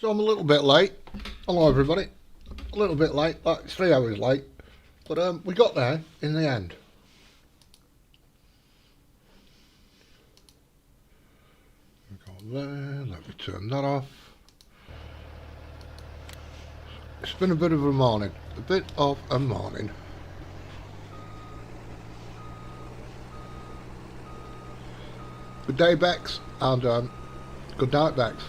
So I'm a little bit late. Hello everybody. A little bit late, like 3 hours late. But we got there in the end. We got there, let me turn that off. It's been a bit of a morning. A bit of a morning. Good day, Bex, and good night, Bex.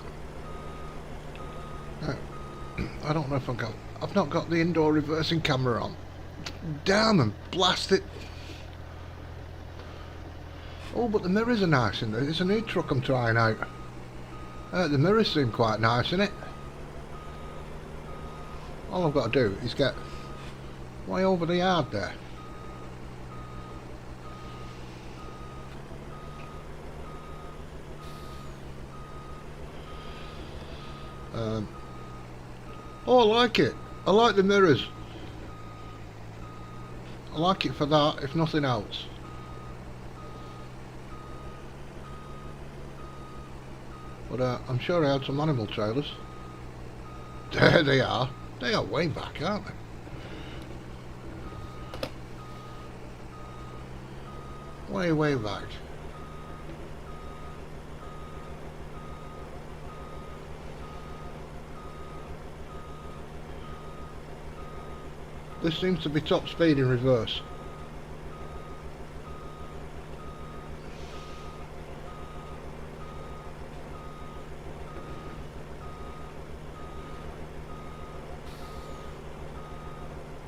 I don't know if I've not got the indoor reversing camera on. Damn and blast it. Oh, but the mirrors are nice in there. It's a new truck I'm trying out. The mirrors seem quite nice, innit? All I've got to do is get way over the yard there. Oh, I like it. I like the mirrors. I like it for that, if nothing else. But I'm sure I had some animal trailers. There they are. They are way back, aren't they? Way, way back. This seems to be top speed in reverse.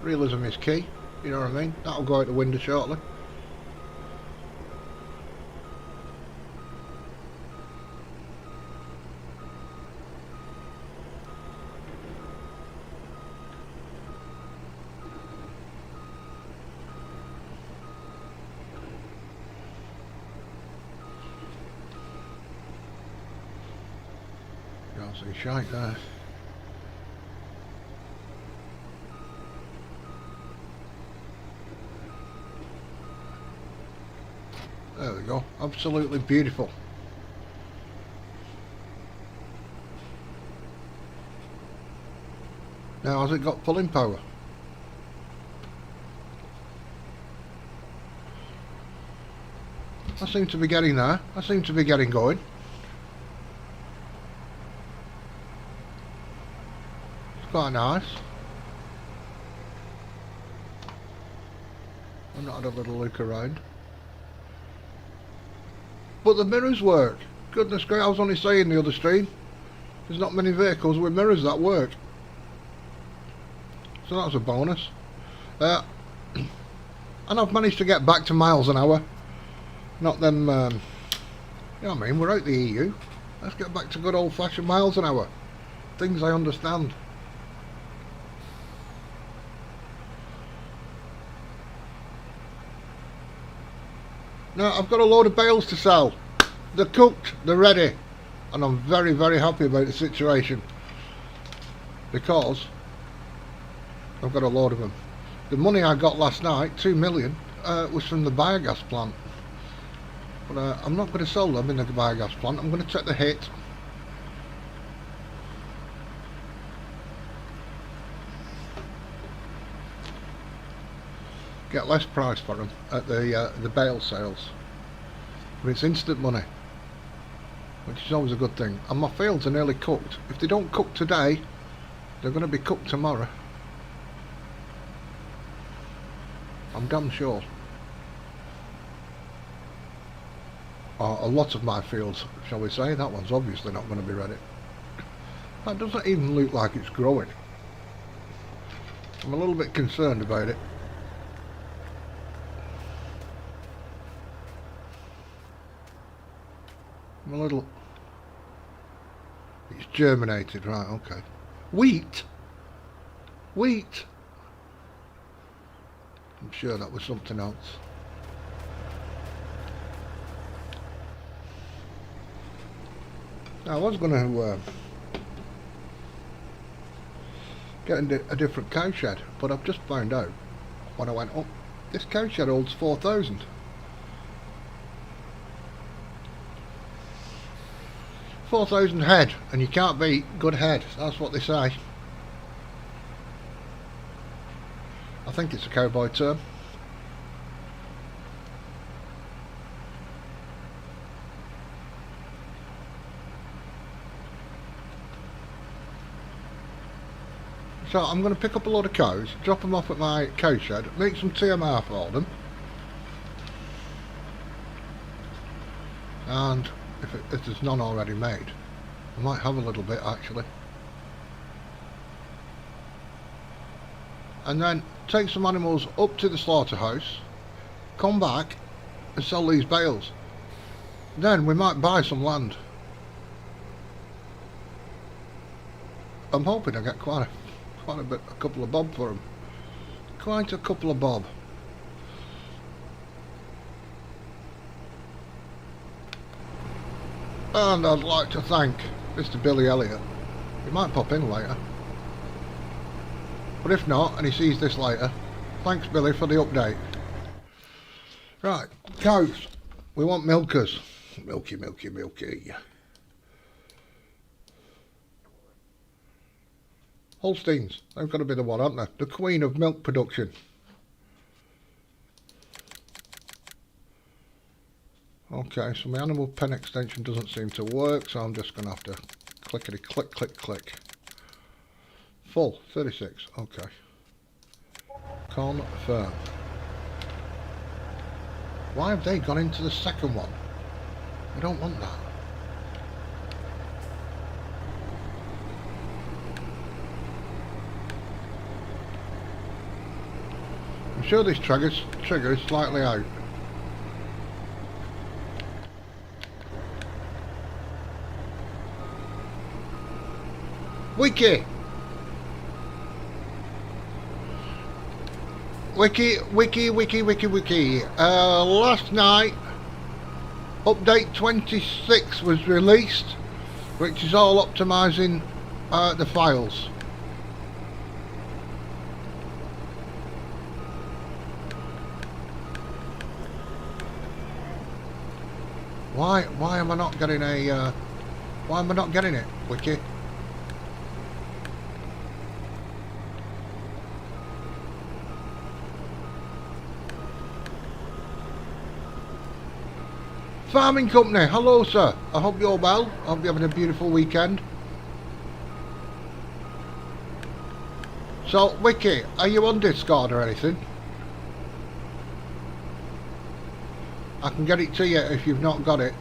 Realism is key, you know what I mean? That'll go out the window shortly. Can't see shite there. There we go, absolutely beautiful. Now, has it got pulling power? I seem to be getting there. I seem to be getting going. It's quite nice. I've not had a little look around. But the mirrors work. Goodness gracious, I was only saying the other stream. There's not many vehicles with mirrors that work. So that's a bonus. And I've managed to get back to miles an hour. Not them, you know what I mean, we're out the EU. Let's get back to good old fashioned miles an hour. Things I understand. Now, I've got a load of bales to sell. They're cooked, they're ready. And I'm very, very happy about the situation. Because I've got a load of them. The money I got last night, 2 million, was from the biogas plant. But I'm not going to sell them in the biogas plant. I'm going to take the hit. Get less price for them at the bale sales. But it's instant money, which is always a good thing. And my fields are nearly cooked. If they don't cook today, they're going to be cooked tomorrow. I'm damn sure. A lot of my fields, shall we say. That one's obviously not going to be ready. That doesn't even look like it's growing. I'm a little bit concerned about it. I'm a little... It's germinated, right, okay. Wheat? Wheat? I'm sure that was something else. Now, I was going to get a different cow shed, but I've just found out when I went up, this cow shed holds 4,000. 4,000 head, and you can't beat good head. That's what they say. I think it's a cowboy term. So I'm going to pick up a load of cows, drop them off at my cow shed, make some TMR for them, and if there's none already made, I might have a little bit actually, and then take some animals up to the slaughterhouse, come back and sell these bales. Then we might buy some land. I'm hoping I get quite a couple of bob for them. Quite a couple of bob. And I'd like to thank Mr. Billy Elliott. He might pop in later. But if not, and he sees this later, thanks Billy for the update. Right, cows. We want milkers. Milky, milky, milky. Holsteins, they've got to be the one, aren't they? The queen of milk production. Okay, so my animal pen extension doesn't seem to work, so I'm just going to have to clickety click, click, click. Full, 36, okay. Confirm. Why have they gone into the second one? I don't want that. I'm sure this trigger is slightly out. Wiki! Wiki. Last night, update 26 was released, which is all optimizing the files. Why am I not getting a why am I not getting it, Wiki? Farming company, hello sir. I hope you're well. I hope you're having a beautiful weekend. So, Wiki, are you on Discord or anything? I can get it to you if you've not got it.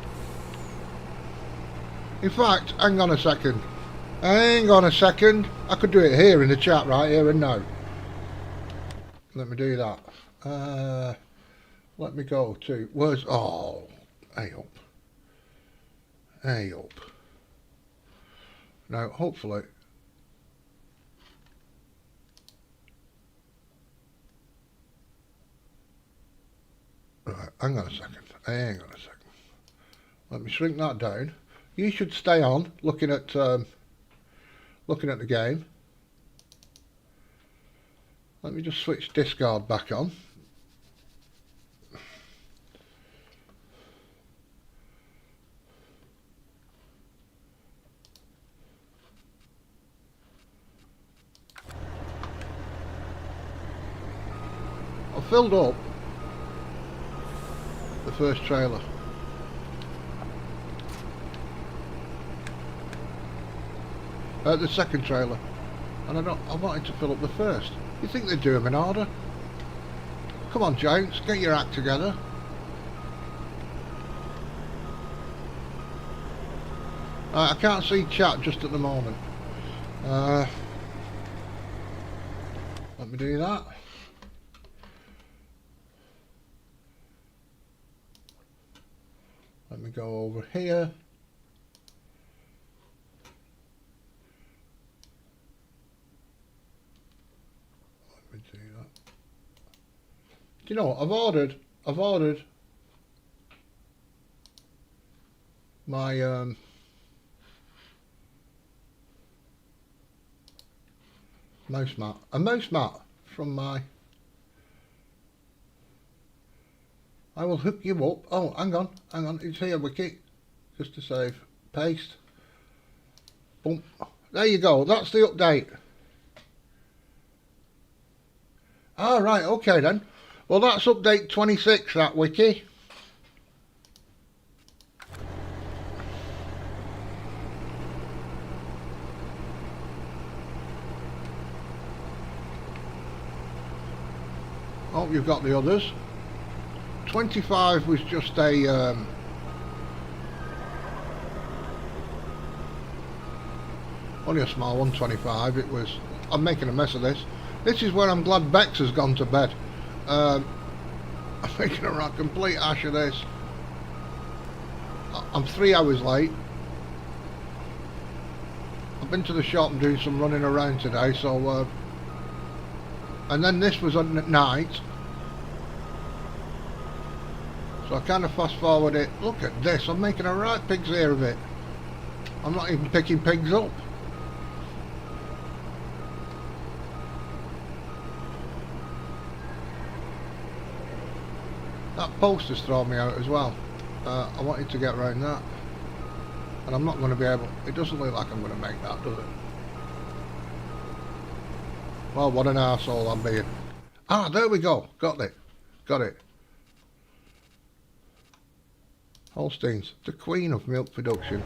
In fact, hang on a second. I could do it here in the chat right here and now. Let me do that. Let me go to... Where's... Oh, hey up. Now, hopefully... Right, hang on a second. Let me shrink that down. You should stay on looking at the game. Let me just switch Discord back on. I filled up the first trailer. The second trailer, and I wanted to fill up the first. You think they'd do them in order? Come on, Jones, get your act together. I can't see chat just at the moment. Let me do that. Let me go over here. Let me do that. Do you know what? I've ordered my mouse mat from my... I will hook you up. Oh, hang on. It's here, Wiki. Just to save. Paste. Boom. There you go, that's the update. Ah, right, okay then. Well, that's update 26, that wiki. Hope you've got the others. 25 was just a only a small one. 25, it was, I'm making a mess of this. This is where I'm glad Bex has gone to bed. I'm making a complete ash of this. I'm 3 hours late. I've been to the shop and doing some running around today, so and then this was on at night, so I kind of fast forward it. Look at this, I'm making a right pig's ear of it. I'm not even picking pigs up. That post has thrown me out as well. I wanted to get around that, and I'm not going to be able. It doesn't look like I'm going to make that, does it? Well, what an arsehole I'm being. Ah, there we go. Got it. Got it. Holsteins, the queen of milk production.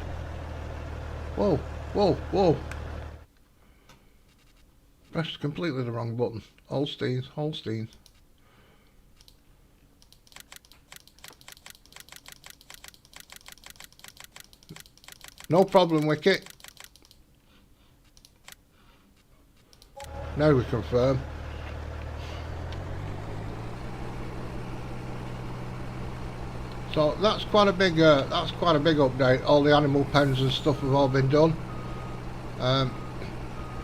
Whoa, whoa, whoa. Pressed completely the wrong button. Holsteins, Holsteins. No problem, Wicket. Now we confirm. So that's quite a big update. All the animal pens and stuff have all been done.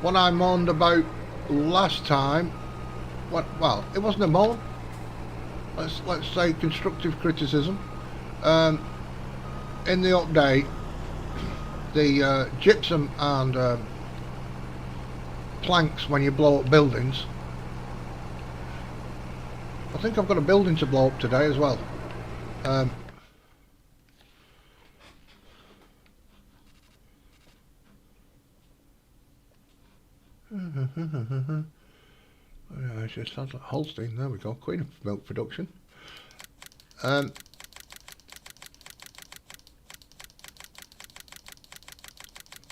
What I moaned about last time, well, it wasn't a moan. Let's say constructive criticism. In the update, the gypsum and planks when you blow up buildings. I think I've got a building to blow up today as well. I just sounds like Holstein. There we go, queen of milk production.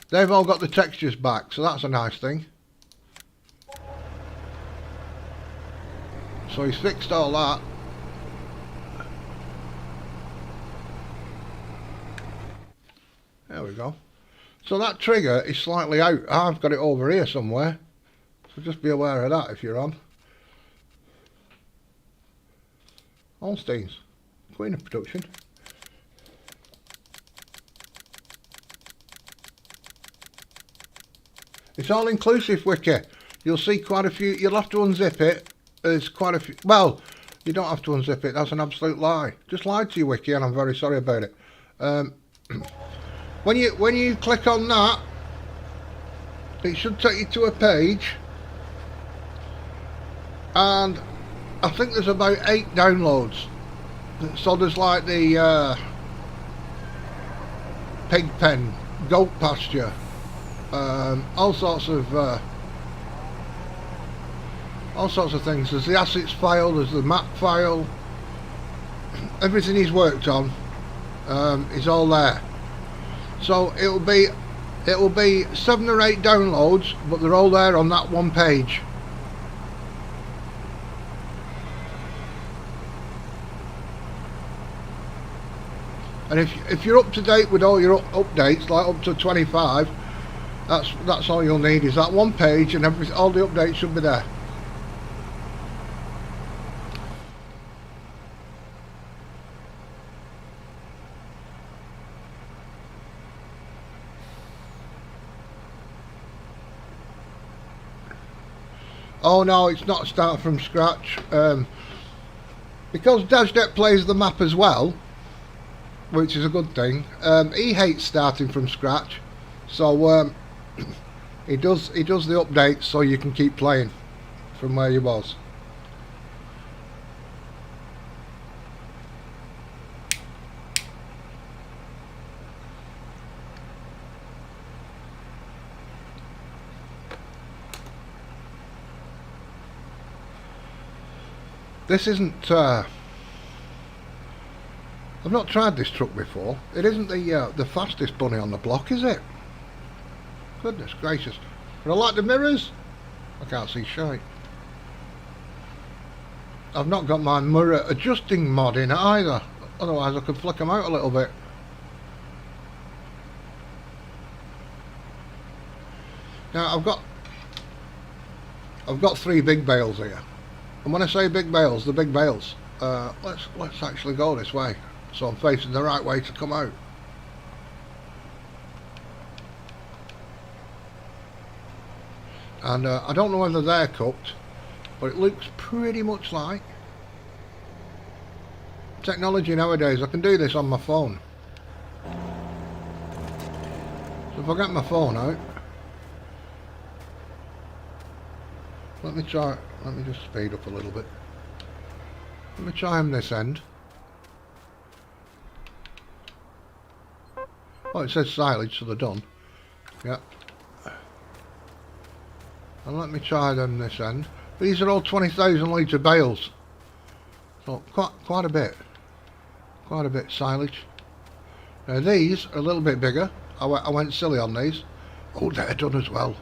They've all got the textures back, so that's a nice thing. So he's fixed all that. There we go. So that trigger is slightly out. I've got it over here somewhere. So just be aware of that if you're on. Holsteins, queen of production. It's all inclusive, Wiki. You'll see quite a few. You'll have to unzip it. There's quite a few. Well, you don't have to unzip it. That's an absolute lie. Just lied to you, Wiki, and I'm very sorry about it. When you click on that, it should take you to a page, and I think there's about 8 downloads. So there's like the pig pen, goat pasture, all sorts of things. There's the assets file, there's the map file, everything he's worked on is all there. So it will be 7 or 8 downloads, but they're all there on that one page. And if you're up to date with all your updates, like up to 25, that's all you'll need is that one page, and all the updates should be there. Oh no, it's not start from scratch. Because Dajnet plays the map as well, which is a good thing. He hates starting from scratch, so he does the updates so you can keep playing from where you was. This isn't... I've not tried this truck before. It isn't the fastest bunny on the block, is it? Goodness gracious. But I like the mirrors. I can't see shite. I've not got my mirror adjusting mod in either. Otherwise I could flick them out a little bit. Now I've got 3 big bales here. And when I say big bales, the big bales. Let's actually go this way, so I'm facing the right way to come out. And I don't know whether they're cooked, but it looks pretty much like. Technology nowadays, I can do this on my phone. So if I get my phone out, let me just speed up a little bit. Let me try on this end. Oh, it says silage, so they're done. Yeah. And let me try them this end. These are all 20,000 litre bales. So quite a bit. Quite a bit silage. Now these are a little bit bigger. I went silly on these. Oh, they're done as well.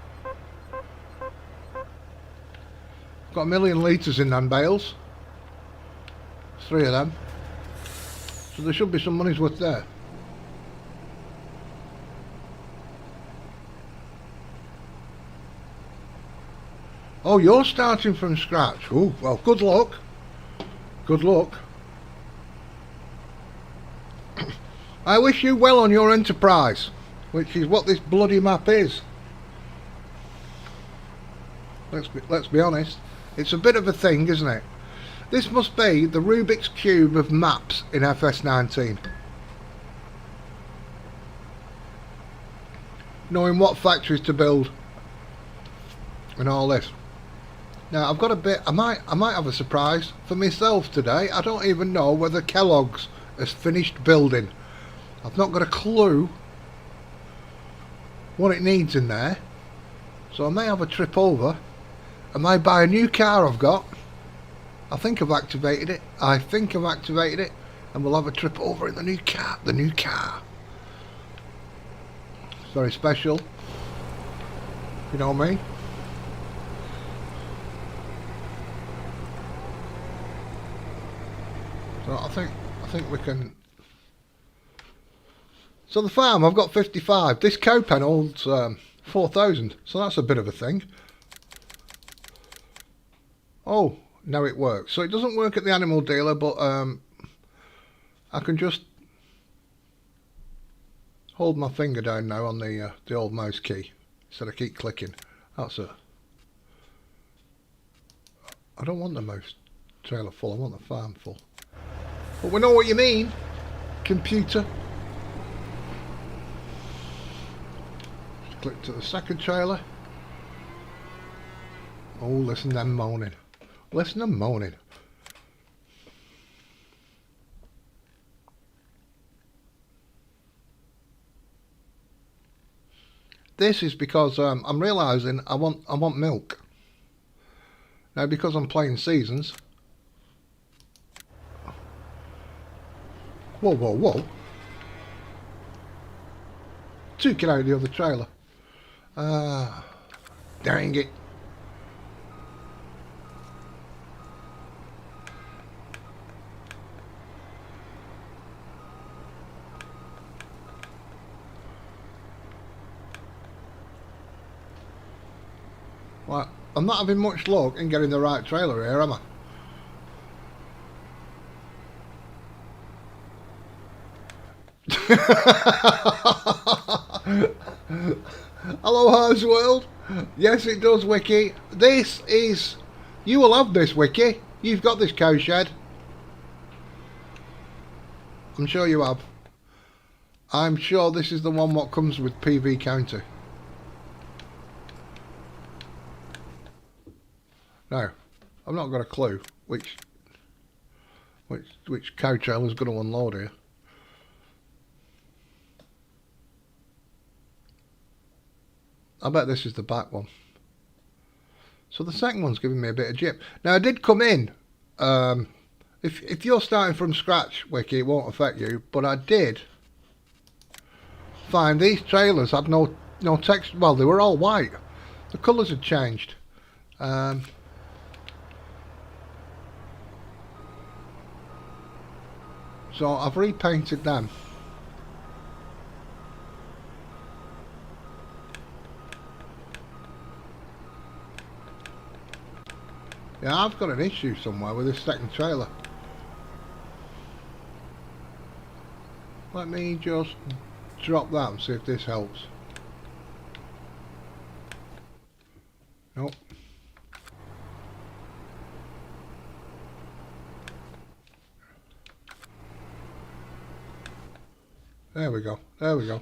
Got 1 million litres in them bales. 3 of them. So there should be some money's worth there. Oh, you're starting from scratch. Oh, well, good luck. Good luck. I wish you well on your enterprise, which is what this bloody map is. Let's be honest. It's a bit of a thing, isn't it? This must be the Rubik's Cube of maps in FS19. Knowing what factories to build and all this. Now I've got a bit. I might have a surprise for myself today. I don't even know whether Kellogg's has finished building. I've not got a clue what it needs in there. So I may have a trip over. I may buy a new car I've got. I think I've activated it. And we'll have a trip over in the new car. It's very special. You know me. So I think we can. So the farm, I've got 55. This cow pen holds 4,000. So that's a bit of a thing. Oh, now it works. So it doesn't work at the animal dealer, but I can just hold my finger down now on the old mouse key instead of keep clicking. That's it. I don't want the mouse trailer full. I want the farm full. But we know what you mean, computer. Just click to the second trailer. Oh, listen to them moaning. Listen to them moaning. This is because I'm realising I want milk. Now because I'm playing seasons. Whoa, whoa, whoa. Took it out of the other trailer. Dang it. Well, I'm not having much luck in getting the right trailer here, am I? Hello, Hard's World. Yes, it does, Wiki. This is... You will have this, Wiki. You've got this cow shed. I'm sure you have. I'm sure this is the one what comes with PV counter. Now, I've not got a clue which cow trailer's going to unload here. I bet this is the back one. So the second one's giving me a bit of jip. Now I did come in if you're starting from scratch, Wiki, it won't affect you. But I did find these trailers had no text. Well, they were all white. The colours had changed. So I've repainted them. Yeah, I've got an issue somewhere with this second trailer. Let me just drop that and see if this helps. Nope. There we go. There we go.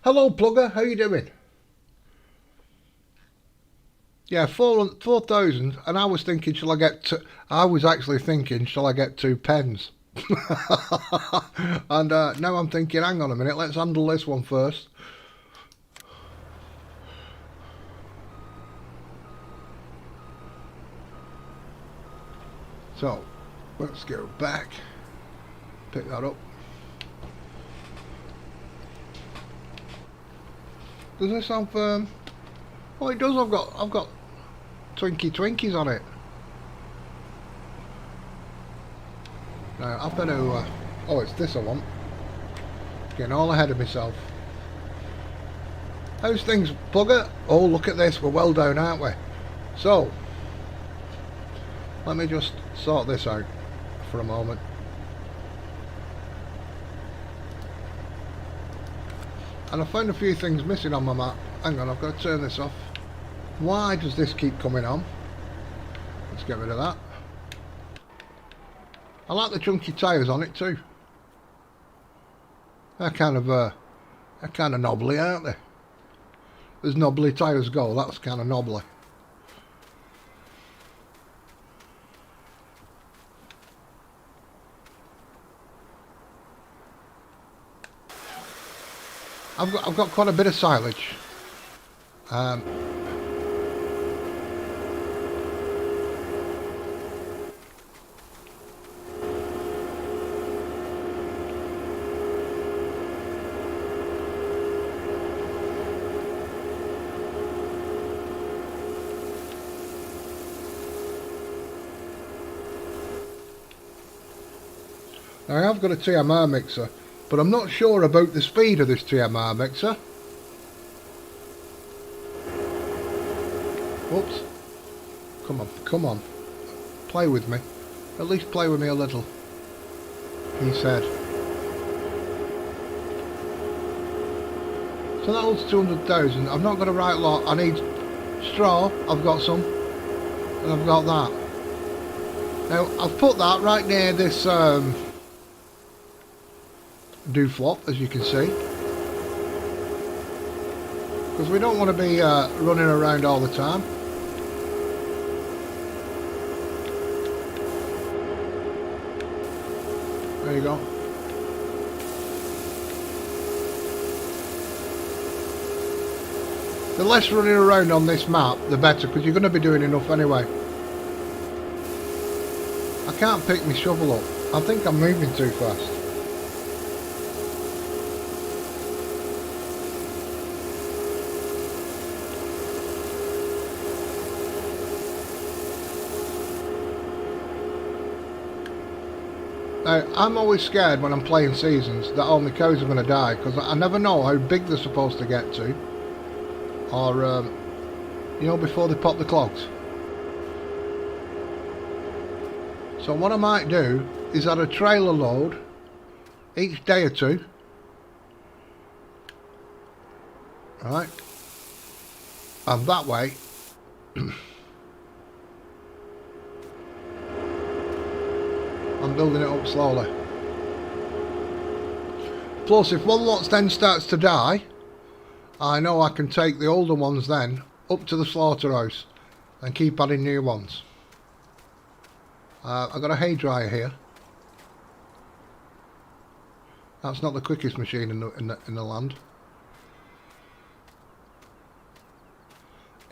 Hello, Plugger. How you doing? Yeah, 4,000, and I was thinking, shall I get? I was actually thinking, shall I get 2 pens? And now I'm thinking, hang on a minute, let's handle this one first. So, let's go back, pick that up. Does this have? Oh, it does. I've got Twinkies on it. Now I've got to. Oh, it's this I want. Getting all ahead of myself. How's things, Plugger? Oh, look at this. We're well down, aren't we? So, let me just sort this out for a moment. And I found a few things missing on my map. Hang on, I've got to turn this off. Why does this keep coming on? Let's get rid of that. I like the chunky tyres on it too. They're kind of knobbly, aren't they? As knobbly tyres go, that's kind of knobbly. I've got quite a bit of silage. I have got a TMR mixer, but I'm not sure about the speed of this TMR mixer. Whoops. Come on, come on. Play with me. At least play with me a little. He said. So that holds 200,000. I've not got a right lot. I need straw. I've got some. And I've got that. Now, I've put that right near this do-flop, as you can see. Because we don't want to be running around all the time. There you go. The less running around on this map, the better, because you're going to be doing enough anyway. I can't pick my shovel up. I think I'm moving too fast. Now, I'm always scared when I'm playing seasons that all my cows are going to die, because I never know how big they're supposed to get to, or you know, before they pop the clogs. So what I might do is add a trailer load each day or two, right, and that way I'm building it up slowly. Plus, if one lot then starts to die, I know I can take the older ones then up to the slaughterhouse and keep adding new ones. I've got a hay dryer here. That's not the quickest machine in the land.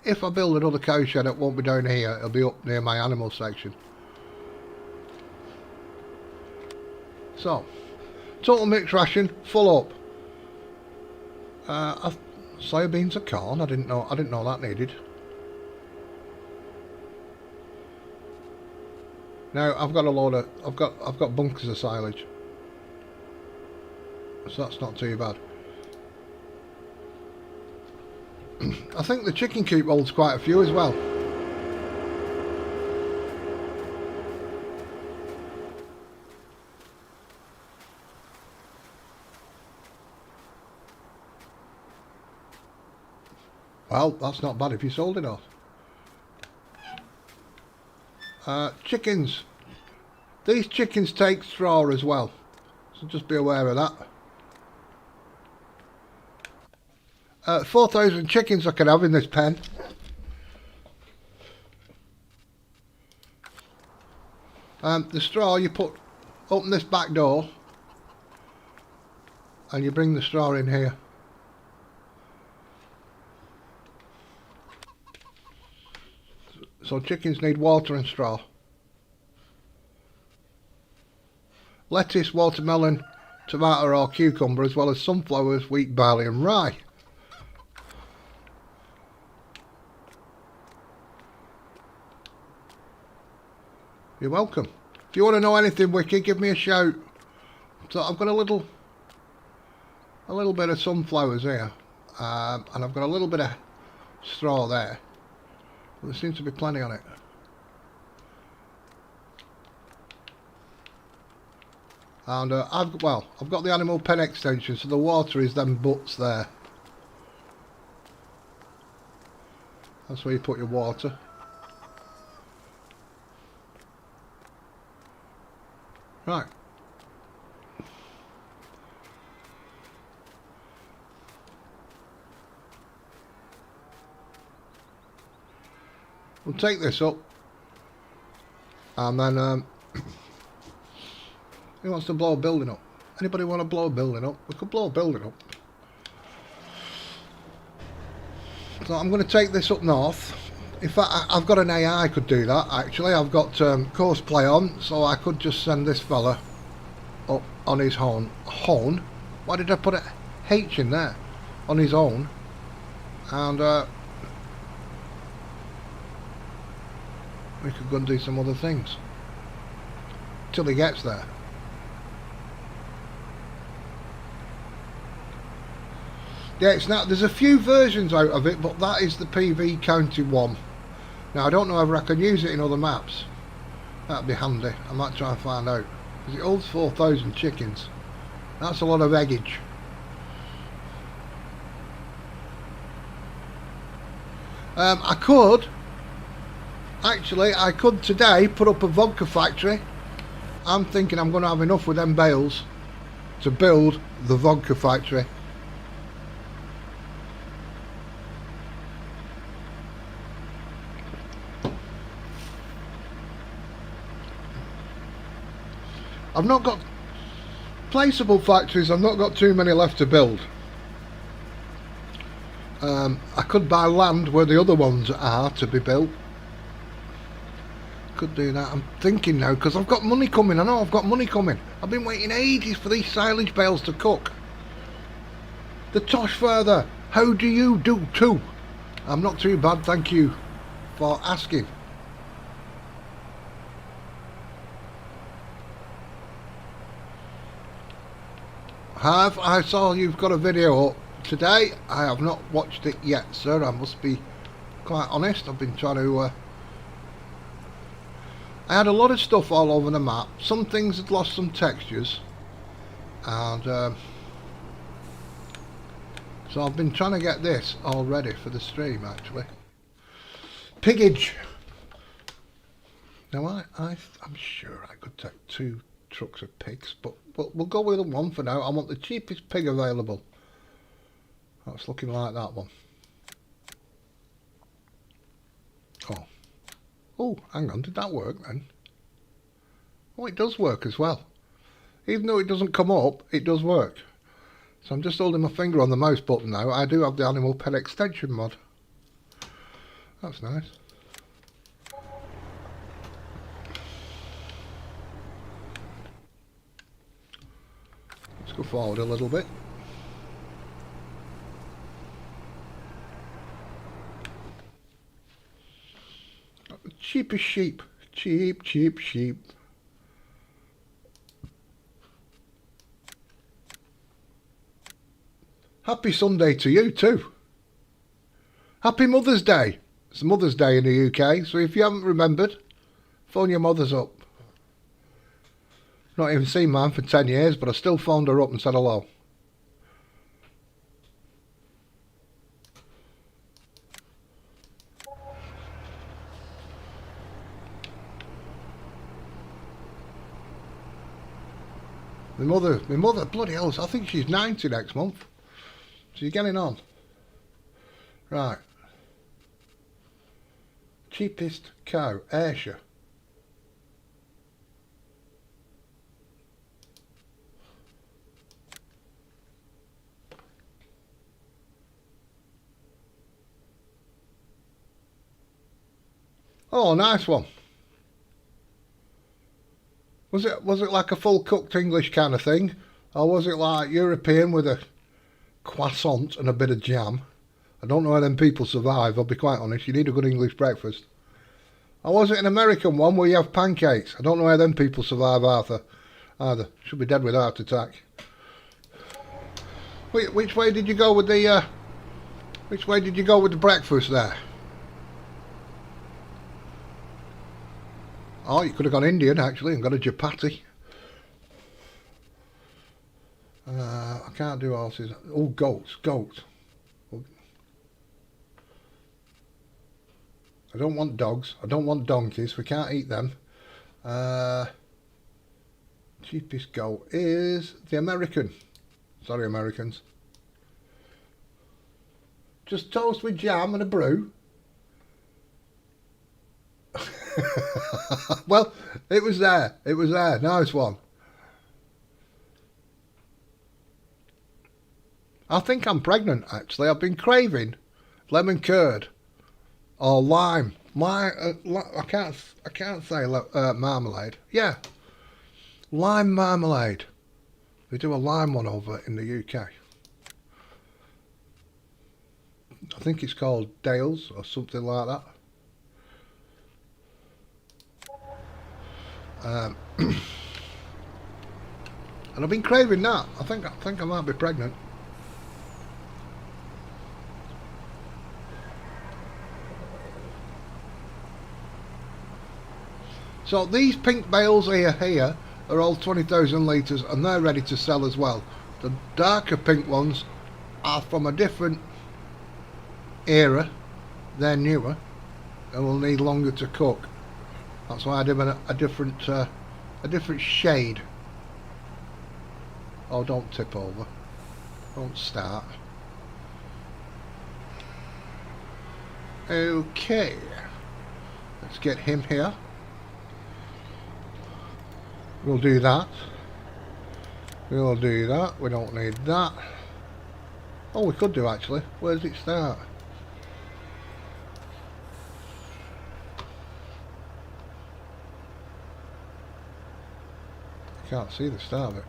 if I build another cow shed, it won't be down here, it'll be up near my animal section. So, total mixed ration, full up. Soybeans or corn, I didn't know that needed. Now I've got a load of I've got bunkers of silage. So that's not too bad. I think the chicken coop holds quite a few as well. Well, that's not bad if you sold it off. Chickens. These chickens take straw as well. So just be aware of that. 4,000 chickens I can have in this pen. The straw you open this back door and you bring the straw in here. So chickens need water and straw. Lettuce, watermelon, tomato or cucumber, as well as sunflowers, wheat, barley and rye. You're welcome. If you want to know anything wicked, give me a shout. So I've got a little bit of sunflowers here, and I've got a little bit of straw there. There seems to be plenty on it. And I've got the animal pen extension, so the water is them butts there. That's where you put your water. Right. We'll take this up, and then who wants to blow a building up? Anybody want to blow a building up? We could blow a building up. So I'm going to take this up north. In fact, I've got an AI could do that actually. I've got course play on, so I could just send this fella up on his own. Why did I put a H in there? On his own. And we could go and do some other things till he gets there. Yeah, it's not. There's a few versions out of it, but that is the PV County one. Now I don't know whether I can use it in other maps. That'd be handy. I might try and find out. Because it holds 4,000 chickens. That's a lot of eggage. I could today put up a vodka factory. I'm thinking I'm going to have enough with them bales to build the vodka factory. I've not got placeable factories. I've not got too many left to build. I could buy land where the other ones are to be built. Could do that. I'm thinking now because I've got money coming. I know I've got money coming. I've been waiting ages for these silage bales to cook. The Tosh further. How do you do too? I'm not too bad, thank you for asking. I saw you've got a video up today. I have not watched it yet, sir. I must be quite honest. I've been trying to I had a lot of stuff all over the map. Some things had lost some textures, and so I've been trying to get this all ready for the stream actually. Piggage. Now I'm sure I could take 2 trucks of pigs, but we'll go with the one for now. I want the cheapest pig available. That's looking like that one. Oh, hang on, did that work then? Oh, it does work as well. Even though it doesn't come up, it does work. So I'm just holding my finger on the mouse button now. I do have the animal pen extension mod. That's nice. Let's go forward a little bit. Cheapest sheep. Cheap, cheap sheep. Happy Sunday to you too. Happy Mother's Day. It's Mother's Day in the UK, so if you haven't remembered, phone your mothers up. Not even seen mine for 10 years, but I still phoned her up and said hello. My mother, bloody hell, I think she's 90 next month. So you're getting on. Right. Cheapest cow, Ayrshire. Oh, nice one. Was it like a full cooked English kind of thing? Or was it like European with a croissant and a bit of jam? I don't know how them people survive, I'll be quite honest. You need a good English breakfast. Or was it an American one where you have pancakes? I don't know how them people survive either. Should be dead with a heart attack. Which way did you go with the breakfast there? Oh, you could have gone Indian actually and got a chapati. I can't do horses. Oh, goats. I don't want dogs. I don't want donkeys. We can't eat them. Cheapest goat is the American. Sorry, Americans. Just toast with jam and a brew. Well, it was there. Nice one. I think I'm pregnant, actually. I've been craving lemon curd or lime. I can't say marmalade. Yeah, lime marmalade. They do a lime one over in the UK. I think it's called Dales or something like that. And I've been craving that. I think I might be pregnant. So these pink bales here are all 20,000 litres and they're ready to sell as well. The darker pink ones are from a different era. They're newer and will need longer to cook. That's why I did a different shade. Oh, don't tip over. Don't start. Okay. Let's get him here. We'll do that. We'll do that. We don't need that. Oh, we could do actually. Where does it start? Can't see the start of it.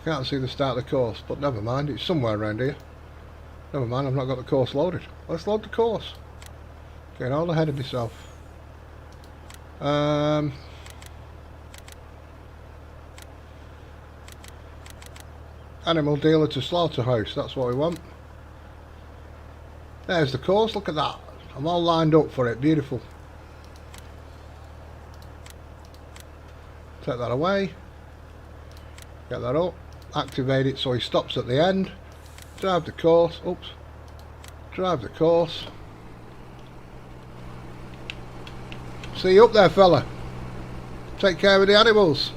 Can't see the start of the course, but never mind, it's somewhere around here. Never mind, I've not got the course loaded. Let's load the course. Getting all ahead of myself. Animal dealer to slaughterhouse, that's what we want. There's the course, look at that. I'm all lined up for it, beautiful. Take that away. Get that up. Activate it so he stops at the end. Drive the course. Oops. Drive the course. See you up there, fella. Take care of the animals.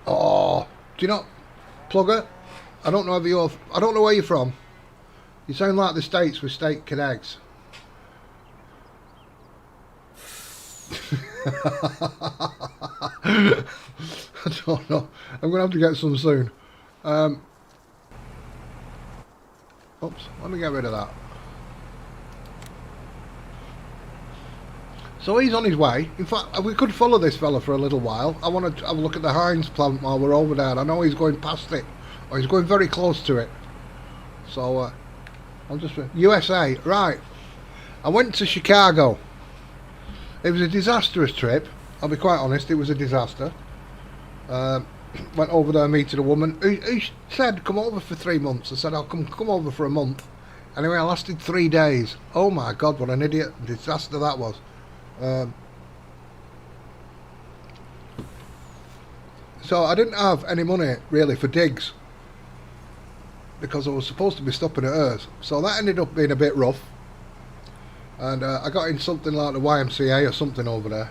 Oh, do you know, Plugger? I don't know if you're. I don't know where you're from. You sound like the States with steak and eggs. I don't know. I'm going to have to get some soon. Oops, let me get rid of that. So he's on his way. In fact, we could follow this fella for a little while. I want to have a look at the Heinz plant while we're over there. I know he's going past it, or he's going very close to it. So I'll just... USA, right. I went to Chicago. It was a disastrous trip. I'll be quite honest, it was a disaster. Went over there, meeting a woman who said, come over for 3 months. I said, I'll come over for a month. Anyway, I lasted 3 days. Oh my God, what an idiot disaster that was. So I didn't have any money really for digs, because I was supposed to be stopping at hers. So that ended up being a bit rough. And I got in something like the YMCA or something over there.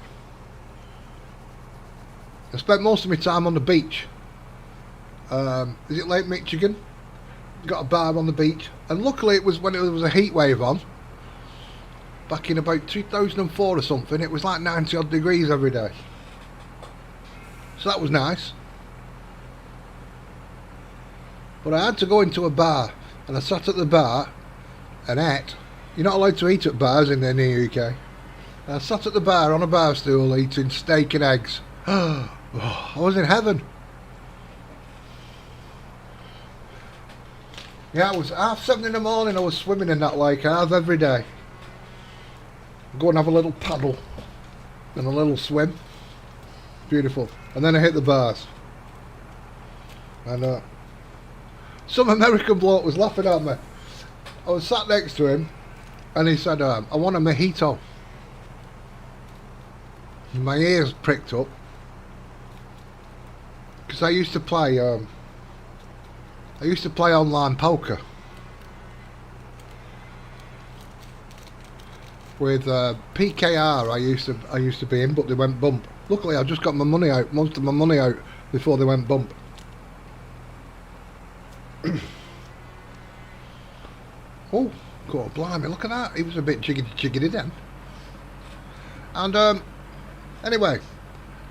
I spent most of my time on the beach. Is it Lake Michigan? Got a bar on the beach. And luckily it was when it was a heat wave on. Back in about 2004 or something. It was like 90 odd degrees every day. So that was nice. But I had to go into a bar. And I sat at the bar and ate. You're not allowed to eat at bars in the UK. I sat at the bar on a bar stool eating steak and eggs. Oh, I was in heaven. Yeah, it was 7:30 in the morning. I was swimming in that lake. I have every day. Go and have a little paddle and a little swim. Beautiful. And then I hit the bars. And some American bloke was laughing at me. I was sat next to him and he said, I want a mojito. And my ears pricked up. Because I used to play online poker with PKR. I used to be in, but they went bump. Luckily, I just got my money out, most of my money out before they went bump. Oh, God, blimey! Look at that. He was a bit jiggity then. And anyway,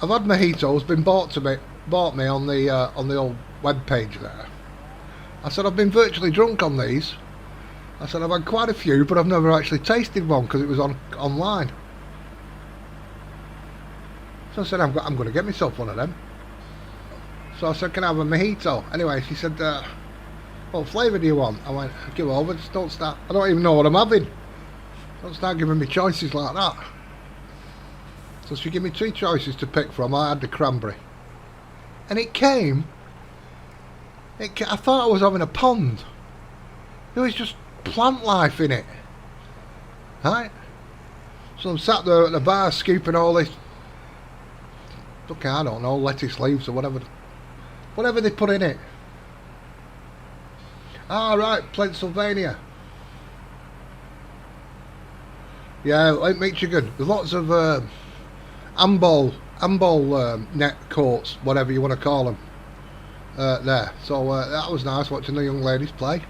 I've had mojitos been bought me on the old web page there. I said I've been virtually drunk on these. I said I've had quite a few, but I've never actually tasted one because it was online. So I said I'm going to get myself one of them. So I said, can I have a mojito? Anyway, she said, what flavour do you want? I went, give over, just don't start. I don't even know what I'm having. Don't start giving me choices like that. So she gave me 2 choices to pick from. I had the cranberry. And it came. I thought I was having a pond. There was just plant life in it. Right? So I'm sat there at the bar scooping all this. Okay, I don't know, lettuce leaves or whatever they put in it. Ah, right, Pennsylvania. Yeah, Lake Michigan. There's lots of handball net courts, whatever you want to call them, there. So that was nice watching the young ladies play.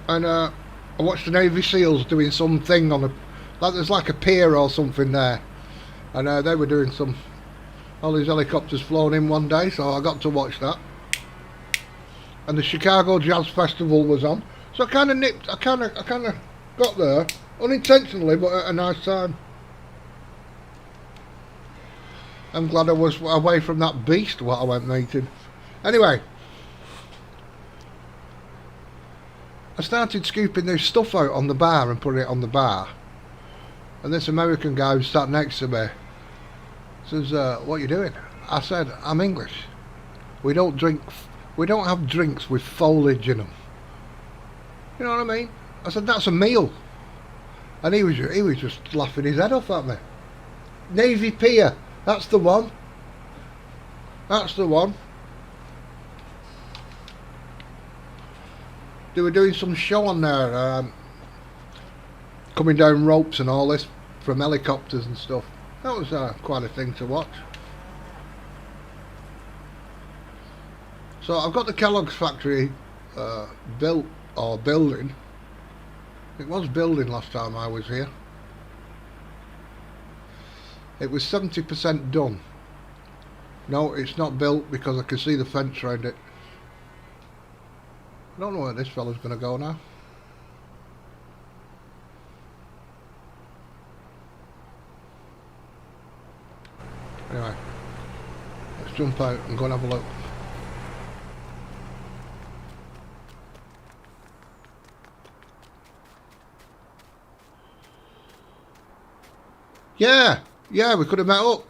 And I watched the Navy SEALs doing something on there's like a pier or something there, and they were doing all these helicopters flown in one day, so I got to watch that. And the Chicago Jazz Festival was on, so I kind of got there unintentionally, but at a nice time. I'm glad I was away from that beast what I went meeting. Anyway, I started scooping this stuff out on the bar and putting it on the bar. And this American guy who sat next to me says, what are you doing? I said, I'm English. We don't have drinks with foliage in them. You know what I mean? I said, that's a meal. And he was just laughing his head off at me. Navy Pier, that's the one. That's the one. They were doing some show on there, coming down ropes and all this from helicopters and stuff. That was quite a thing to watch. So I've got the Kellogg's factory built or building. It was building last time I was here. It was 70% done. No, it's not built because I can see the fence around it. I don't know where this fella's going to go now. Anyway, let's jump out and go and have a look. Yeah, we could have met up.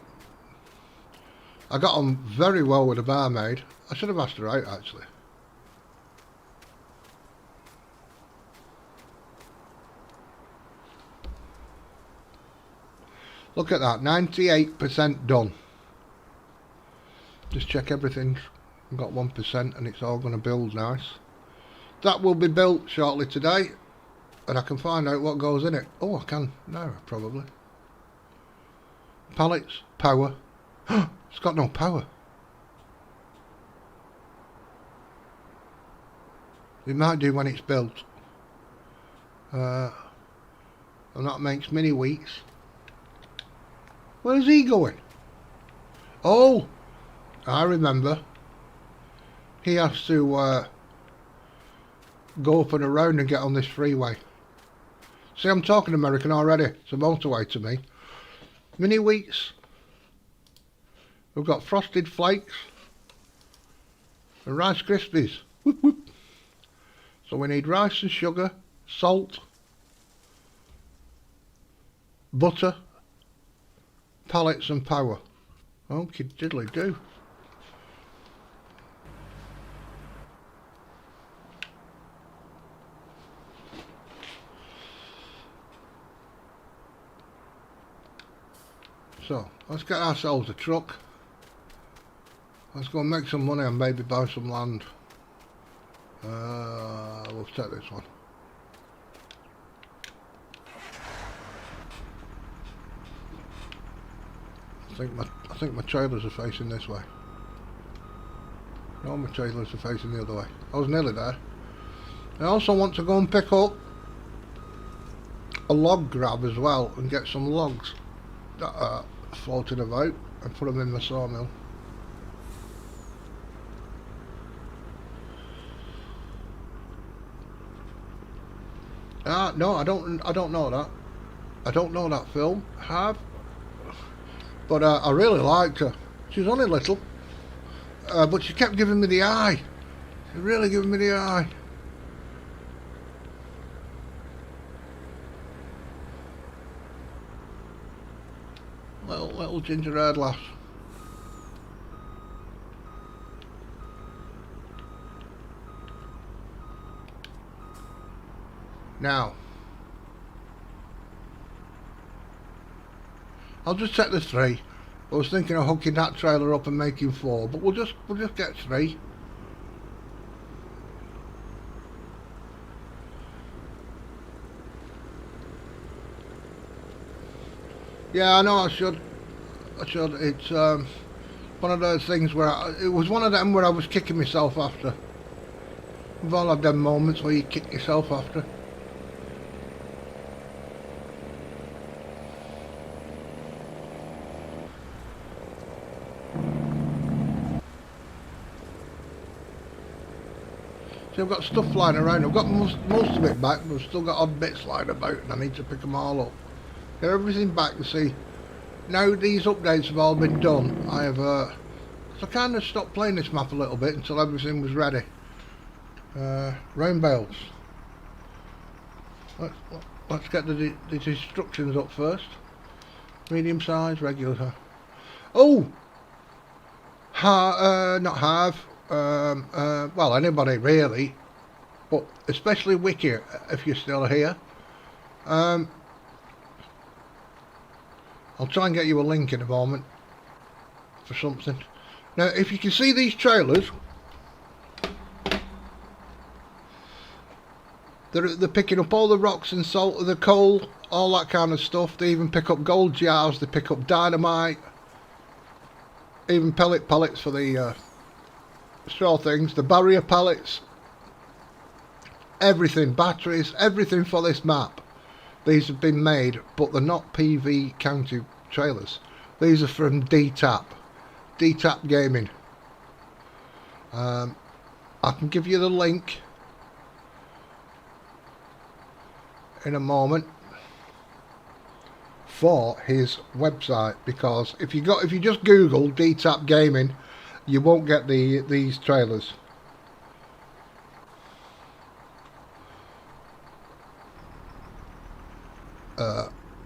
I got on very well with the barmaid. I should have asked her out actually. Look at that, 98% done. Just check everything's got 1% and it's all going to build nice. That will be built shortly today and I can find out what goes in it. Oh, I can now probably. Pallets, power. It's got no power. It might do when it's built. And that makes mini weeks. Where's he going? Oh, I remember. He has to go up and around and get on this freeway. See, I'm talking American already. It's a motorway to me. Mini wheats. We've got frosted flakes and Rice Krispies. Whoop, whoop. So we need rice and sugar, salt, butter, pallets and power. Okay, diddly do. So, let's get ourselves a truck. Let's go and make some money and maybe buy some land. We'll take this one. I think my trailers are facing this way. No, my trailers are facing the other way. I was nearly there. I also want to go and pick up a log grab as well and get some logs that are floating about and put them in my sawmill. No, I don't know that. I don't know that film. Have. But I really liked her. She was only little. But she kept giving me the eye. She really giving me the eye. Little ginger-haired lass. Now, I'll just set the 3. I was thinking of hooking that trailer up and making 4, but we'll just get 3. Yeah, I know I should. It's one of those things where it was one of them where I was kicking myself after. We've all had them moments where you kick yourself after. See, I've got stuff flying around. I've got most of it back, but I've still got odd bits lying about and I need to pick them all up. Get everything back and see. Now these updates have all been done, I have so I kind of stopped playing this map a little bit until everything was ready. Round Bales. Let's get the instructions up first. Medium size, regular. Oh! Not half. Well, anybody really, but especially Wiki if you're still here. I'll try and get you a link in a moment for something. Now, if you can see these trailers, they're picking up all the rocks and salt, the coal, all that kind of stuff. They even pick up gold jars, they pick up dynamite, even pallets for the straw things, the barrier pallets. everything, batteries, everything for this map. These have been made, but they're not PV County trailers. These are from DTAP Gaming. I can give you the link in a moment for his website, because if you just Google DTAP Gaming, you won't get these trailers.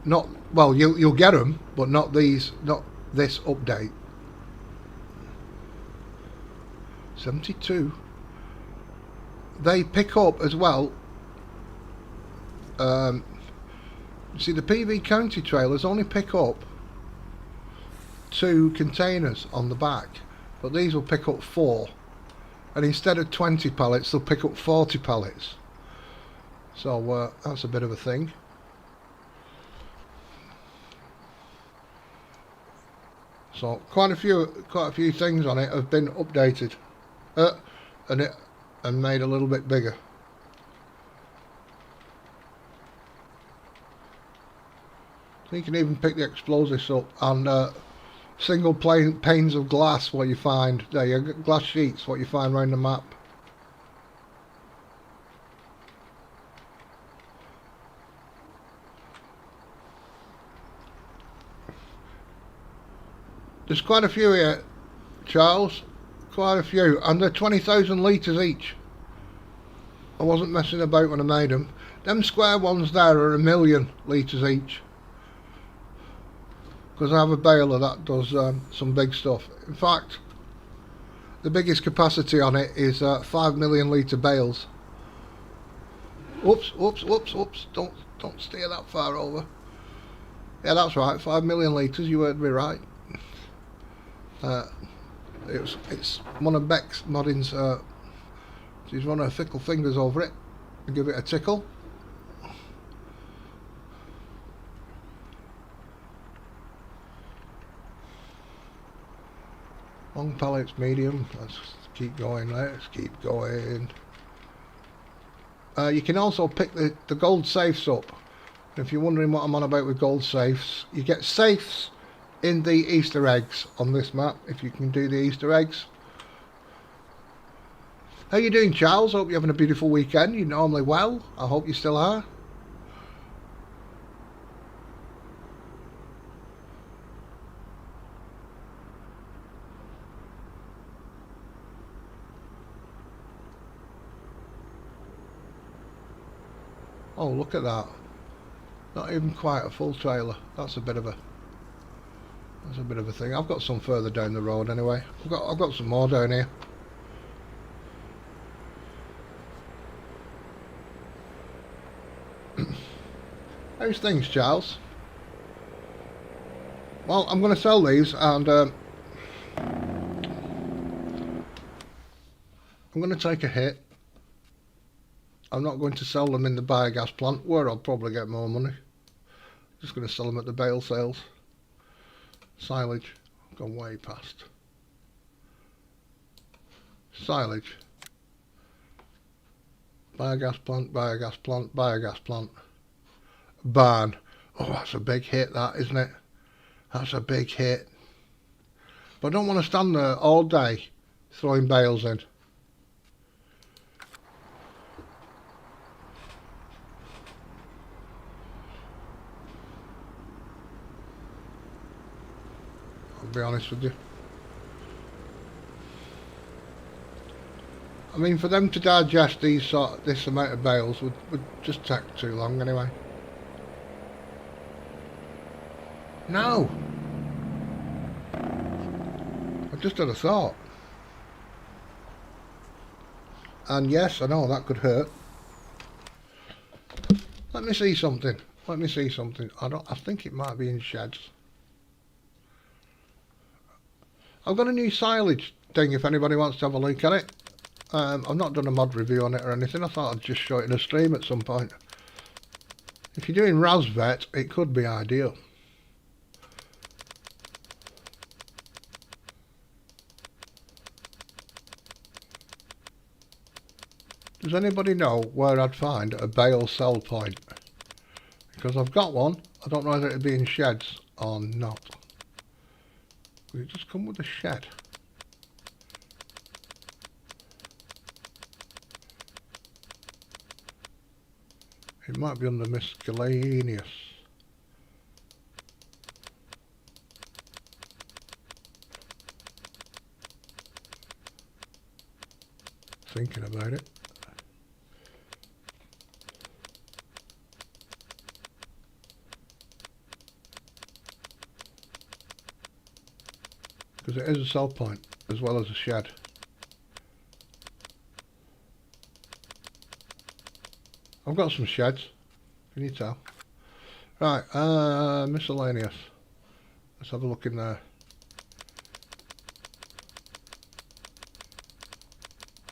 Not well, you'll get them, but not these, not this update. 72. They pick up as well. See, the PV County trailers only pick up 2 containers on the back, but these will pick up 4, and instead of 20 pallets, they'll pick up 40 pallets. So that's a bit of a thing. So quite a few things on it have been updated, and made a little bit bigger. So you can even pick the explosives up, and single panes of glass. What you find there, your glass sheets. What you find around the map. There's quite a few here, Charles. Quite a few, and they're 20,000 litres each. I wasn't messing about when I made them. Them square ones there are 1,000,000 litres each. Because I have a baler that does some big stuff. In fact, the biggest capacity on it is 5 million litre bales. Oops, whoops, whoops, whoops. Don't steer that far over. Yeah, that's right, 5 million litres, you heard me right. It's one of Beck's moddings. She's run her fickle fingers over it and give it a tickle. Long pallets, medium. Let's keep going. Let's keep going. You can also pick the gold safes up. If you're wondering what I'm on about with gold safes, you get safes in the Easter eggs on this map, if you can do the Easter eggs. How you doing, Charles? Hope you're having a beautiful weekend. You're normally well. I hope you still are. Oh, look at that. Not even quite a full trailer. That's a bit of a thing. I've got some further down the road anyway. I've got some more down here. How's things, Charles? Well, I'm going to sell these, and I'm going to take a hit. I'm not going to sell them in the biogas plant, where I'll probably get more money. Just going to sell them at the bale sales. Silage, gone way past. Silage. Biogas plant, biogas plant, biogas plant. Barn. Oh, that's a big hit, that, isn't it? That's a big hit. But I don't want to stand there all day throwing bales in. I'll be honest with you. I mean, for them to digest this amount of bales would just take too long anyway. No! I just had a thought. And yes, I know that could hurt. Let me see something. Let me see something. I think it might be in sheds. I've got a new silage thing if anybody wants to have a look at it. I've not done a mod review on it or anything. I thought I'd just show it in a stream at some point. If you're doing RasVet, it could be ideal. Does anybody know where I'd find a bale sell point? Because I've got one. I don't know whether it'd be in sheds or not. Will it just come with a shed? It might be under miscellaneous. Thinking about it. Because it is a sell point as well as a shed. I've got some sheds. Can you tell? Right, miscellaneous. Let's have a look in there.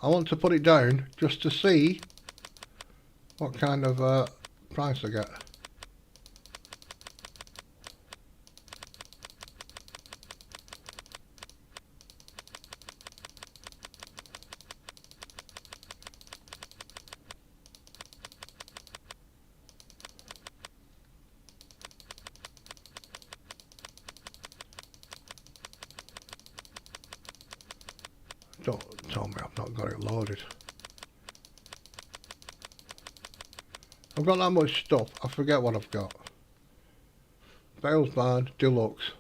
I want to put it down just to see what kind of price I get. Don't tell me I've not got it loaded. I've got that much stuff, I forget what I've got. Bales Barn Deluxe.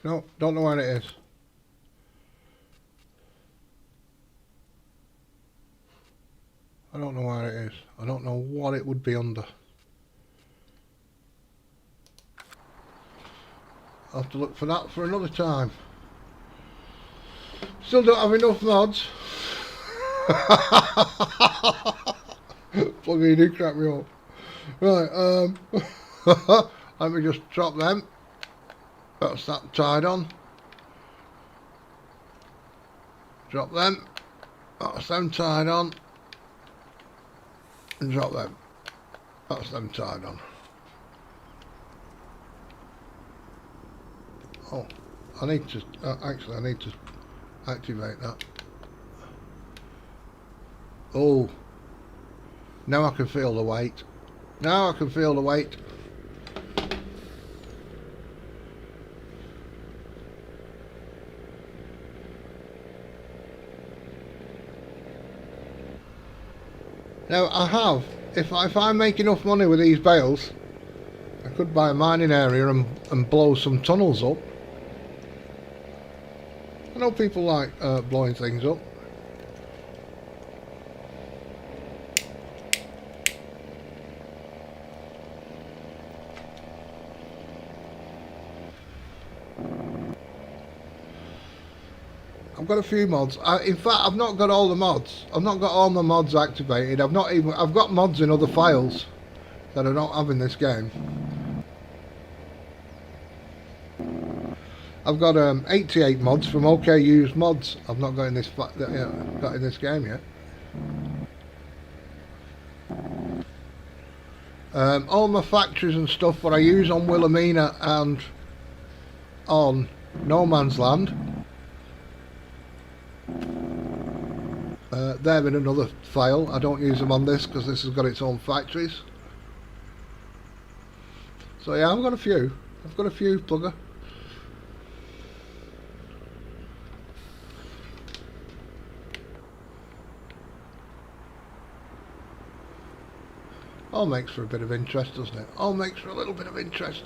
No, don't know where it is. I don't know where it is. I don't know what it would be under. I'll have to look for that for another time. Still don't have enough mods. Plug in, you crack me up. Right, let me just drop them. That's that tied on. Drop them. That's them tied on. And drop them. That's them tied on. Oh, I need to, actually I need to activate that. Oh, now I can feel the weight. Now I can feel the weight. Now I have, if I make enough money with these bales, I could buy a mining area and blow some tunnels up. I know people like blowing things up. I've got a few mods. In fact, I've not got all the mods. I've not got all my mods activated. I've got mods in other files that I don't have in this game. I've got 88 mods from OK Use Mods. I've not got in this game yet. All my factories and stuff what I use on Wilhelmina and on No Man's Land. They're in another file. I don't use them on this because this has got its own factories. So yeah, I've got a few. I've got a few, plugger. All makes for a bit of interest, doesn't it? All makes for a little bit of interest.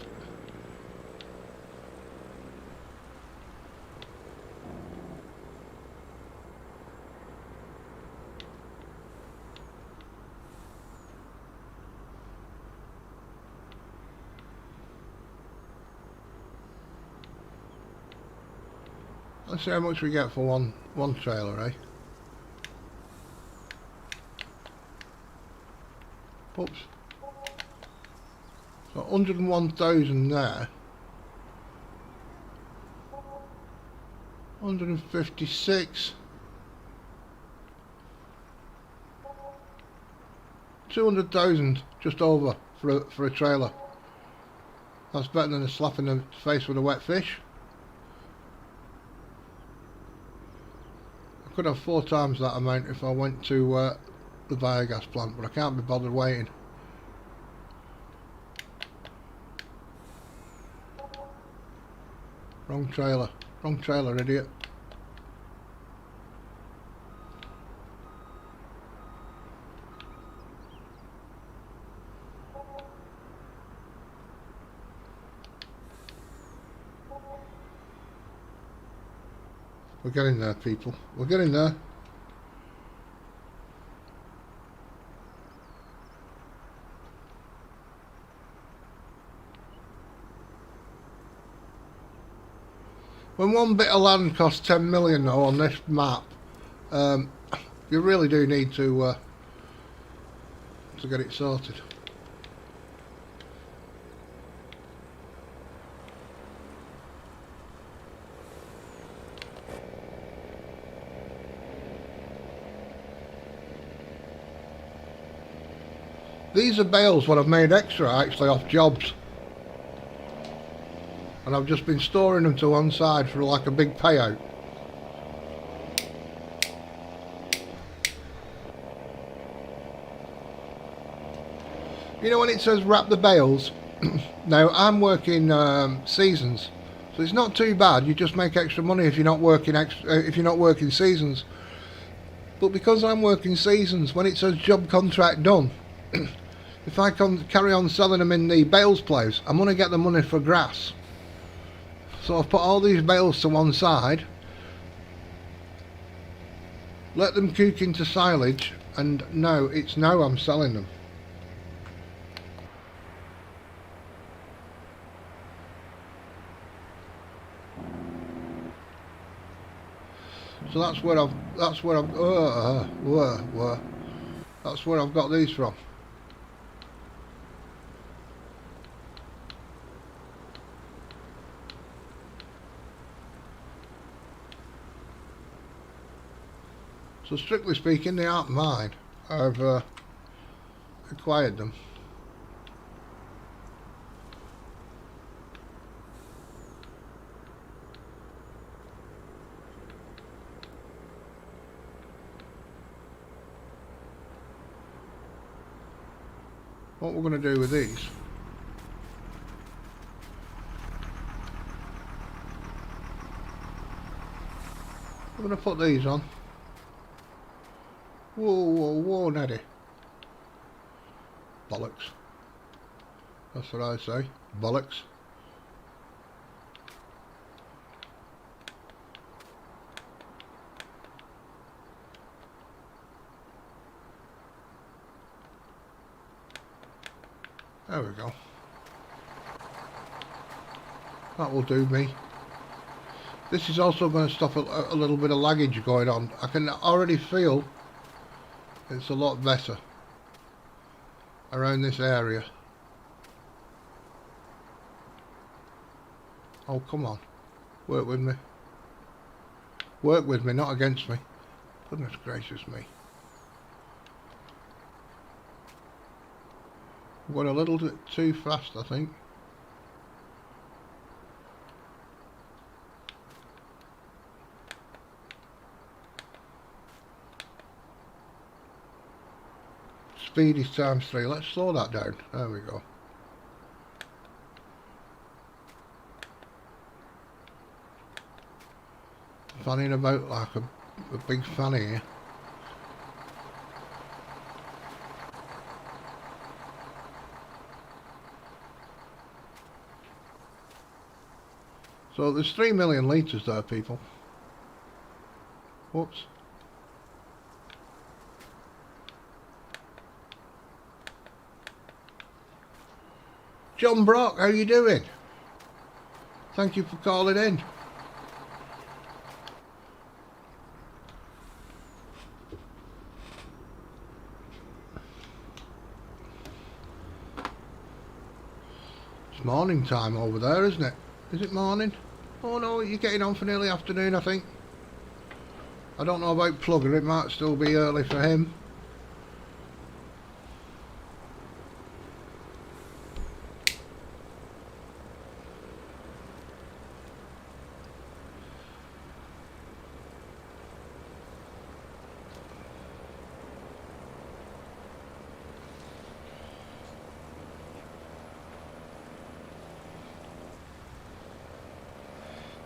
Let's see how much we get for one trailer, eh? Oops. So 101,000 there. 156. 200,000 just over for a trailer. That's better than a slap in the face with a wet fish. I could have 4 times that amount if I went to the biogas plant, but I can't be bothered waiting. Wrong trailer, idiot. We're getting there, people. We're getting there. When one bit of land costs 10 million though on this map, you really do need to get it sorted. These are bales what I've made extra actually off jobs. And I've just been storing them to one side for like a big payout. You know when it says wrap the bales, now I'm working seasons, so it's not too bad. You just make extra money if you're not working seasons. But because I'm working seasons, when it says job contract done, if I can carry on selling them in the bales place, I'm going to get the money for grass. So I've put all these bales to one side, let them cook into silage, and now I'm selling them. So that's where I've got these from. So strictly speaking, they aren't mine. I've acquired them. What we're going to do with these, we're going to put these on. Whoa, Neddy. Bollocks. That's what I say. Bollocks. There we go. That will do me. This is also going to stop a little bit of laggage going on. I can already feel it's a lot better around this area. Oh, come on. Work with me. Work with me, not against me. Goodness gracious me. Went a little bit too fast, I think. Speed is ×3. Let's slow that down. There we go. Fanning about like a big fanny here. So there's 3 million litres there, people. Whoops. John Brock, how you doing? Thank you for calling in. It's morning time over there, isn't it? Is it morning? Oh no, you're getting on for nearly afternoon, I think. I don't know about Plugger, it might still be early for him.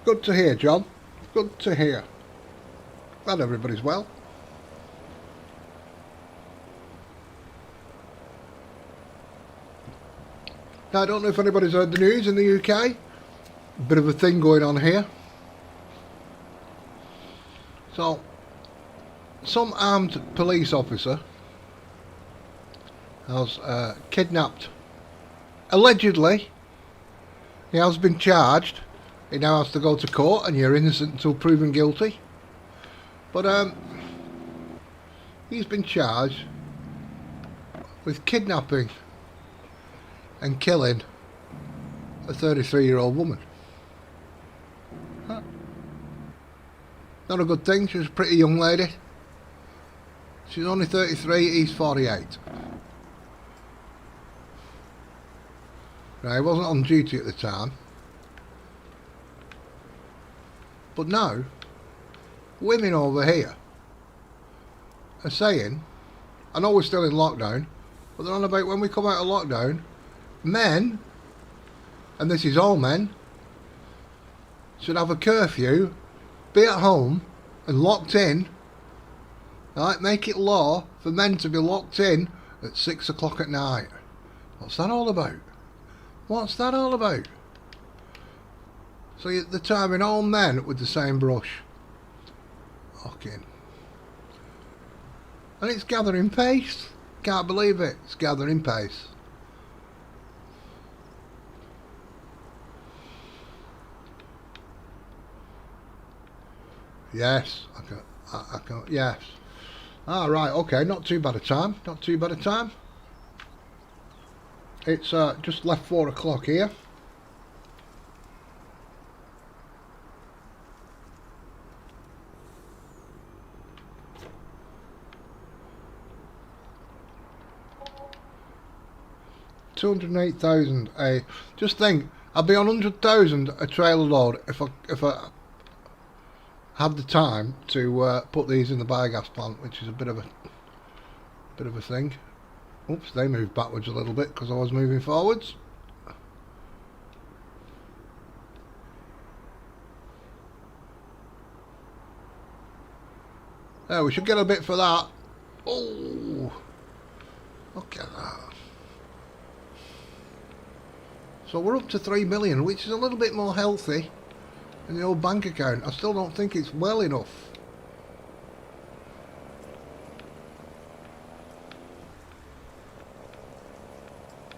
Good to hear, John. Good to hear. Glad everybody's well. Now, I don't know if anybody's heard the news in the UK. Bit of a thing going on here. So, some armed police officer has kidnapped. Allegedly, he has been charged. He now has to go to court, and you're innocent until proven guilty. But he's been charged with kidnapping and killing a 33-year-old woman. Huh. Not a good thing. She was a pretty young lady. She's only 33, he's 48. Now, he wasn't on duty at the time. But now, women over here are saying, I know we're still in lockdown, but they're on about when we come out of lockdown, men, and this is all men, should have a curfew, be at home and locked in, right? Make it law for men to be locked in at 6 o'clock at night. What's that all about? What's that all about? So they're timing all men with the same brush. Fucking. And it's gathering pace. Can't believe it. It's gathering pace. Yes, I can, yes. Ah, right, okay, not too bad a time, not too bad a time. It's just left 4 o'clock here. $208,000. Just think, I'd be on 100,000 a trailer load if I had the time to put these in the biogas plant, which is a bit of a thing. Oops, they moved backwards a little bit because I was moving forwards. There, we should get a bit for that. Oh, look at that. So we're up to 3 million, which is a little bit more healthy in the old bank account. I still don't think it's well enough.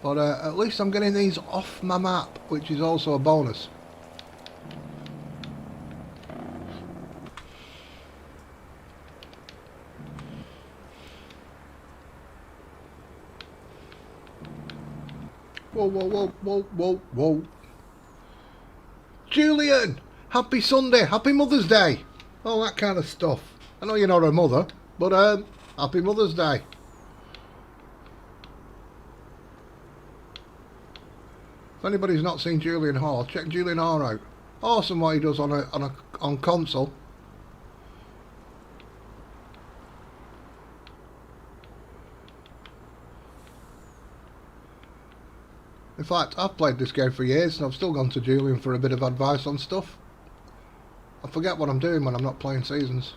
But at least I'm getting these off my map, which is also a bonus. Whoa, whoa, whoa, whoa, whoa, whoa. Julian! Happy Sunday! Happy Mother's Day! All that kind of stuff. I know you're not a mother, but Happy Mother's Day. If anybody's not seen Julian Hall, check Julian Hall out. Awesome what he does on console. In fact, I've played this game for years and I've still gone to Julian for a bit of advice on stuff. I forget what I'm doing when I'm not playing Seasons.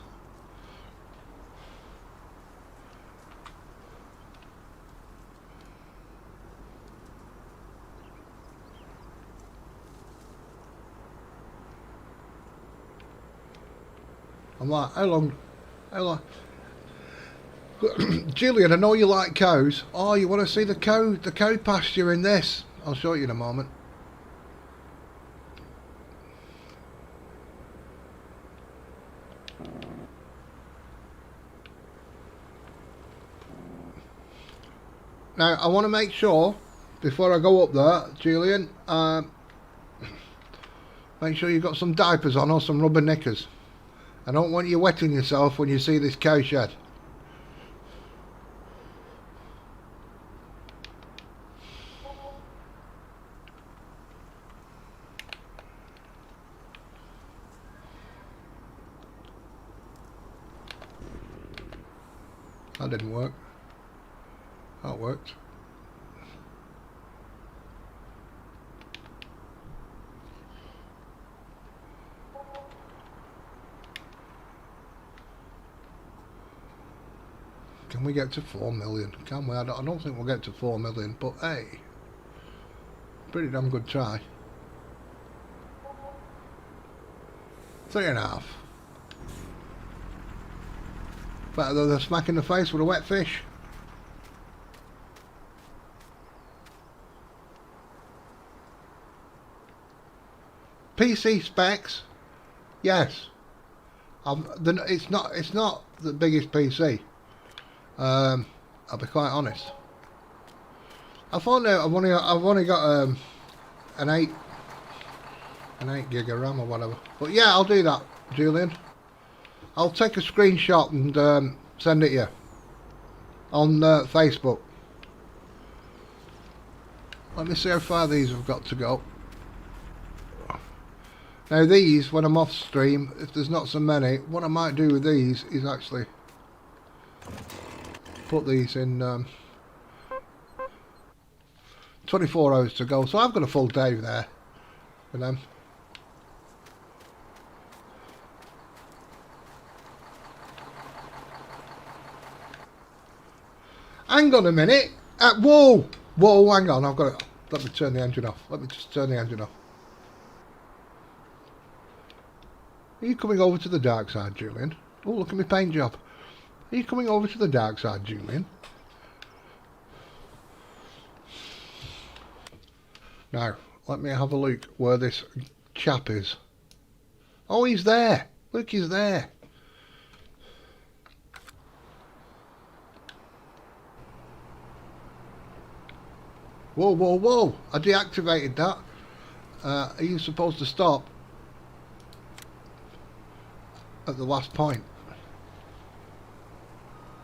I'm like, how long? Julian, I know you like cows. Oh, you want to see the cow pasture in this? I'll show you in a moment. Now, I want to make sure, before I go up there, Julian, make sure you've got some diapers on or some rubber knickers. I don't want you wetting yourself when you see this cow shed. That didn't work. That worked. Can we get to 4 million? Can we? I don't think we'll get to 4 million, but hey, pretty damn good try. 3.5. Better than a smack in the face with a wet fish. PC specs, yes. It's not the biggest PC. I'll be quite honest. I found out I've only got an 8 gig of RAM or whatever. But yeah, I'll do that, Julian. I'll take a screenshot and send it you on Facebook. Let me see how far these have got to go. Now these, when I'm off stream, if there's not so many, what I might do with these is actually put these in 24 hours to go. So I've got a full day there for them. Hang on a minute. Whoa! Whoa, hang on. I've got to... Let me turn the engine off. Let me just turn the engine off. Are you coming over to the dark side, Julian? Oh, look at my paint job. Are you coming over to the dark side, Julian? Now, let me have a look where this chap is. Oh, he's there. Look, he's there. Whoa, whoa, whoa. I deactivated that. Are you supposed to stop at the last point?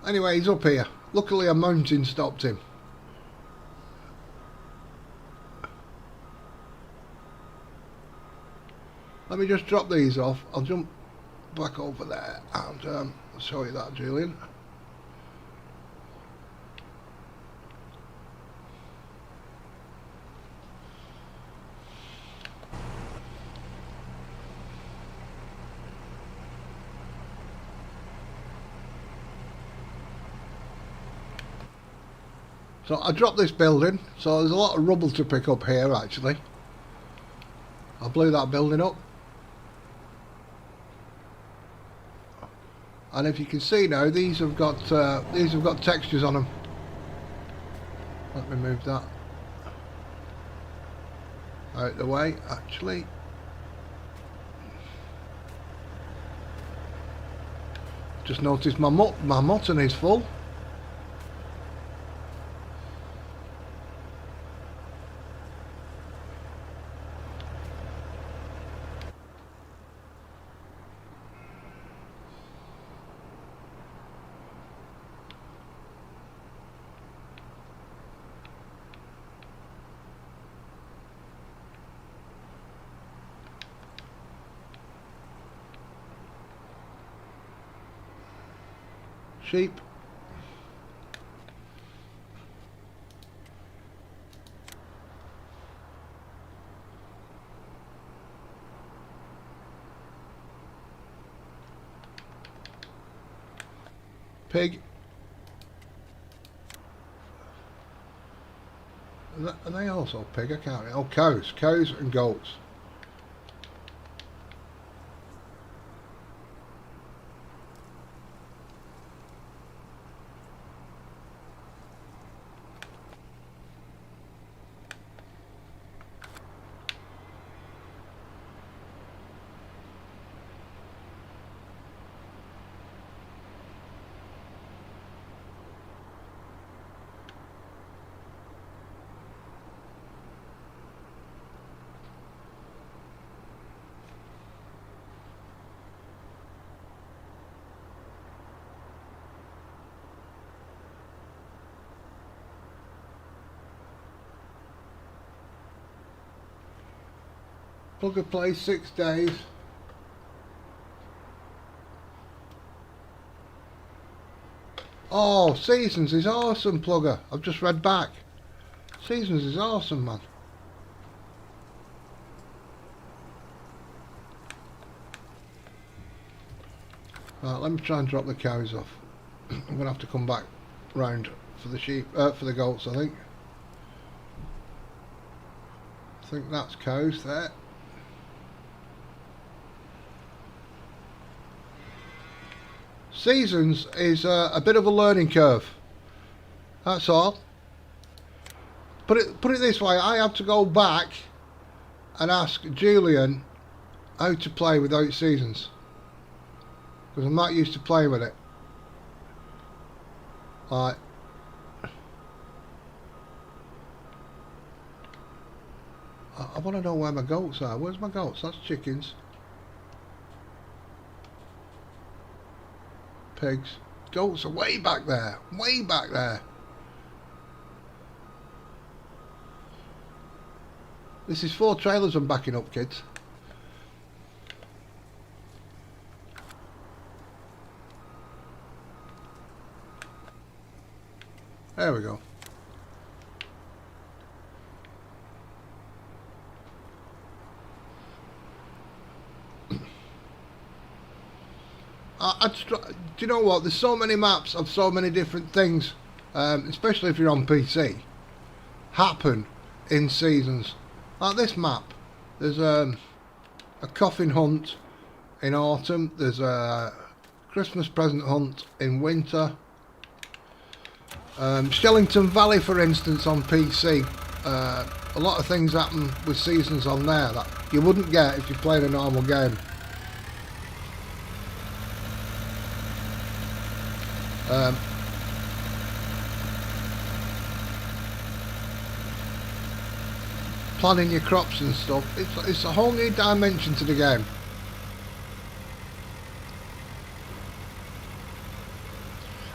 Anyway, he's up here. Luckily a mountain stopped him. Let me just drop these off. I'll jump back over there and show you that, Julian. So I dropped this building, so there's a lot of rubble to pick up here actually. I blew that building up. And if you can see now, these have got textures on them. Let me move that out the way actually. Just noticed my mutton is full. Sheep. Pig. Are they also pig? I can't. Oh, cows. Cows and goats. Plugger plays 6 days. Oh, Seasons is awesome, Plugger. I've just read back. Seasons is awesome, man. Right, let me try and drop the cows off. I'm going to have to come back round for the sheep, for the goats. I think that's cows there. Seasons is a bit of a learning curve. That's all. Put it this way, I have to go back and ask Julian how to play without seasons, because I'm not used to playing with it. Right. I want to know where my goats are. Where's my goats? That's chickens. Pigs. Goats are way back there. Way back there. This is 4 trailers I'm backing up, kids. There we go. Do you know what? There's so many maps of so many different things, especially if you're on PC, happen in seasons. Like this map, there's a coffin hunt in autumn, there's a Christmas present hunt in winter. Shellington Valley, for instance, on PC, a lot of things happen with seasons on there that you wouldn't get if you played a normal game. Planning your crops and stuff, it's a whole new dimension to the game.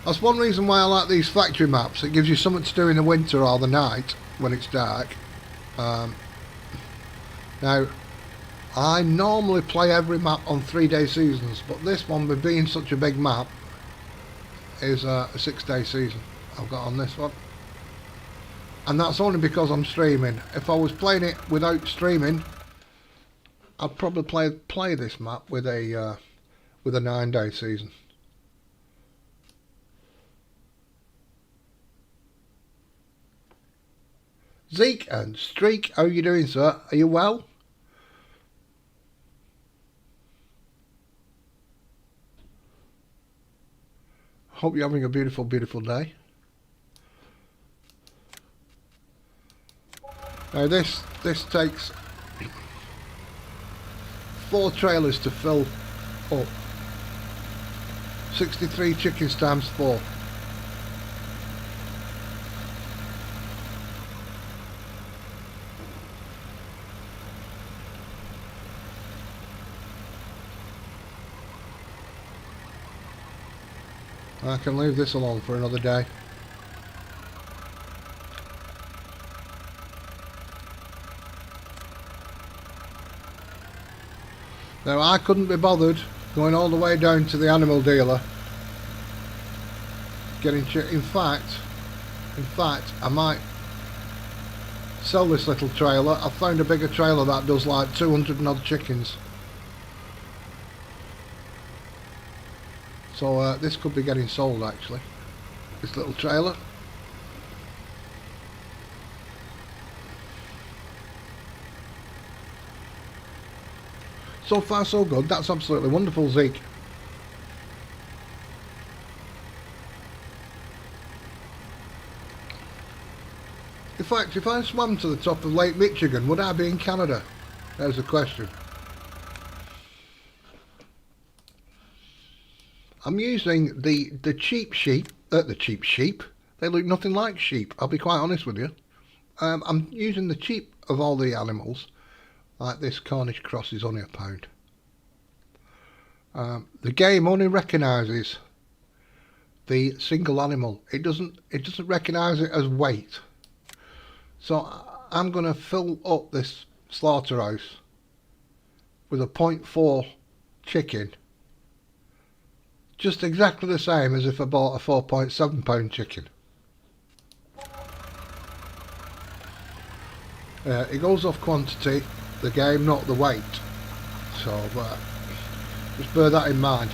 That's one reason why I like these factory maps. It gives you something to do in the winter or the night when it's dark. Now, I normally play every map on 3-day seasons, but this one, with being such a big map, is a 6-day season I've got on this one. And that's only because I'm streaming. If I was playing it without streaming, I'd probably play this map with a 9-day season. Zeke and Streak, how are you doing, sir? Are you well? Hope you're having a beautiful, beautiful day. Now this takes 4 trailers to fill up. 63 chickens times 4. I can leave this alone for another day. Now I couldn't be bothered going all the way down to the animal dealer getting in fact I might sell this little trailer. I've found a bigger trailer that does like 200 and odd chickens. So this could be getting sold actually, this little trailer. So far so good, that's absolutely wonderful, Zeke. In fact, if I swam to the top of Lake Michigan, would I be in Canada? There's the question. I'm using the cheap sheep, they look nothing like sheep, I'll be quite honest with you. I'm using the cheap of all the animals, like this Cornish cross is only £1. The game only recognises the single animal, it doesn't recognise it as weight. So I'm going to fill up this slaughterhouse with a 0.4 chicken, just exactly the same as if I bought a 4.7 pound chicken. It goes off quantity, the game, not the weight. So just bear that in mind.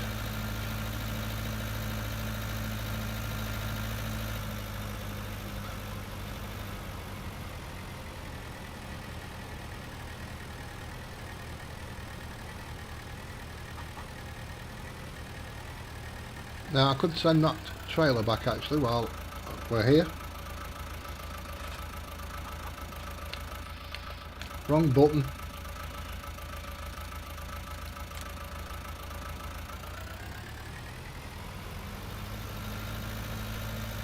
Now I could send that trailer back actually while we're here. Wrong button.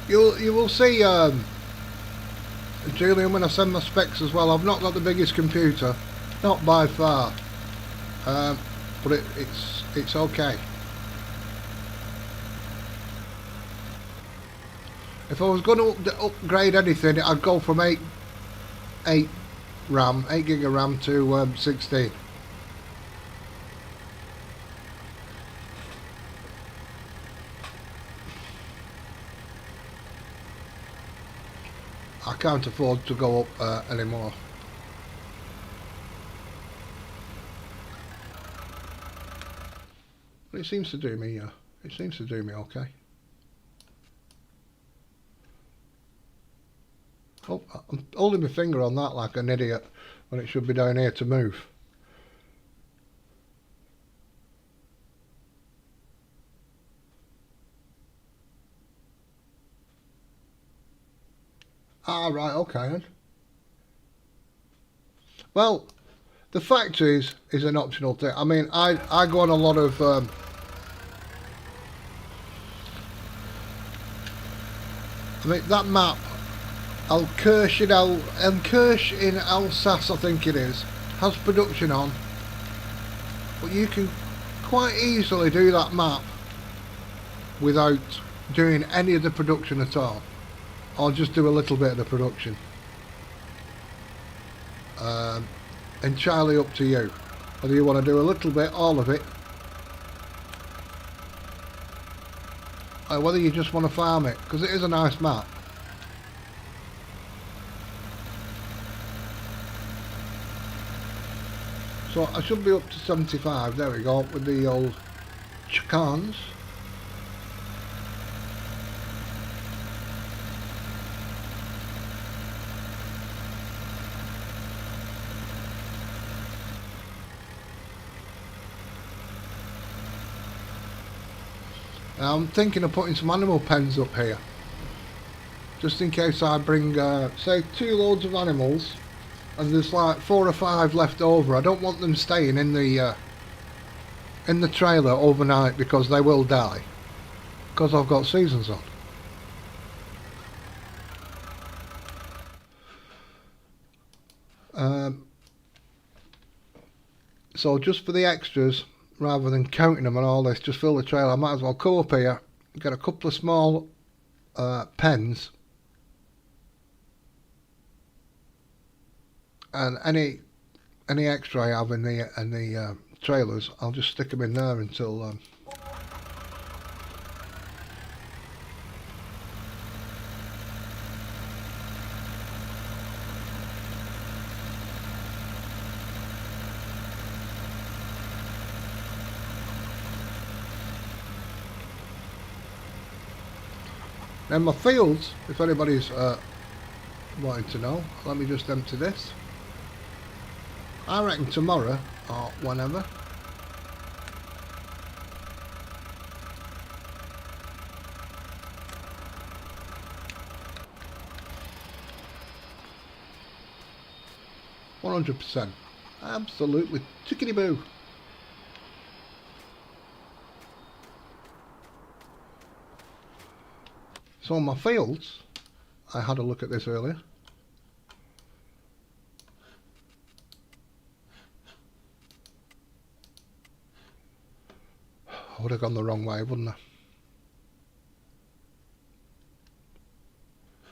You will see, Julian, when I send my specs as well. I've not got the biggest computer, not by far, but it's okay. If I was going to upgrade anything, I'd go from 8 gig of RAM to 16. I can't afford to go up anymore. But it seems to do me. It seems to do me okay. Oh, I'm holding my finger on that like an idiot when it should be down here to move. Ah, right, okay then. Well, the factories is an optional thing. I mean, I go on a lot of I mean, that map, Alkirch in Alsace, I think it is, has production on, but you can quite easily do that map without doing any of the production at all, or just do a little bit of the production. Entirely up to you, whether you want to do a little bit, all of it, or whether you just want to farm it, because it is a nice map. So I should be up to 75, there we go, with the old chicans. I'm thinking of putting some animal pens up here, just in case I bring, say, 2 loads of animals, and there's like 4 or 5 left over. I don't want them staying in the trailer overnight, because they will die, because I've got seasons on. So just for the extras, rather than counting them and all this, just fill the trailer. I might as well come up here, get a couple of small pens, and any extra I have in the trailers, I'll just stick them in there until then my fields, if anybody's wanting to know, let me just empty this. I reckon tomorrow or whenever, %, absolutely tickety boo. So my fields, I had a look at this earlier. I would have gone the wrong way, wouldn't I?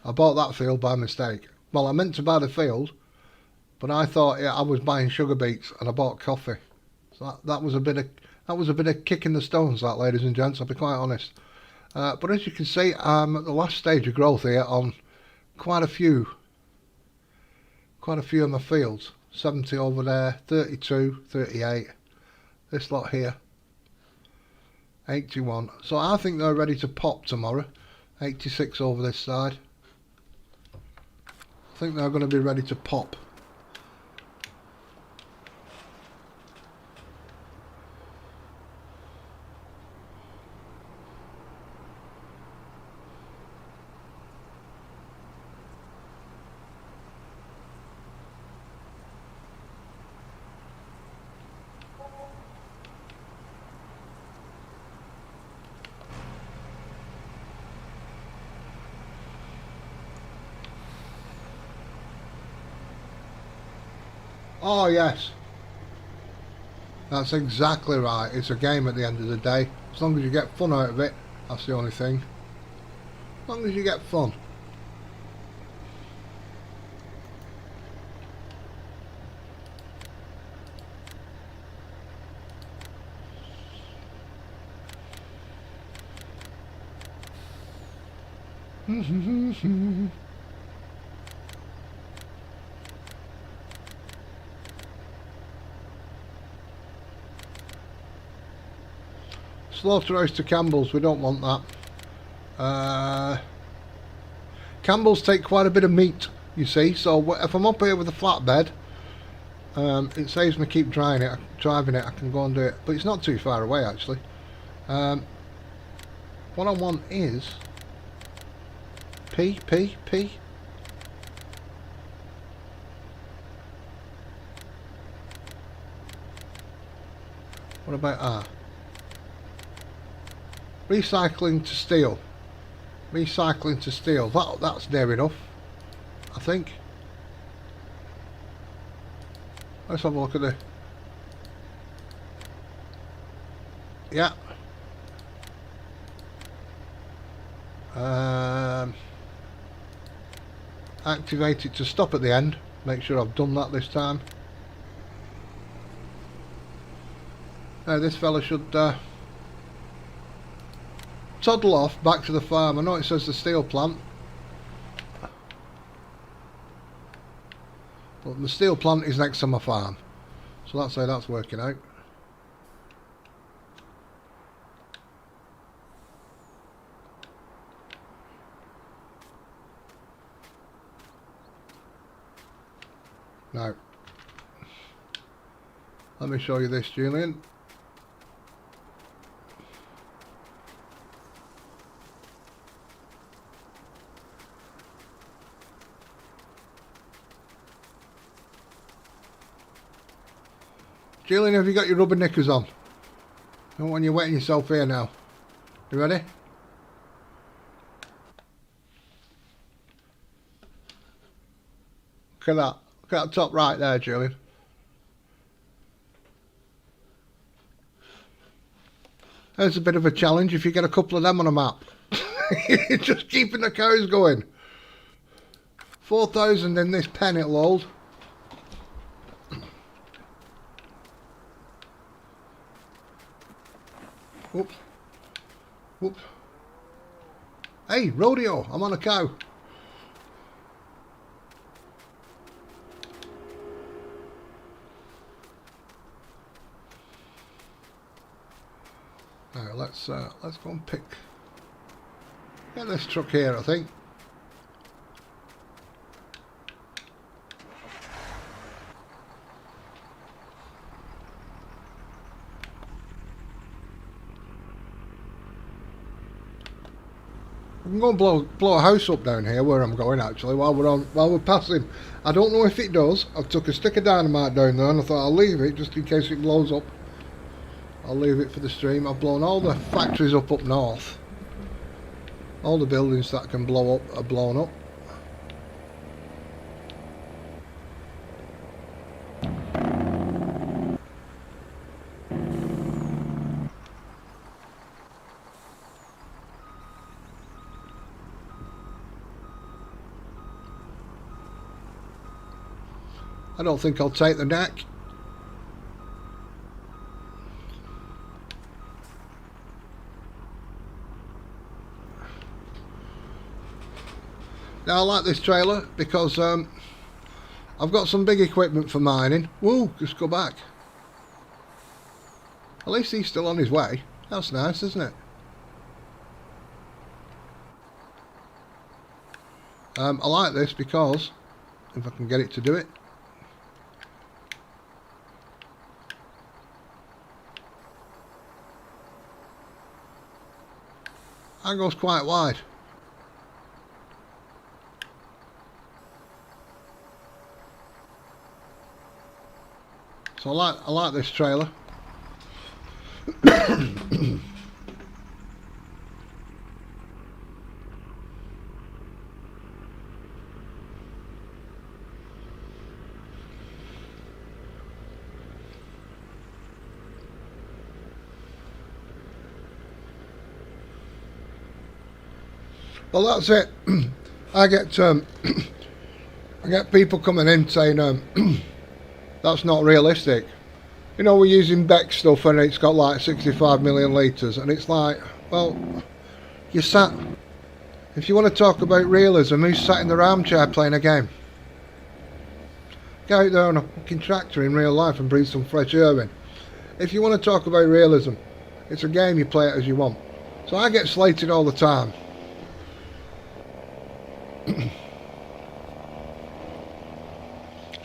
I bought that field by mistake. Well, I meant to buy the field, but I thought I was buying sugar beets, and I bought coffee. So that was a bit of kicking the stones, that, ladies and gents. I'll be quite honest. But as you can see, I'm at the last stage of growth here on quite a few of my fields. 70 over there, 32, 38. This lot here, 81. So I think they're ready to pop tomorrow. 86 over this side. I think they're going to be ready to pop. Oh yes, that's exactly right. It's a game at the end of the day. As long as you get fun out of it, that's the only thing. As long as you get fun. Slaughterhouse to Campbell's, we don't want that. Campbell's take quite a bit of meat, you see, so if I'm up here with a flatbed, it saves me keep driving it, I can go and do it, but it's not too far away actually. What I want is P. What about R? Recycling to steel. Recycling to steel. That's near enough, I think. Let's have a look at the... Yeah. Activate it to stop at the end. Make sure I've done that this time. Now this fella should toddle off back to the farm. I know it says the steel plant, but the steel plant is next to my farm, so that's how that's working out. Now let me show you this, Julian. Julian, have you got your rubber knickers on? Don't want you wetting yourself here now. You ready? Look at that. Look at that top right there, Julian. There's a bit of a challenge if you get a couple of them on a map. Just keeping the cows going. 4,000 in this pen it'll hold. Whoop. Whoop. Hey, rodeo, I'm on a cow. Now let's go and pick. Get this truck here, I think. We can go and blow a house up down here where I'm going actually while we're passing. I don't know if it does. I've took a stick of dynamite down there and I thought I'll leave it just in case it blows up. I'll leave it for the stream. I've blown all the factories up north. All the buildings that can blow up are blown up. I don't think I'll take the neck. Now I like this trailer because I've got some big equipment for mining. Woo, just go back. At least he's still on his way. That's nice, isn't it? I like this because if I can get it to do it. That goes quite wide. So I like this trailer. Well, that's it. I get I get people coming in saying that's not realistic. You know, we're using Beck stuff and it's got like 65 million litres, and it's like, well, you sat. If you want to talk about realism, who's sat in their armchair playing a game? Get out there on a fucking tractor in real life and breathe some fresh air in. If you want to talk about realism, it's a game, you play it as you want. So I get slated all the time.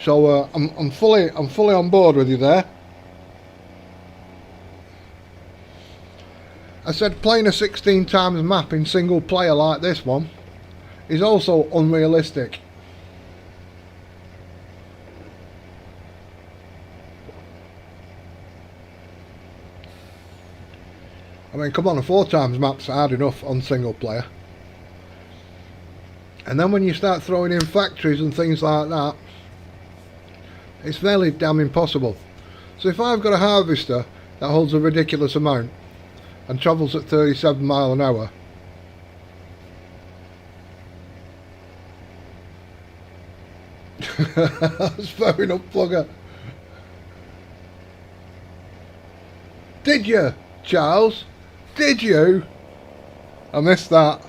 So I'm fully on board with you there. I said playing a 16 times map in single player like this one is also unrealistic. I mean, come on, a 4 times map's hard enough on single player. And then when you start throwing in factories and things like that, it's fairly damn impossible. So if I've got a harvester that holds a ridiculous amount and travels at 37 miles an hour, that's fair enough, plugger. Did you, Charles? Did you? I missed that.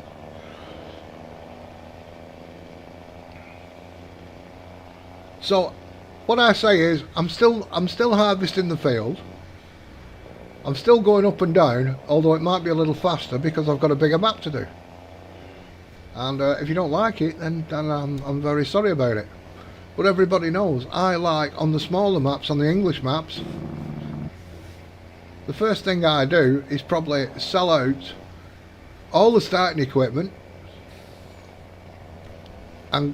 So what I say is I'm still harvesting the field. I'm still going up and down, although it might be a little faster because I've got a bigger map to do. And if you don't like it, then I'm very sorry about it. But everybody knows I like, on the smaller maps, on the English maps, the first thing I do is probably sell out all the starting equipment and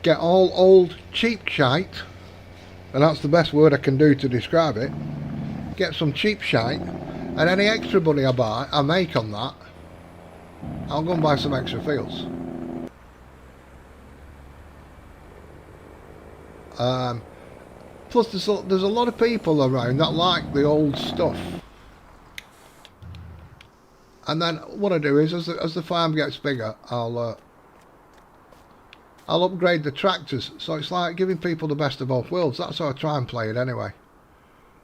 get all old cheap shite, and that's the best word I can do to describe it. Get some cheap shite, and any extra money I make on that, I'll go and buy some extra fields. Plus there's a lot of people around that like the old stuff. And then what I do is, as the farm gets bigger, I'll upgrade the tractors. So it's like giving people the best of both worlds. That's how I try and play it anyway.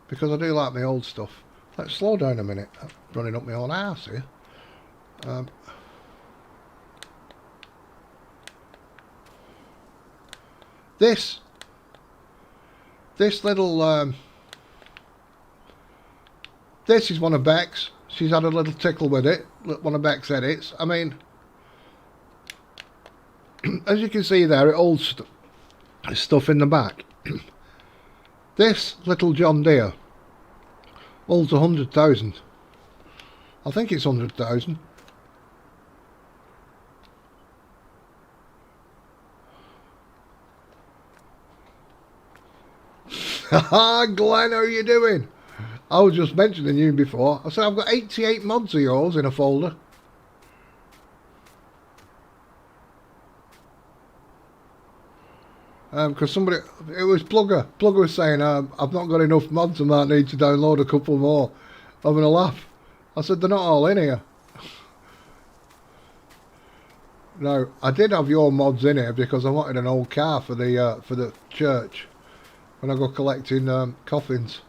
Because I do like my old stuff. Let's slow down a minute. I'm running up my own arse here. This little this is one of Beck's. She's had a little tickle with it. One of Beck's edits. I mean, as you can see there, it holds stuff in the back. This little John Deere holds 100,000. I think it's 100,000. Haha, Glenn, how are you doing? I was just mentioning you before. I said I've got 88 mods of yours in a folder. Because somebody, it was Plugger was saying, I've not got enough mods, I might need to download a couple more. Having a laugh. I said, they're not all in here. No, I did have your mods in here because I wanted an old car for the church when I go collecting coffins.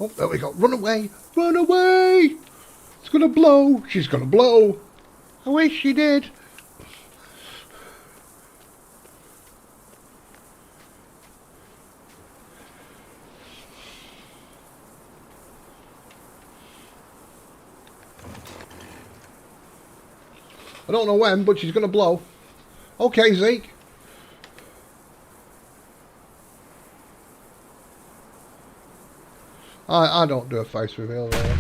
Oh, there we go. Run away! Run away! It's gonna blow! She's gonna blow! I wish she did! I don't know when, but she's gonna blow. Okay, Zeke. I don't do a face reveal there.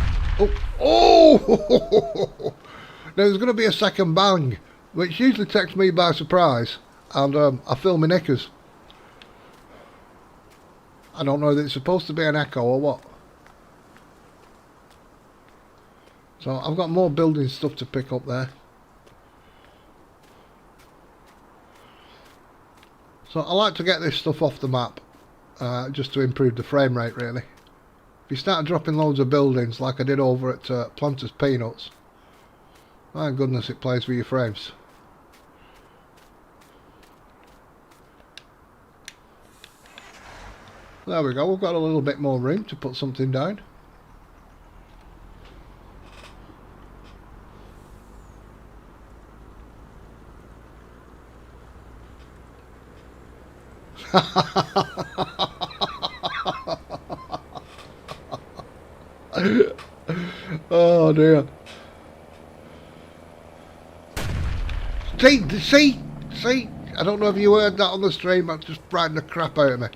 Oh! There's going to be a second bang, which usually takes me by surprise, and I feel my knickers. I don't know if it's supposed to be an echo or what. So I've got more building stuff to pick up there. So I like to get this stuff off the map, just to improve the frame rate really. If you start dropping loads of buildings like I did over at Planters Peanuts, My goodness, it plays with your frames. There we go, we've got a little bit more room to put something down. Oh dear. See? I don't know if you heard that on the stream, that's just frightened the crap out of me.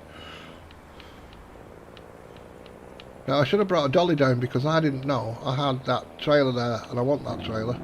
Now I should have brought a dolly down because I didn't know I had that trailer there and I want that trailer.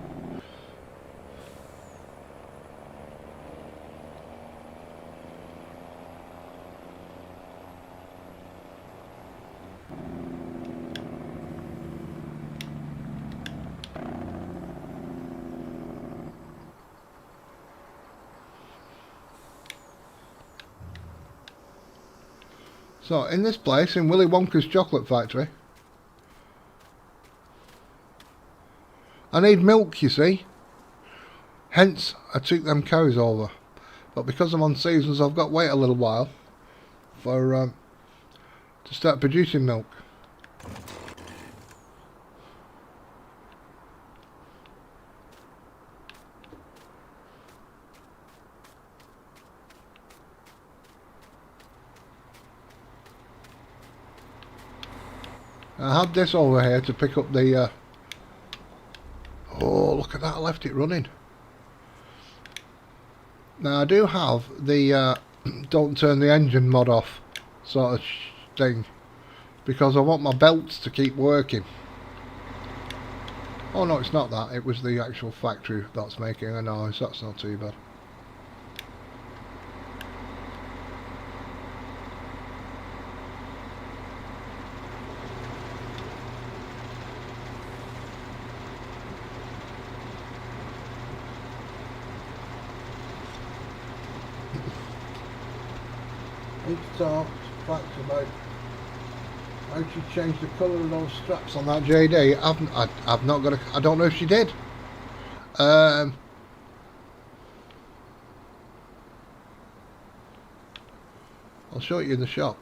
So in this place, in Willy Wonka's chocolate factory, I need milk, you see. Hence, I took them cows over. But because I'm on seasons, I've got to wait a little while for to start producing milk. I had this over here to pick up the oh, look at that, I left it running. Now I do have the don't turn the engine mod off sort of thing, because I want my belts to keep working. Oh no, it's not that, it was the actual factory that's making a noise. That's not too bad. Need to talk to facts about how she changed the colour of those straps on that JD. I've not got a, I don't know if she did. I'll show it you in the shop.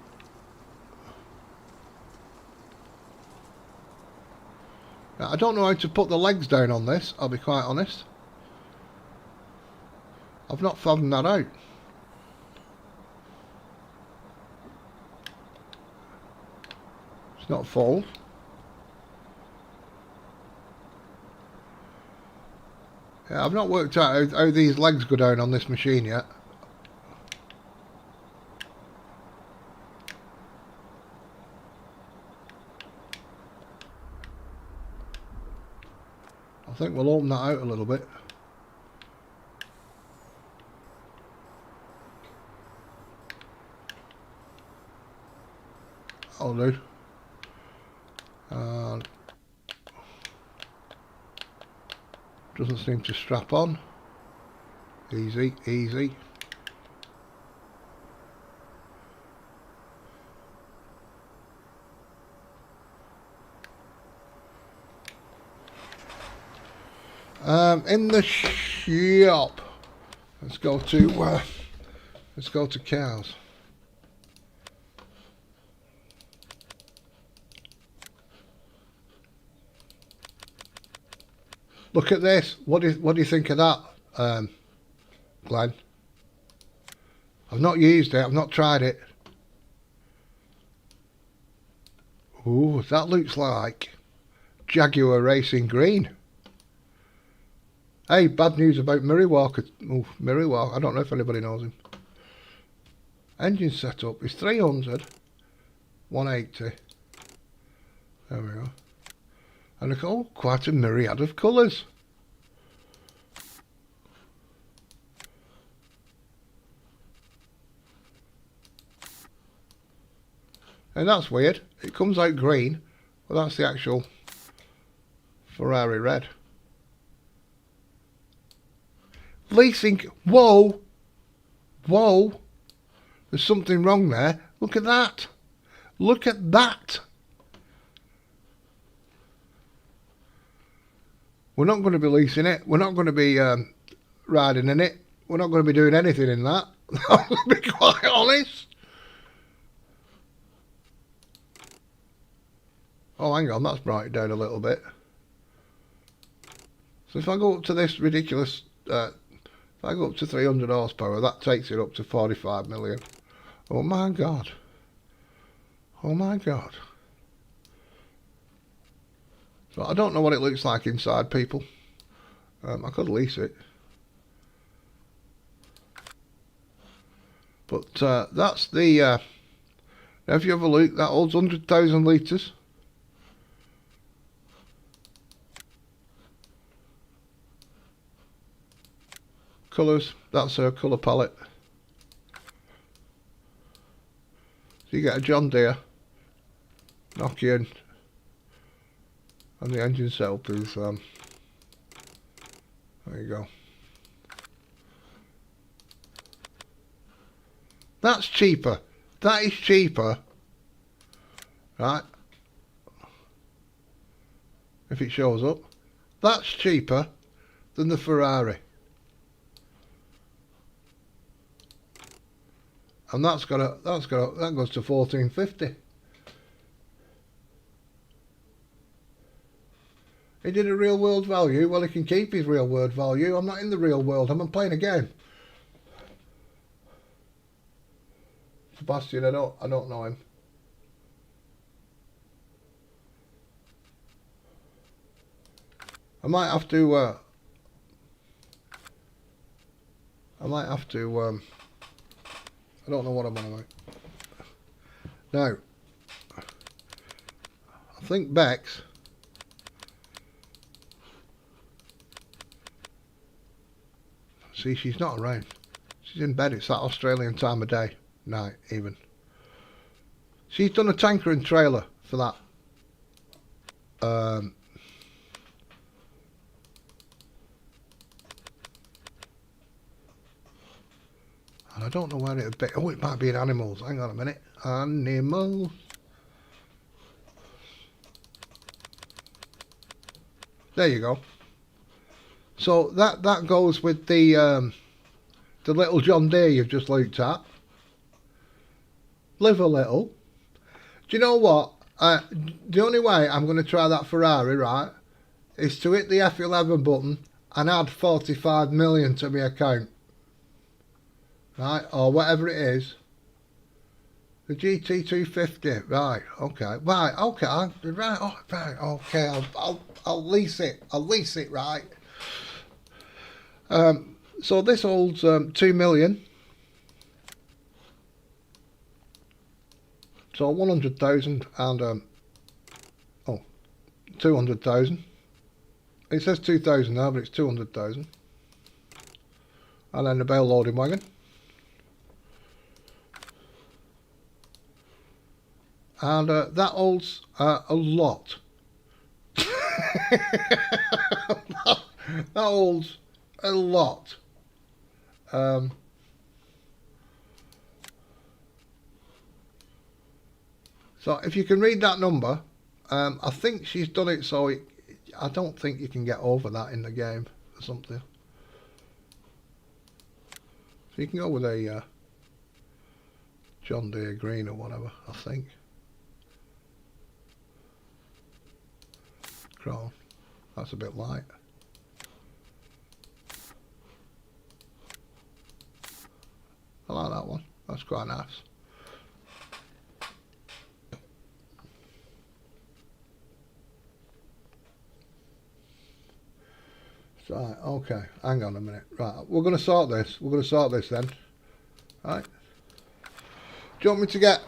Now, I don't know how to put the legs down on this, I'll be quite honest. I've not found that out. It's not full. Yeah, I've not worked out how these legs go down on this machine yet. I think we'll open that out a little bit. I'll do. Doesn't seem to strap on. Easy, easy. In the shop, let's go to cows. Look at this. What do you think of that, Glenn? I've not used it. I've not tried it. Ooh, that looks like Jaguar Racing Green. Hey, bad news about Murray Walker. Oh, Murray Walker. I don't know if anybody knows him. Engine setup is 300, 180. There we go. And look, oh, quite a myriad of colours. And that's weird. It comes out green, but that's the actual Ferrari red. Leasing, whoa, whoa, there's something wrong there. Look at that. Look at that. We're not going to be leasing it. We're not going to be riding in it. We're not going to be doing anything in that. I'll be quite honest. Oh, hang on, that's brought it down a little bit. So if I go up to this ridiculous, if I go up to 300 horsepower, that takes it up to 45 million. Oh my God. Oh my God. So I don't know what it looks like inside, people. I could lease it. But that's the, if you have a look, that holds 100,000 litres. Colours, that's her colour palette. So you get a John Deere, Nokian, and the engine setup is, there you go. That's cheaper. That is cheaper, right? If it shows up, that's cheaper than the Ferrari. And that goes to 1450. He did a real world value. Well, he can keep his real world value. I'm not in the real world. I'm playing a game. Sebastian, I don't know him. I might have to I don't know what I'm on about. Now, I think Bex see, she's not around. She's in bed. It's that Australian time of day. Night, even. She's done a tanker and trailer for that. And I don't know where it would be. Oh, it might be in animals. Hang on a minute. Animals. There you go. So that goes with the little John Deere you've just looked at. Live a little. Do you know what? The only way I'm going to try that Ferrari, right, is to hit the F11 button and add 45 million to my account. Right, or whatever it is. The GT250, right, okay, right, okay, right, oh, right, okay, I'll lease it, right. So this holds 2 million. So 100,000 and 200,000. It says 2,000 now, but it's 200,000. And then the bale loading wagon. And that holds a lot. that holds a lot. So if you can read that number, I think she's done it so I don't think you can get over that in the game or something. So you can go with a John Deere green or whatever, I think. Chrome. That's a bit light. I like that one. That's quite nice. Right, okay. Hang on a minute. Right, we're going to sort this. We're going to sort this then. Right. Do you want me to get...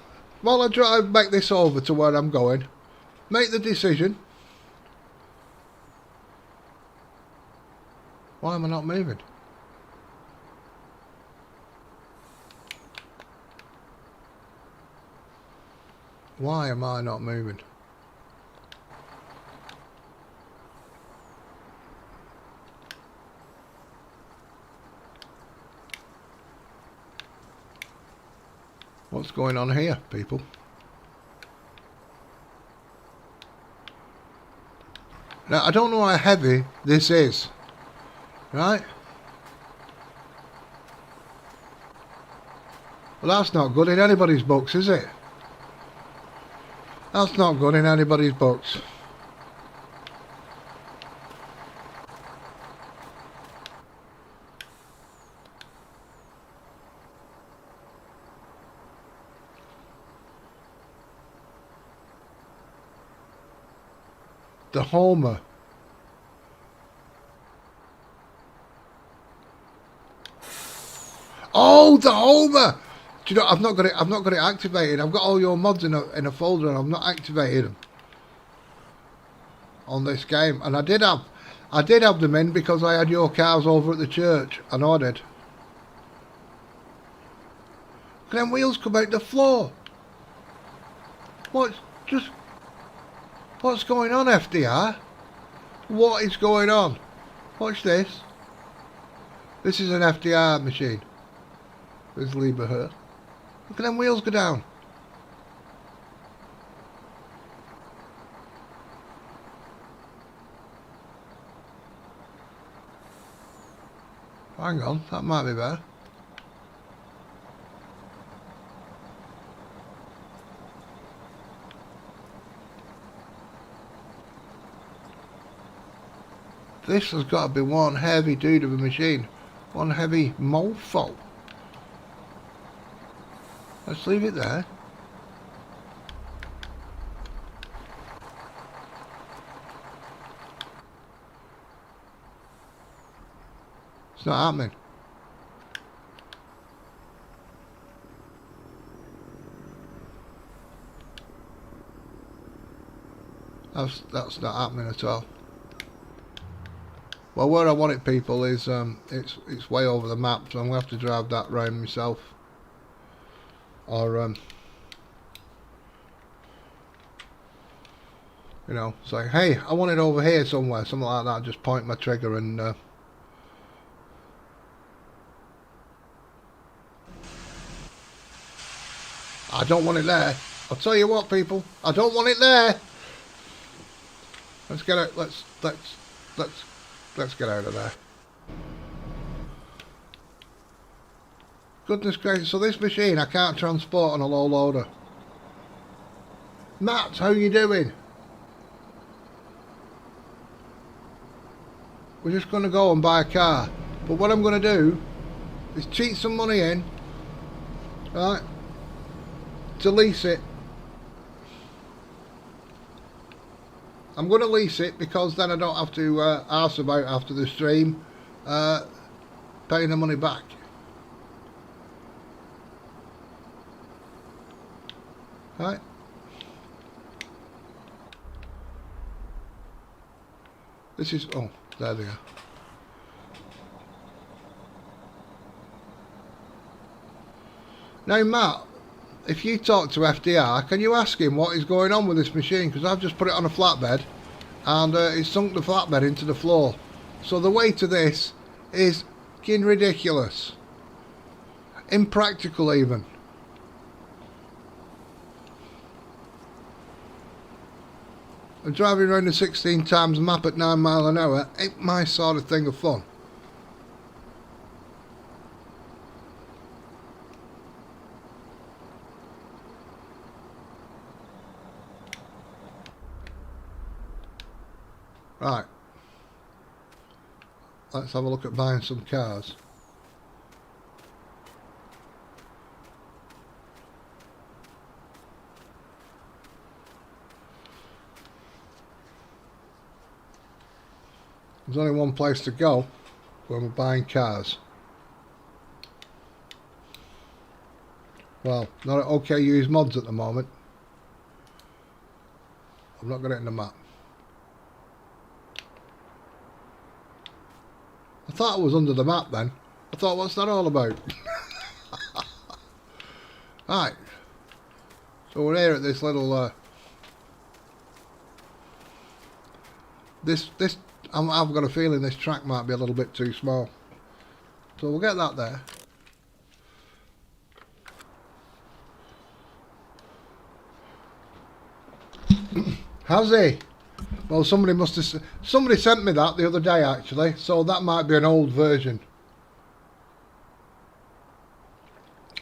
While I try to make this over to where I'm going, make the decision. Why am I not moving? Why am I not moving? What's going on here, people? Now, I don't know how heavy this is, right? Well, that's not good in anybody's books, is it? That's not good in anybody's books. The Homer. Oh, the Homer! Do you know, I've not got it activated. I've got all your mods in a folder and I've not activated them on this game. And I did have them in because I had your cars over at the church. I know I did. Look at them wheels come out the floor. What's going on, FDR? What is going on? Watch this. This is an FDR machine. There's Lieber here. Look at them wheels go down. Hang on, that might be better. This has got to be one heavy dude of a machine. One heavy mofo. Let's leave it there. It's not happening. That's not happening at all. Well, where I want it, people, is it's way over the map, so I'm gonna have to drive that round myself. Or you know, say, hey, I want it over here somewhere, something like that. Just point my trigger and I don't want it there. I'll tell you what, people, I don't want it there. Let's get out. Let's get out of there. Goodness gracious, so this machine I can't transport on a low loader. Matt, how you doing? We're just going to go and buy a car. But what I'm going to do is cheat some money in, right, to lease it. I'm going to lease it because then I don't have to arse about after the stream paying the money back. Right. This is, oh, there they are. Now, Matt, if you talk to FDR, can you ask him what is going on with this machine? Because I've just put it on a flatbed and it's sunk the flatbed into the floor. So the weight of this is fucking ridiculous. Impractical even. And driving around a 16 times map at 9 miles an hour ain't my sort of thing of fun. Right. Let's have a look at buying some cars. There's only one place to go when we're buying cars. Well, not at OK Use Mods at the moment. I've not got it in the map. I thought it was under the map then. I thought, what's that all about? Right. So we're here at this little I've got a feeling this track might be a little bit too small. So we'll get that there. How's he? Well, somebody sent me that the other day actually, so that might be an old version.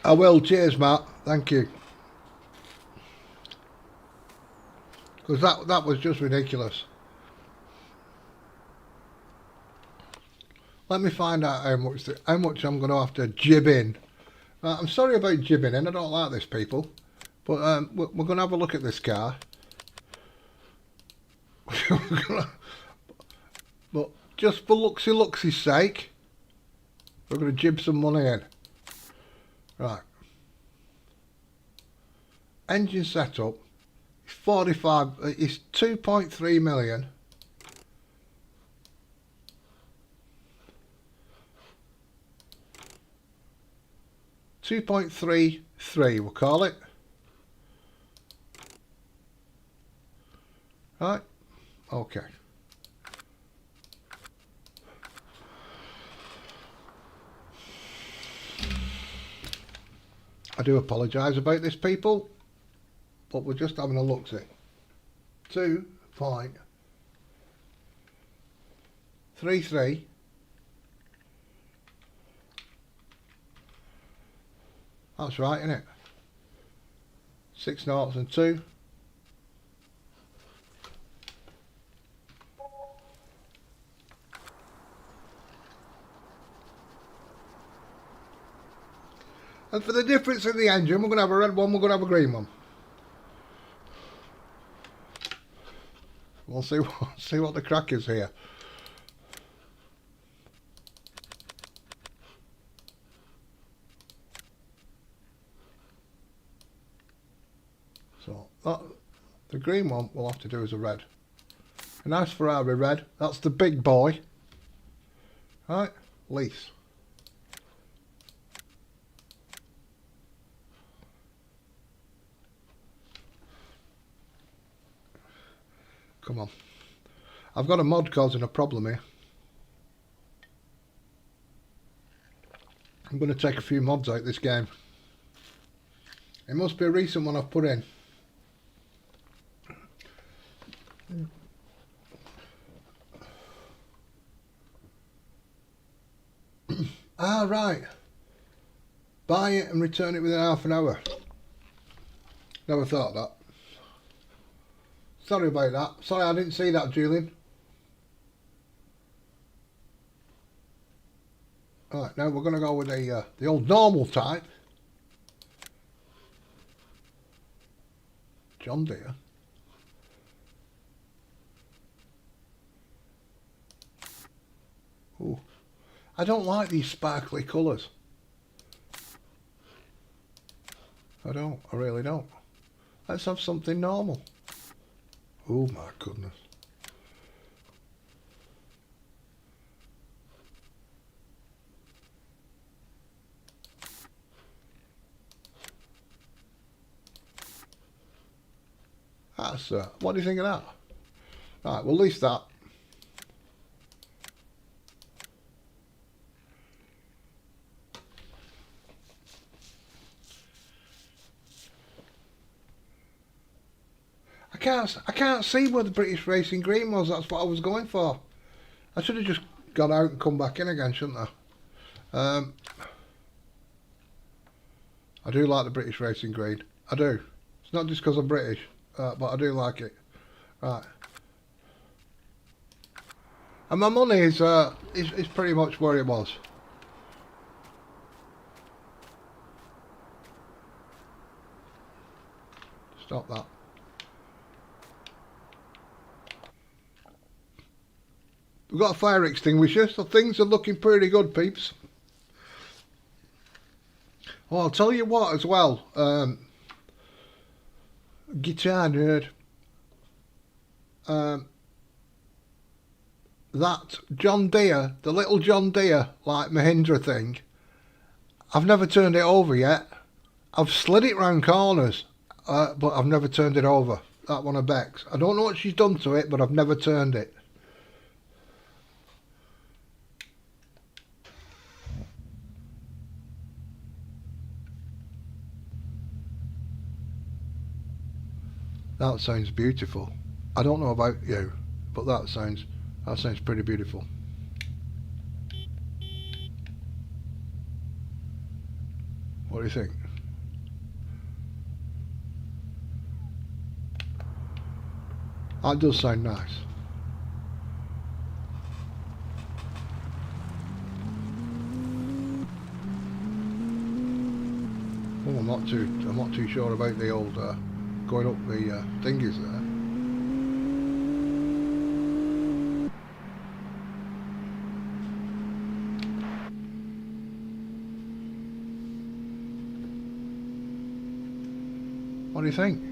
I will. Cheers, Matt. Thank you. Because that was just ridiculous. Let me find out how much I'm going to have to jib in. I'm sorry about jibbing in. I don't like this, people. But we're going to have a look at this car. But just for looksy sake, we're going to jib some money in. Right. Engine setup. 45. It's 2.3 million. $2.33 we'll call it. Right. Okay. I do apologise about this, people, but we're just having a look-see. 2.33. That's right, isn't it? 6 noughts and 2. And for the difference in the engine, we're going to have a red one, we're going to have a green one. We'll see what the crack is here. So the green one we'll have to do as a red. A nice Ferrari red. That's the big boy. Right, lease. Come on. I've got a mod causing a problem here. I'm going to take a few mods out this game. It must be a recent one I've put in. Ah, right. Buy it and return it within half an hour. Never thought of that. Sorry about that. Sorry, I didn't see that, Julian. Alright, now we're going to go with the old normal type. John Deere. Ooh. I don't like these sparkly colours. I don't. I really don't. Let's have something normal. Oh my goodness. That's what do you think of that? Right, we'll lease that. I can't see where the British Racing Green was. That's what I was going for. I should have just gone out and come back in again, shouldn't I? I do like the British Racing Green. I do. It's not just because I'm British, but I do like it. Right. And my money is pretty much where it was. Stop that. We've got a fire extinguisher, so things are looking pretty good, peeps. Oh, I'll tell you what as well. Guitar nerd. That John Deere, the little John Deere, like Mahindra thing, I've never turned it over yet. I've slid it round corners, but I've never turned it over. That one of Beck's. I don't know what she's done to it, but I've never turned it. That sounds beautiful. I don't know about you, but that sounds pretty beautiful. What do you think? That does sound nice. Oh, I'm not too sure about the old going up the thingies there. What do you think?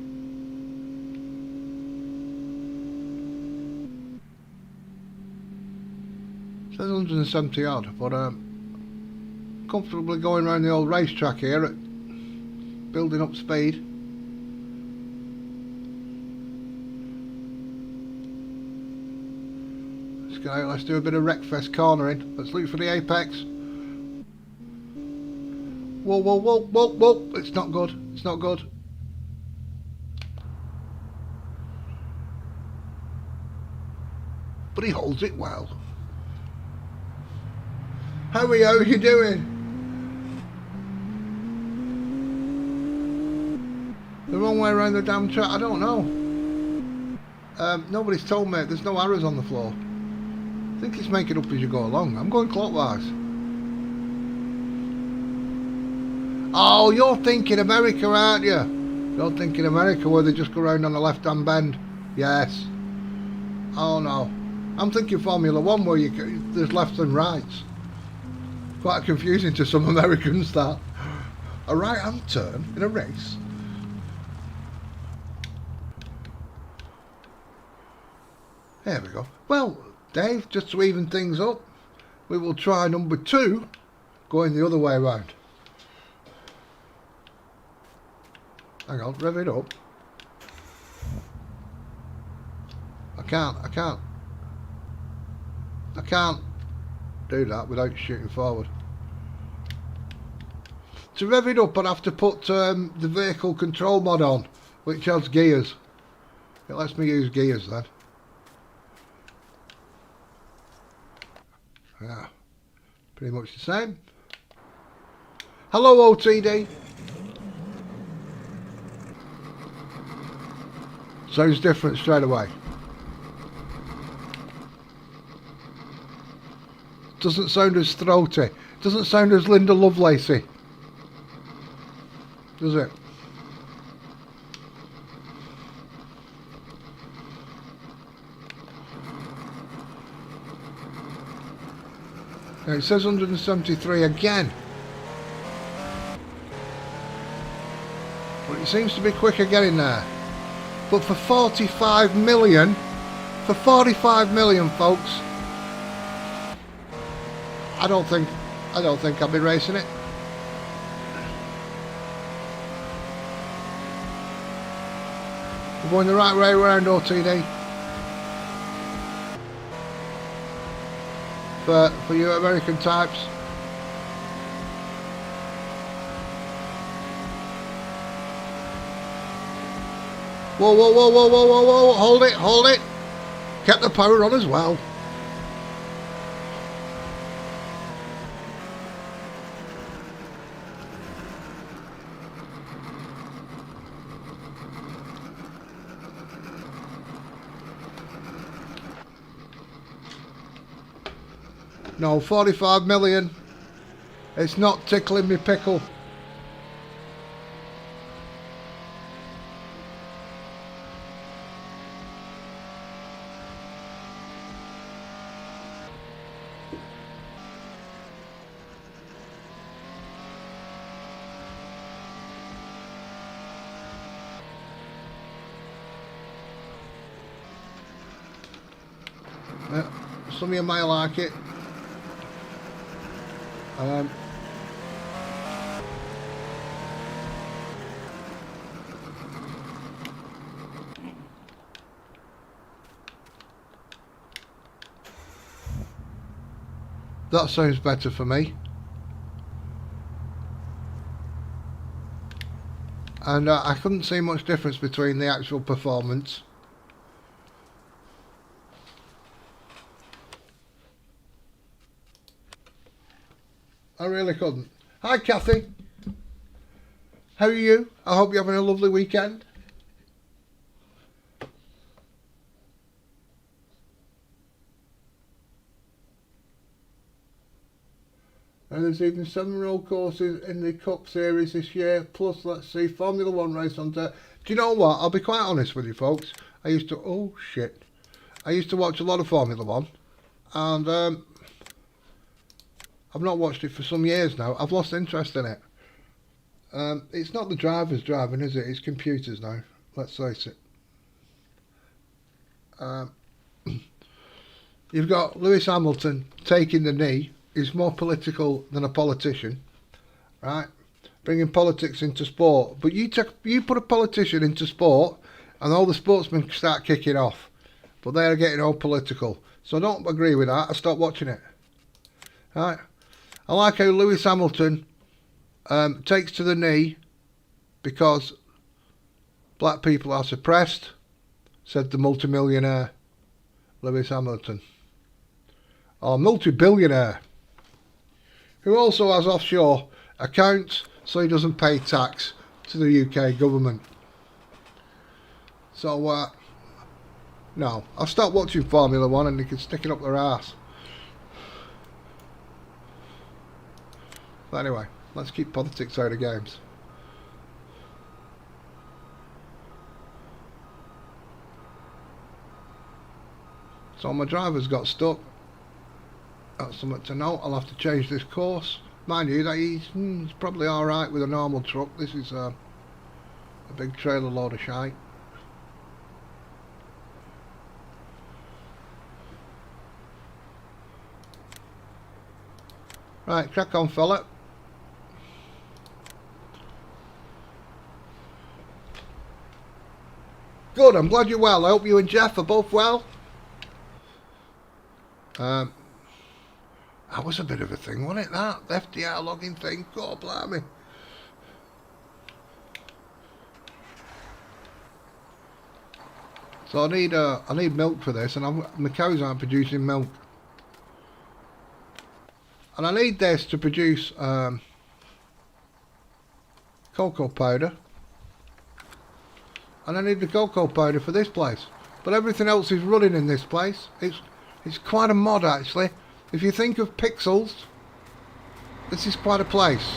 It says 170 odd, but comfortably going around the old racetrack here at building up speed. Let's do a bit of Wreckfest cornering. Let's look for the apex. Whoa, whoa, whoa, whoa, whoa. It's not good. It's not good. But he holds it well. How are you doing? The wrong way around the damn track? I don't know. Nobody's told me. There's no arrows on the floor. I think it's making up as you go along. I'm going clockwise. Oh, you're thinking America, aren't you? You're thinking America where they just go around on the left-hand bend. Yes. Oh no. I'm thinking Formula 1 where there's lefts and rights. Quite confusing to some Americans, that. A right-hand turn in a race. There we go. Well, Dave, just to even things up, we will try number 2 going the other way around. Hang on, rev it up. I can't do that without shooting forward. To rev it up, I'd have to put the vehicle control mod on, which has gears. It lets me use gears then. Yeah, pretty much the same. Hello, OTD. Sounds different straight away. Doesn't sound as throaty. Doesn't sound as Linda Lovelacy. Does it? Now it says 173 again. But it seems to be quicker getting there. But for 45 million, folks, I don't think I'll be racing it. We're going the right way around, OTD. For you American types. Whoa, whoa, whoa, whoa, whoa, whoa, whoa, hold it, hold it. Kept the power on as well. No, 45 million. It's not tickling me pickle. Some of you might like it. That sounds better for me. And I couldn't see much difference between the actual performance. I really couldn't. Hi Kathy. How are you? I hope you're having a lovely weekend. And there's even 7 road courses in the Cup Series this year. Plus, let's see, Formula 1 race on there. Do you know what? I'll be quite honest with you folks. I used to... Oh, shit. I used to watch a lot of Formula 1. And I've not watched it for some years now. I've lost interest in it. It's not the drivers driving, is it? It's computers now. Let's face it. You've got Lewis Hamilton taking the knee. He's more political than a politician, right? Bringing politics into sport. But you put a politician into sport and all the sportsmen start kicking off. But they're getting all political. So I don't agree with that. I stopped watching it. Right? I like how Lewis Hamilton takes to the knee because black people are suppressed, said the multimillionaire Lewis Hamilton. Or multi-billionaire, who also has offshore accounts so he doesn't pay tax to the UK government. So, no, I've stopped watching Formula 1 and they can stick it up their arse. But anyway, let's keep politics out of games. So my driver's got stuck. That's something to note. I'll have to change this course. Mind you, that he's probably alright with a normal truck. This is a big trailer load of shite. Right, crack on fella. Good, I'm glad you're well. I hope you and Jeff are both well. That was a bit of a thing, wasn't it, that? FDR logging thing, God blimey. So I need milk for this, and my cows aren't producing milk. And I need this to produce cocoa powder. And I need the cocoa powder for this place. But everything else is running in this place. It's quite a mod actually. If you think of pixels, this is quite a place.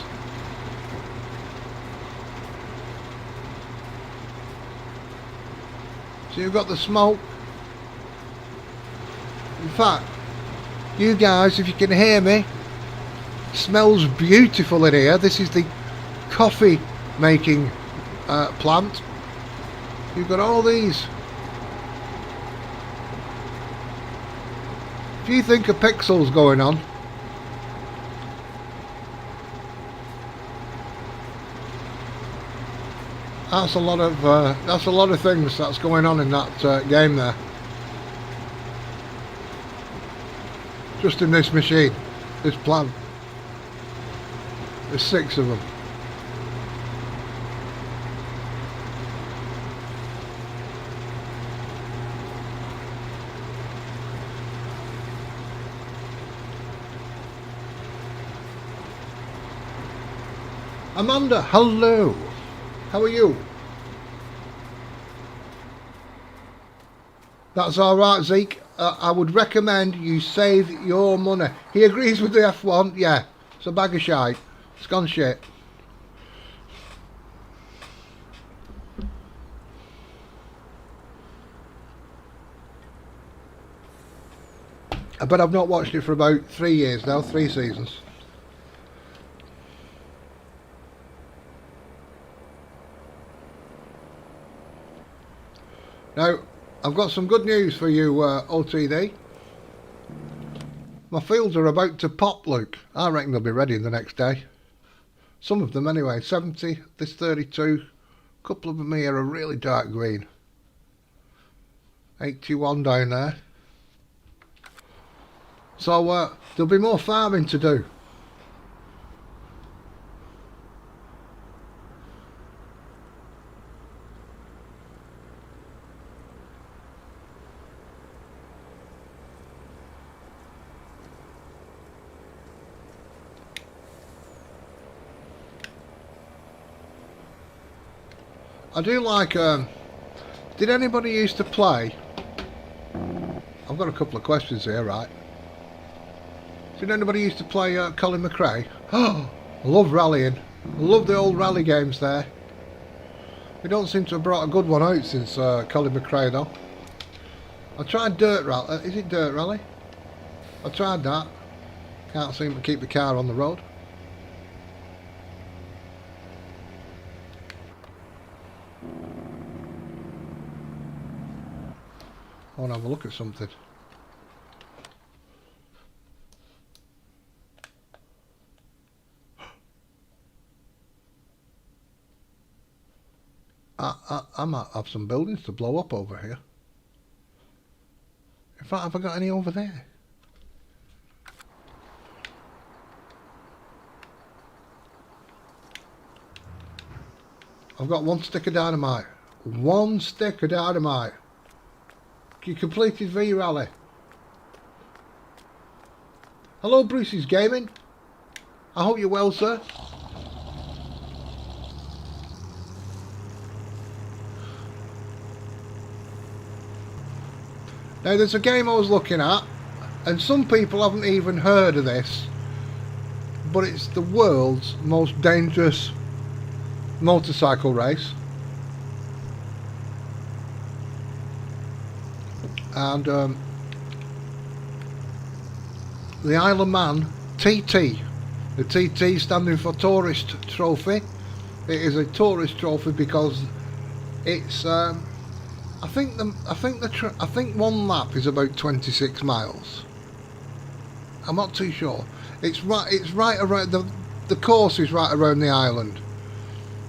So you've got the smoke. In fact, you guys, if you can hear me, it smells beautiful in here. This is the coffee making plant. You've got all these. If you think of pixels going on, that's a lot of things that's going on in that game there. Just in this machine, this plant. There's 6 of them. Amanda, hello. How are you? That's alright, Zeke. I would recommend you save your money. He agrees with the F1. Yeah, it's a bag of shite. It's gone shit. But I've not watched it for about 3 years now, 3 seasons. Now, I've got some good news for you, OTD. My fields are about to pop, Luke. I reckon they'll be ready the next day. Some of them anyway. 70, this 32. A couple of them here are really dark green. 81 down there. So there'll be more farming to do. I do like, did anybody used to play, I've got a couple of questions here, right? Did anybody used to play Colin McRae? Oh, I love rallying. I love the old rally games there. We don't seem to have brought a good one out since Colin McRae though. I tried Dirt Rally, is it Dirt Rally? I tried that. Can't seem to keep the car on the road. I want to have a look at something. I might have some buildings to blow up over here. In fact, have I got any over there? I've got one stick of dynamite. One stick of dynamite. You completed V-Rally. Hello, Bruce's Gaming. I hope you're well, sir. Now, there's a game I was looking at, and some people haven't even heard of this, but it's the world's most dangerous motorcycle race. And the Isle of Man TT, the TT standing for Tourist Trophy. It is a tourist trophy because it's I think one lap is about 26 miles. I'm not too sure. It's right around the course is right around the island.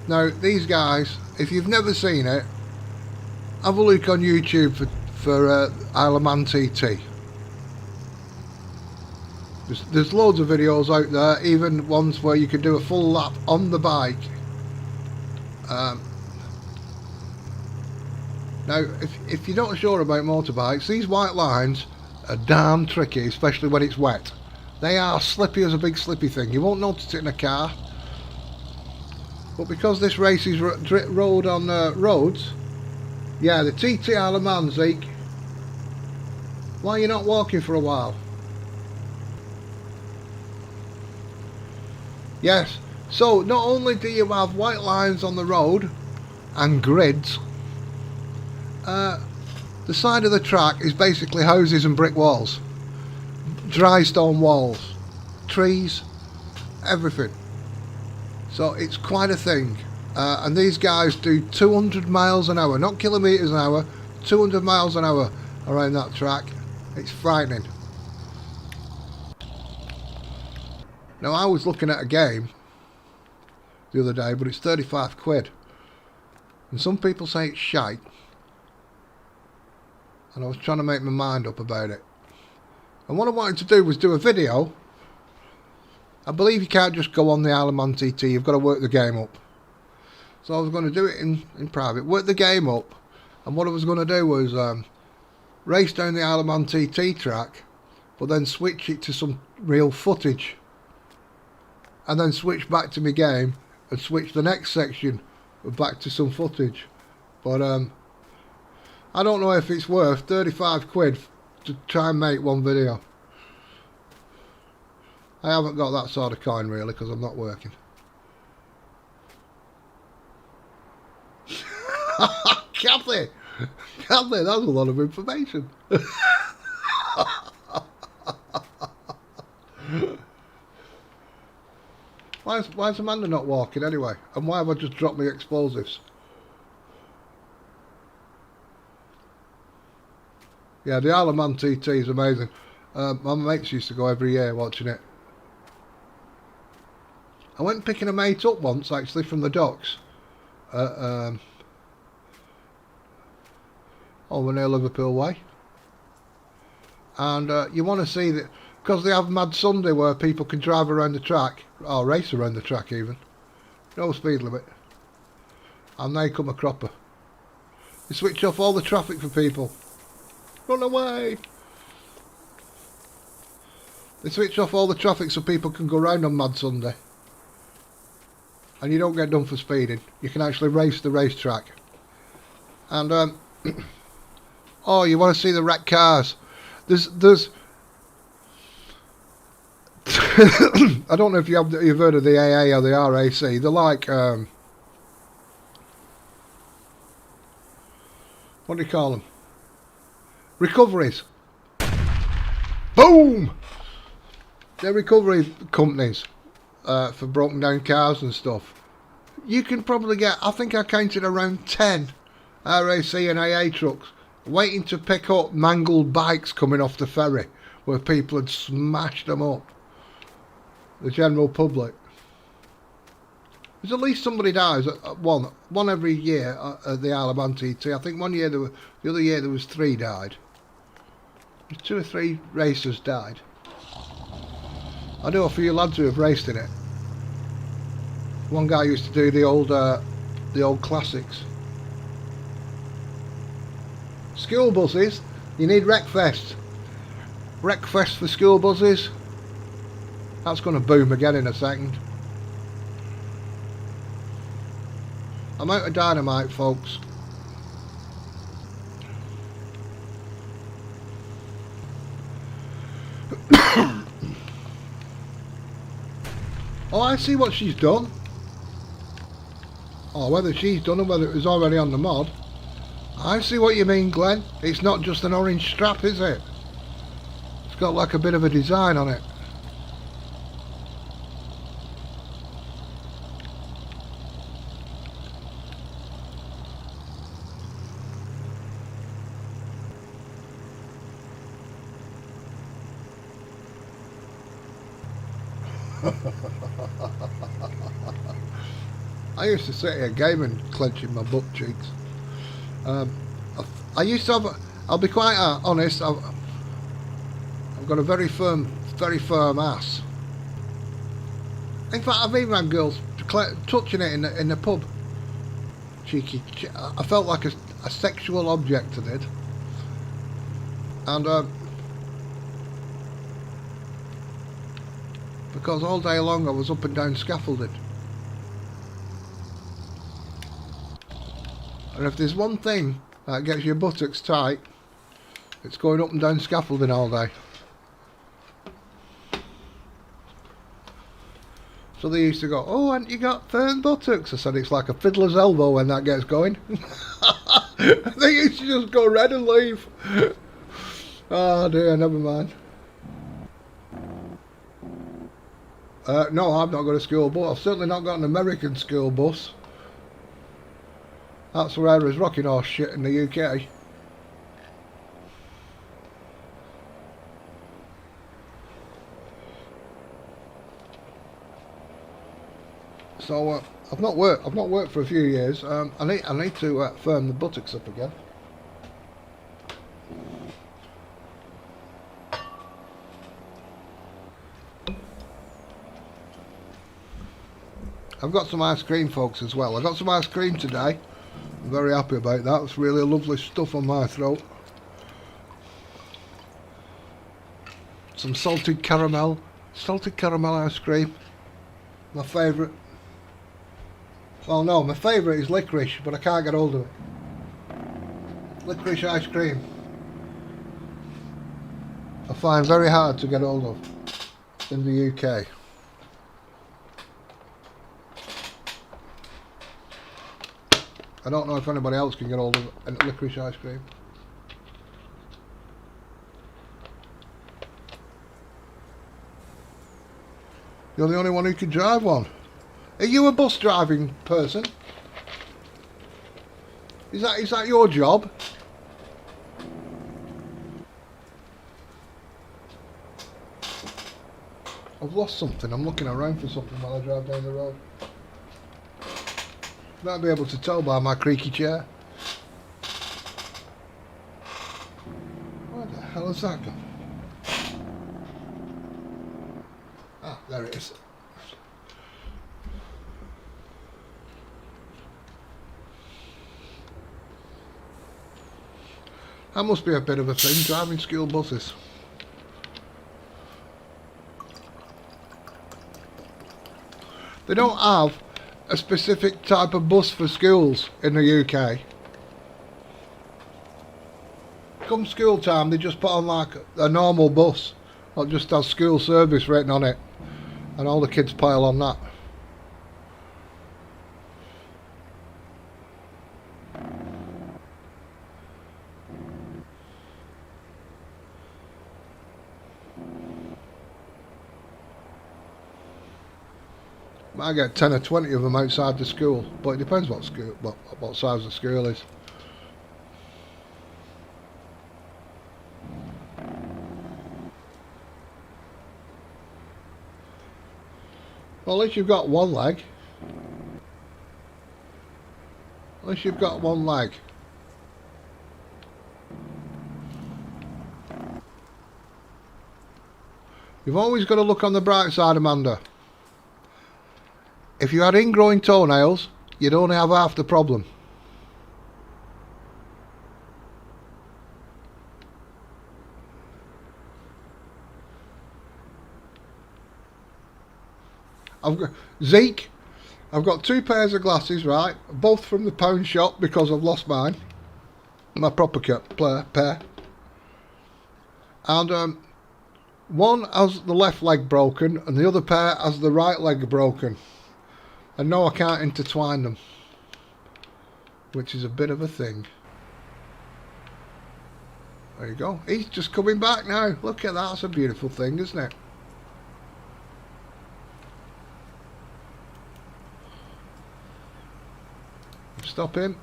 Now these guys, if you've never seen it, have a look on YouTube for Isle of Man TT. There's loads of videos out there, even ones where you can do a full lap on the bike. Now, if you're not sure about motorbikes, these white lines are damn tricky, especially when it's wet. They are slippy as a big slippy thing. You won't notice it in a car. But because this race is rode on roads, yeah, the TT Isle of Man, Zeke. Why are you not walking for a while? Yes, so not only do you have white lines on the road and grids, the side of the track is basically houses and brick walls, dry stone walls, trees, everything. So it's quite a thing. And these guys do 200 miles an hour, not kilometres an hour, 200 miles an hour around that track. It's frightening. Now, I was looking at a game the other day, but it's 35 quid. And some people say it's shite. And I was trying to make my mind up about it. And what I wanted to do was do a video. I believe you can't just go on the Isle of Man TT, you've got to work the game up. So I was going to do it in private, work the game up. And what I was going to do was race down the Isle of Man TT track, but then switch it to some real footage. And then switch back to my game and switch the next section back to some footage. But I don't know if it's worth 35 quid to try and make one video. I haven't got that sort of coin really because I'm not working. Kathy, that's a lot of information. Why's Amanda not walking anyway? And why have I just dropped my explosives? Yeah, the Isle of Man TT is amazing. My mates used to go every year watching it. I went picking a mate up once actually from the docks. Over near Liverpool Way. And you want to see that, because they have Mad Sunday where people can drive around the track, or race around the track even. No speed limit. And they come a cropper. They switch off all the traffic for people. Run away! They switch off all the traffic so people can go round on Mad Sunday. and you don't get done for speeding. You can actually race the racetrack. And oh, you want to see the wrecked cars? There's I don't know if you've heard of the AA or the RAC. They're like what do you call them? Recoveries. Boom! They're recovery companies for broken down cars and stuff. You can probably get, I think I counted around 10 RAC and AA trucks waiting to pick up mangled bikes coming off the ferry where people had smashed them up. The general public. There's at least somebody dies at one every year at the Isle of Man TT. I think one year the other year there was 3 died. 2 or 3 racers died. I know a few lads who have raced in it. One guy used to do the old classics. School buses, you need Wreckfest. Wreckfest for school buses. That's going to boom again in a second. I'm out of dynamite, folks. Oh, I see what she's done. Or whether she's done or whether it was already on the mod. I see what you mean, Glenn. It's not just an orange strap, is it? It's got like a bit of a design on it. I used to sit here gaming, clenching my butt cheeks. I used to have, I'll be quite honest, I've got a very firm ass. In fact, I've even had girls touching it in the pub. Cheeky. I felt like a sexual object, I did. And because all day long I was up and down scaffolding. And if there's one thing that gets your buttocks tight, it's going up and down scaffolding all day. So they used to go, oh, haven't you got firm buttocks? I said, it's like a fiddler's elbow when that gets going. They used to just go red and leave. Oh dear, never mind. No, I've not got a school bus. I've certainly not got an American school bus. That's where I was rocking horse shit in the UK. So I've not worked for a few years. I need to firm the buttocks up again. I've got some ice cream, folks, as well. I got some ice cream today. I'm very happy about that. It's really lovely stuff on my throat. Some salted caramel ice cream. My favourite. Well, no, my favourite is licorice, but I can't get hold of it. Licorice ice cream. I find very hard to get hold of in the UK. I don't know if anybody else can get hold of licorice ice cream. You're the only one who can drive one. Are you a bus driving person? Is that your job? I've lost something. I'm looking around for something while I drive down the road. Might be able to tell by my creaky chair. Where the hell has that gone? Ah, there it is. That must be a bit of a thing, driving school buses. They don't have a specific type of bus for schools in the UK. Come school time, they just put on like a normal bus that just has school service written on it, and all the kids pile on that. I get 10 or 20 of them outside the school, but it depends what school, what size the school is. Well, at least you've got one leg. At least you've got one leg. You've always got to look on the bright side, Amanda. If you had ingrowing toenails, you'd only have half the problem. Zeke, I've got 2 pairs of glasses, right? Both from the pound shop because I've lost mine. My proper pair. And one has the left leg broken and the other pair has the right leg broken. And no, I can't intertwine them, which is a bit of a thing. There you go. He's just coming back now. Look at that. That's a beautiful thing, isn't it? Stop him.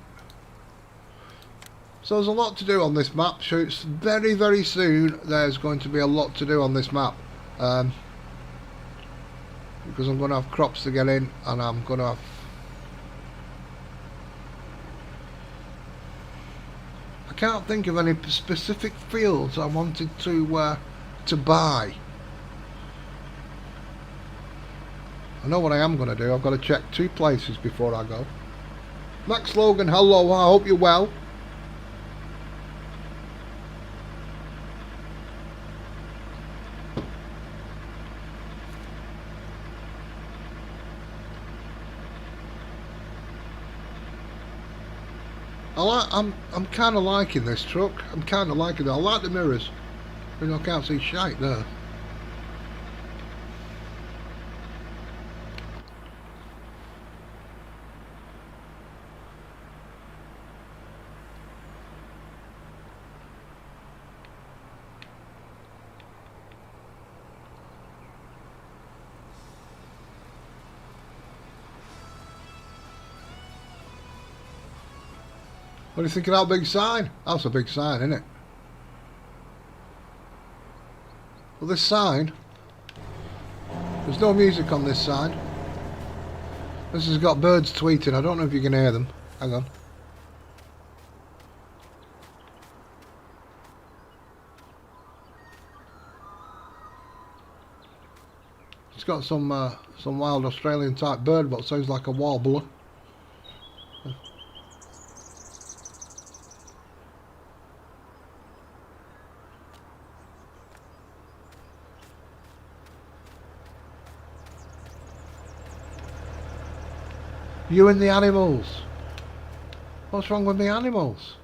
So there's a lot to do on this map. So it's very, very soon there's going to be a lot to do on this map. Because I'm going to have crops to get in, and I'm going to have... I can't think of any specific fields I wanted to buy. I know what I am going to do. I've got to check 2 places before I go. Max Logan, hello, I hope you're well. I'm kind of liking this truck. I'm kind of liking it. I like the mirrors. You know, I can't see shite there. What do you think of that big sign? That's a big sign, isn't it? Well, this sign, there's no music on this sign. This has got birds tweeting. I don't know if you can hear them. Hang on. It's got some wild Australian type bird, but sounds like a warbler. You and the animals. What's wrong with the animals?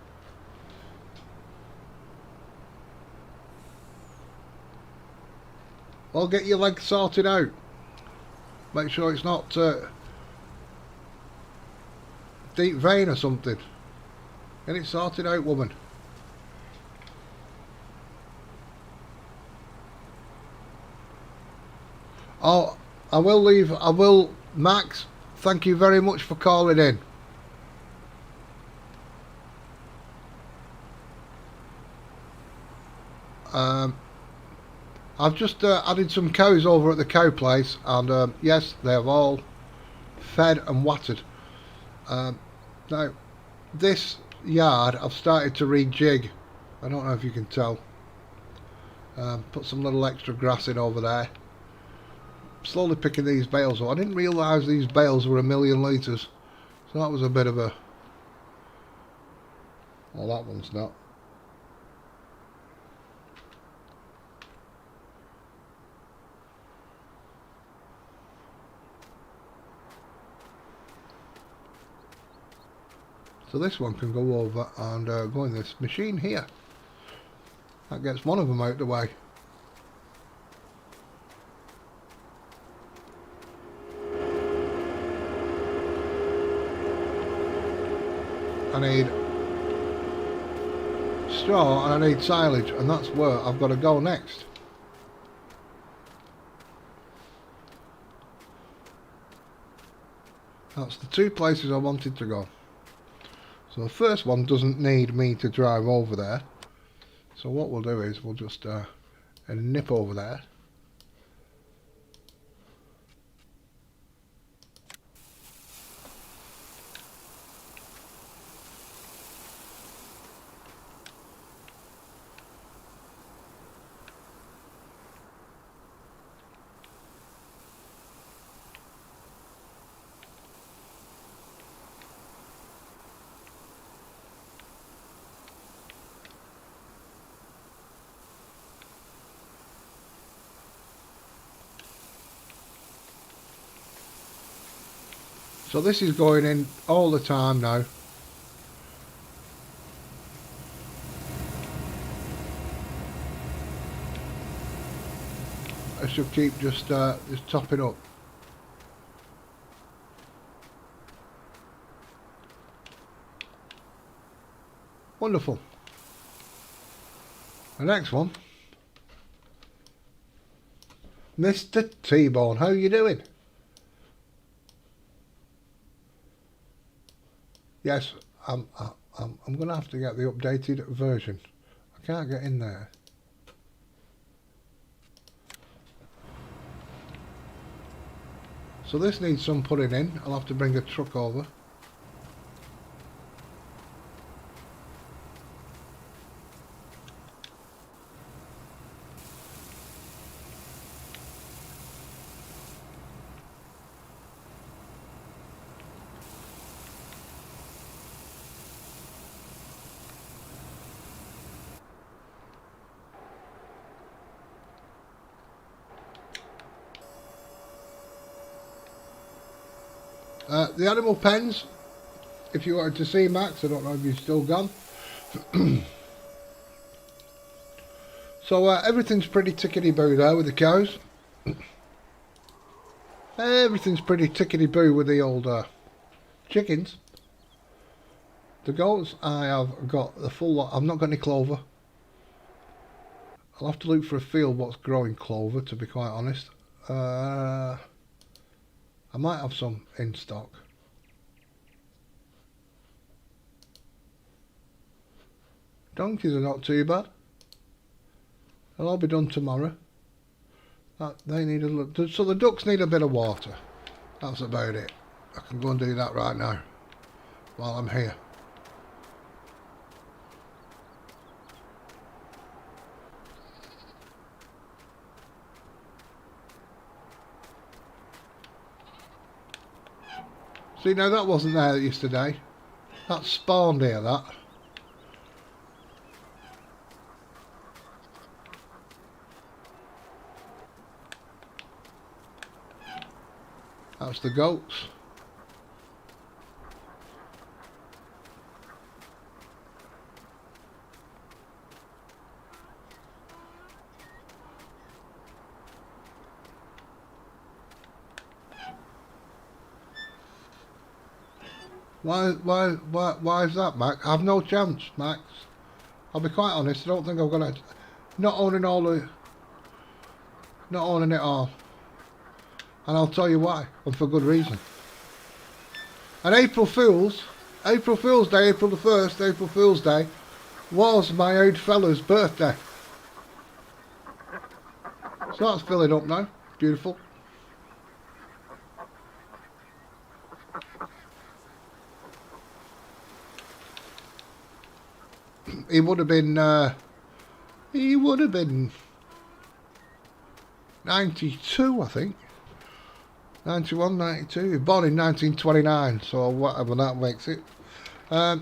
Well, get your leg sorted out. Make sure it's not deep vein or something. Get it sorted out, woman. Oh, I will, Max. Thank you very much for calling in. I've just added some cows over at the cow place, and yes, they have all fed and watered. Now, this yard I've started to rejig. I don't know if you can tell. Put some little extra grass in over there. Slowly picking these bales up. I didn't realise these bales were 1,000,000 litres, so that was a bit of a... Well, that one's not. So this one can go over and go in this machine here. That gets one of them out of the way. I need straw and I need silage, and that's where I've got to go next. That's the two places I wanted to go. So the first one doesn't need me to drive over there. So what we'll do is we'll just nip over there. So this is going in all the time now. I should keep just topping up. Wonderful. The next one, Mr. T-Bone, how you doing? Yes, I'm going to have to get the updated version. I can't get in there. So this needs some putting in. I'll have to bring a truck over. The animal pens, if you wanted to see Max, I don't know if you've still gone. So everything's pretty tickety-boo there with the cows. Everything's pretty tickety-boo with the old chickens. The goats, I have got the full lot. I've not got any clover. I'll have to look for a field what's growing clover, to be quite honest. I might have some in stock. Donkeys are not too bad. They'll all be done tomorrow. They need a little, so the ducks need a bit of water. That's about it. I can go and do that right now while I'm here. See, now that wasn't there yesterday. That spawned here, that. That's the goats. Why is that, Max? I've no chance, Max. I'll be quite honest, I don't think I'm gonna not owning it all. And I'll tell you why, and for good reason. And April Fool's Day, April the 1st, April Fool's Day, was my old fella's birthday. So that's filling up now. Beautiful. He would have been 92, I think. 91, 92. He was born in 1929, so whatever that makes it. I'll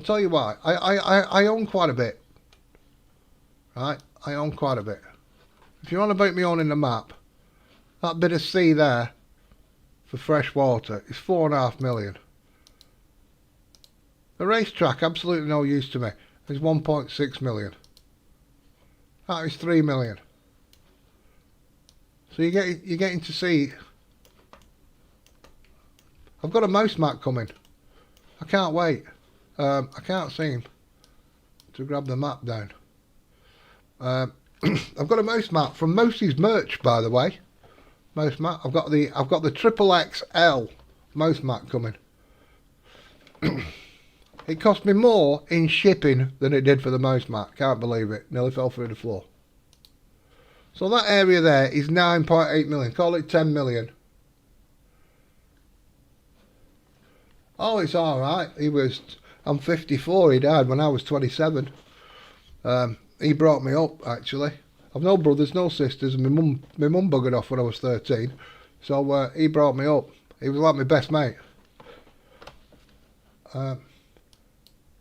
tell you why. I own quite a bit. Right? I own quite a bit. If you want about me owning the map, that bit of sea there for fresh water is 4.5 million. A racetrack, absolutely no use to me, is 1.6 million. That is 3 million. So you're getting to see. I've got a mouse mat coming. I can't wait. I can't seem to grab the map down. I've got a mouse mat from Mouse's merch, by the way. Mouse mat. I've got the triple XL mouse mat coming. It cost me more in shipping than it did for the mouse mat. Can't believe it. Nearly fell through the floor. So that area there is 9.8 million. Call it 10 million. Oh, it's alright. I'm 54. He died when I was 27. He brought me up, actually. I've no brothers, no sisters, and my mum buggered off when I was 13. So he brought me up. He was like my best mate.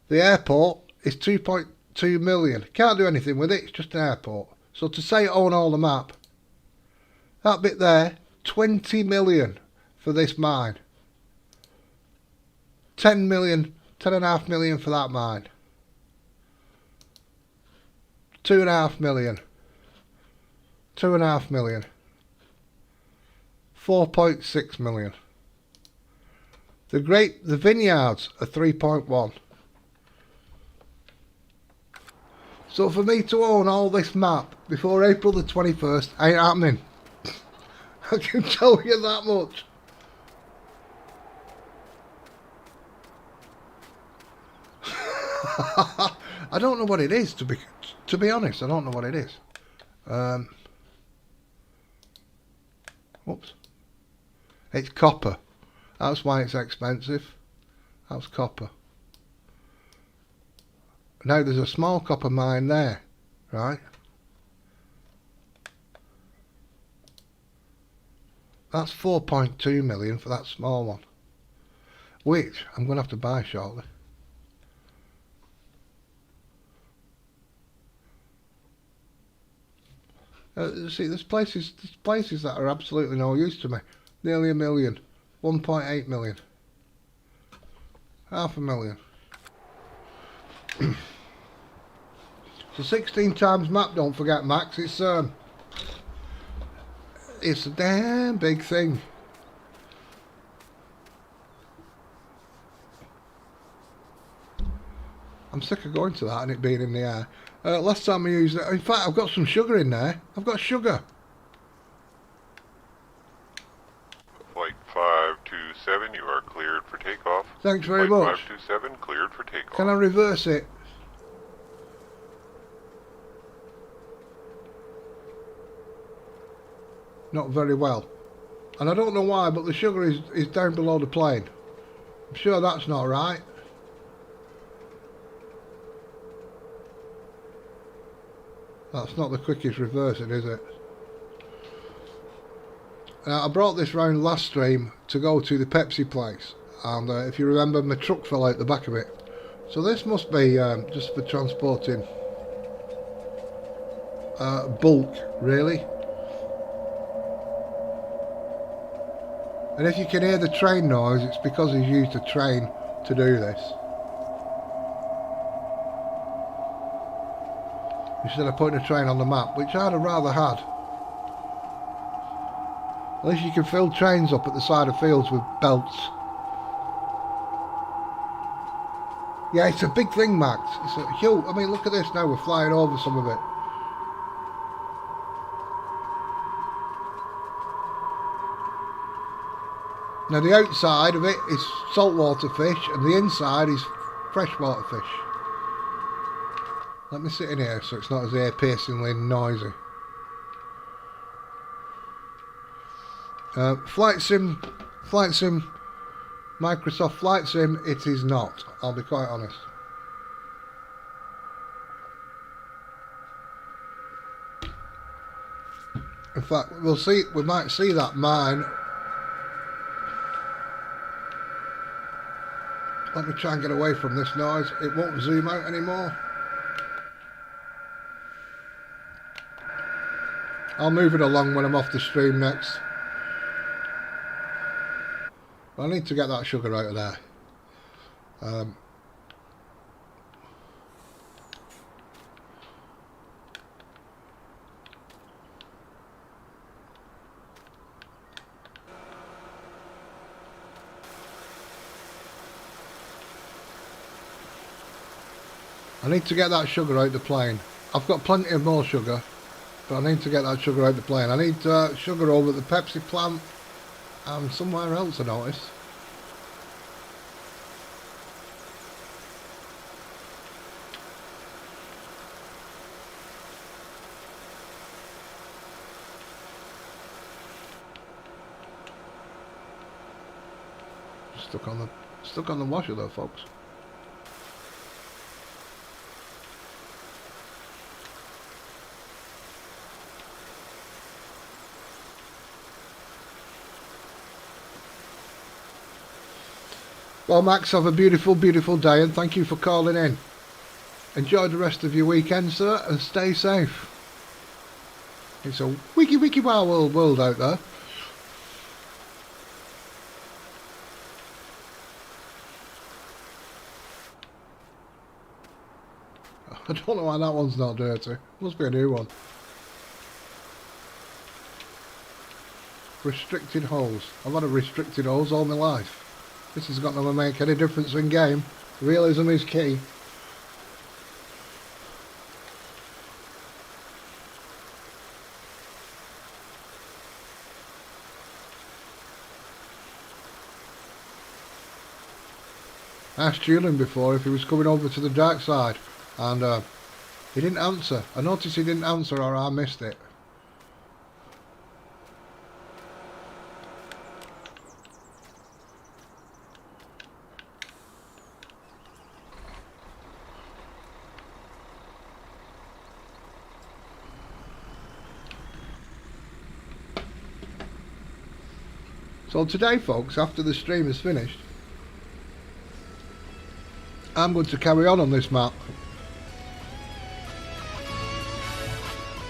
The airport is 2.2 million. Can't do anything with it. It's just an airport. So to say it own all the map, that bit there, 20 million for this mine. 10 million, 10.5 million for that mine. 2.5 million. 2.5 million. 4.6 million. The vineyards are 3.1. So for me to own all this map before April the 21st ain't happening. I can tell you that much. I don't know what it is, to be honest. I don't know what it is. Whoops. It's copper. That's why it's expensive. That's copper. Now there's a small copper mine there, right? That's 4.2 million for that small one, which I'm going to have to buy shortly. See, there's places that are absolutely no use to me. Nearly a million. 1.8 million. 500,000. So 16 times map, don't forget, Max. It's a damn big thing. I'm sick of going to that and it being in the air. Last time I used it, in fact, I've got some sugar in there. I've got sugar. Flight 527, you are cleared for takeoff. Thanks very much. Flight 527, cleared for takeoff. Can I reverse it? Not very well. And I don't know why, but the sugar is down below the plane. I'm sure that's not right. That's not the quickest reversing, is it? I brought this round last stream to go to the Pepsi place, and if you remember, my truck fell out the back of it. So this must be just for transporting bulk, really. And if you can hear the train noise, it's because he's used a train to do this. Instead of putting a train on the map, which I'd have rather had. At least you can fill trains up at the side of fields with belts. Yeah, it's a big thing, Max. It's a huge. I mean, look at this now. We're flying over some of it. Now the outside of it is saltwater fish and the inside is freshwater fish. Let me sit in here so it's not as ear-piercingly noisy. Flight Sim, Microsoft Flight Sim, it is not. I'll be quite honest. In fact, we'll see. We might see that mine. Let me try and get away from this noise. It won't zoom out anymore. I'll move it along when I'm off the stream next. I need to get that sugar out of there. I need to get that sugar out the plane. I've got plenty of more sugar, but I need to get that sugar out the plane. I need sugar over at the Pepsi plant and somewhere else, I noticed. Stuck on the washer though, folks. Well, Max, have a beautiful, beautiful day, and thank you for calling in. Enjoy the rest of your weekend, sir, and stay safe. It's a wiki wow world out there. I don't know why that one's not dirty. Must be a new one. Restricted hose. I've had a restricted hose all my life. This is not going to make any difference in game. Realism is key. I asked Julian before if he was coming over to the dark side, and he didn't answer. I noticed he didn't answer, or I missed it. So today, folks, after the stream is finished, I'm going to carry on this map.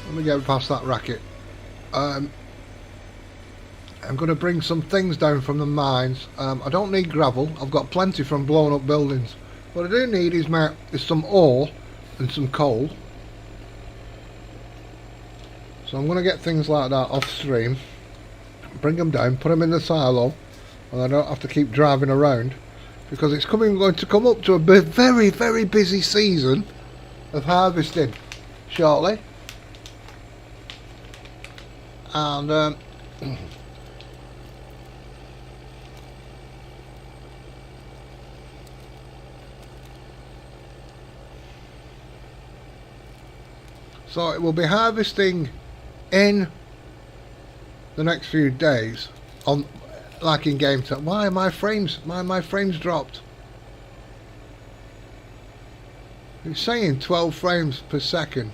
Let me get past that racket. I'm going to bring some things down from the mines. I don't need gravel. I've got plenty from blown up buildings. What I do need is some ore and some coal. So I'm going to get things like that off stream. Bring them down, put them in the silo, and I don't have to keep driving around, because it's going to come up to a very, very busy season of harvesting shortly. And so it will be harvesting in the next few days, on like in game time. Why are my frames dropped? It's saying 12 frames per second.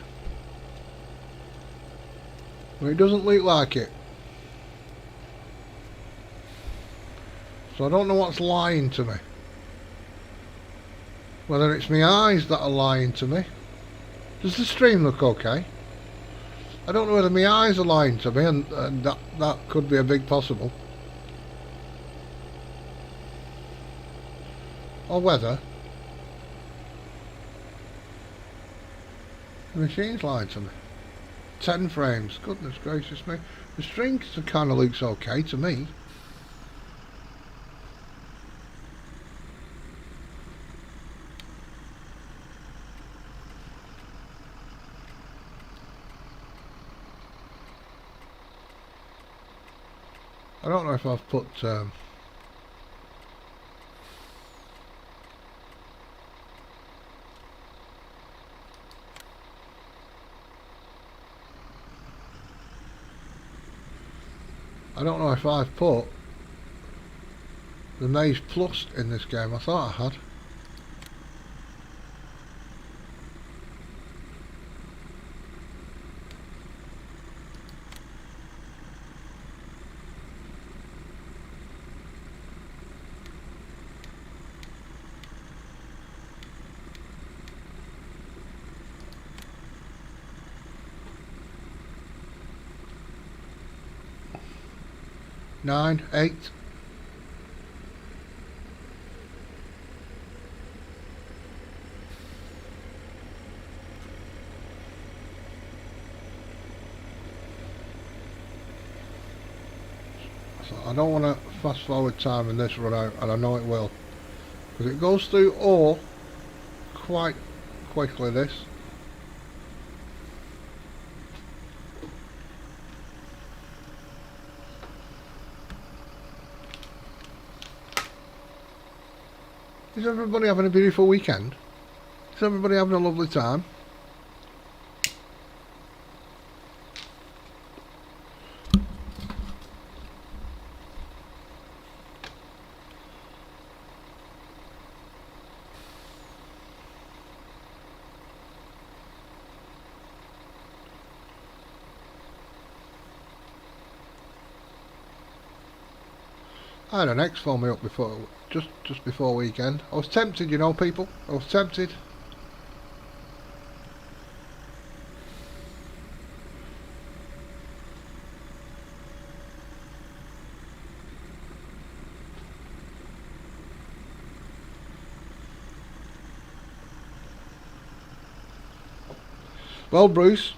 Well, it doesn't look like it. So I don't know what's lying to me. Whether it's my eyes that are lying to me. Does the stream look okay? I don't know whether my eyes are lying to me, and that could be a big possible. Or whether the machine's lying to me. 10 frames, goodness gracious me. The stream kind of looks okay to me. I don't know if I've put I don't know if I've put the Maze Plus in this game. I thought I had. Nine, 8. So I don't want to fast forward time in this run out, and I know it will, because it goes through ore quite quickly this. Is everybody having a beautiful weekend? Is everybody having a lovely time? I had an ex phone me up before, just before weekend. I was tempted, you know, people. I was tempted. Well, Bruce,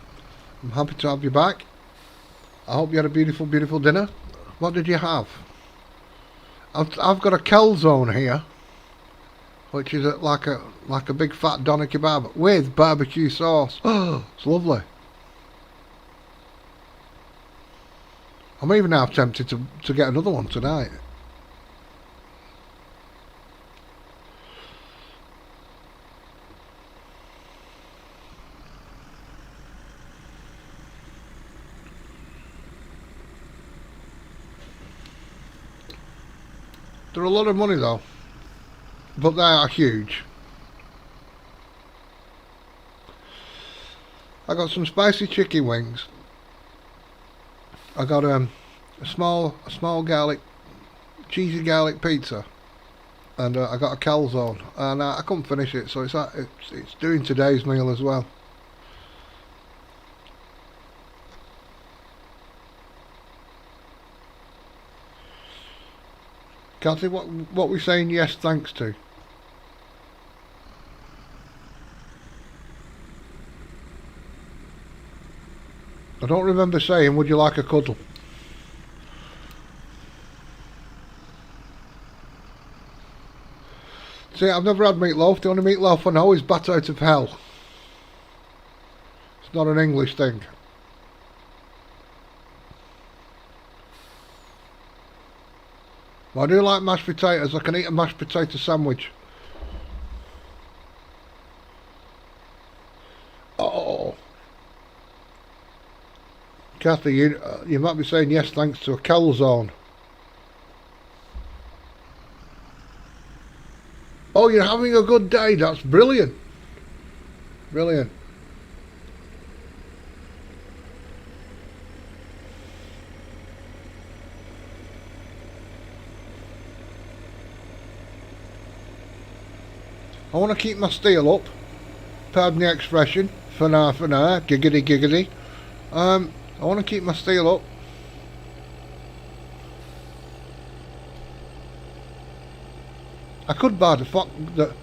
I'm happy to have you back. I hope you had a beautiful, beautiful dinner. What did you have? I've got a calzone here, which is like a big fat doner kebab with barbecue sauce. Oh, it's lovely. I'm even now tempted to get another one tonight. They're a lot of money though, but they are huge. I got some spicy chicken wings. I got a small garlic, cheesy garlic pizza, and I got a calzone, and I couldn't finish it, so it's doing today's meal as well. Kathy, what we saying yes thanks to? I don't remember saying, would you like a cuddle? See, I've never had meatloaf. The only meatloaf I know is bat out of hell. It's not an English thing. Well, I do like mashed potatoes. I can eat a mashed potato sandwich. Oh. Kathy, you might be saying yes thanks to a calzone. Oh, you're having a good day. That's brilliant. Brilliant. I want to keep my steel up. Pardon the expression. For now, giggity, giggity. I want to keep my steel up. I could buy the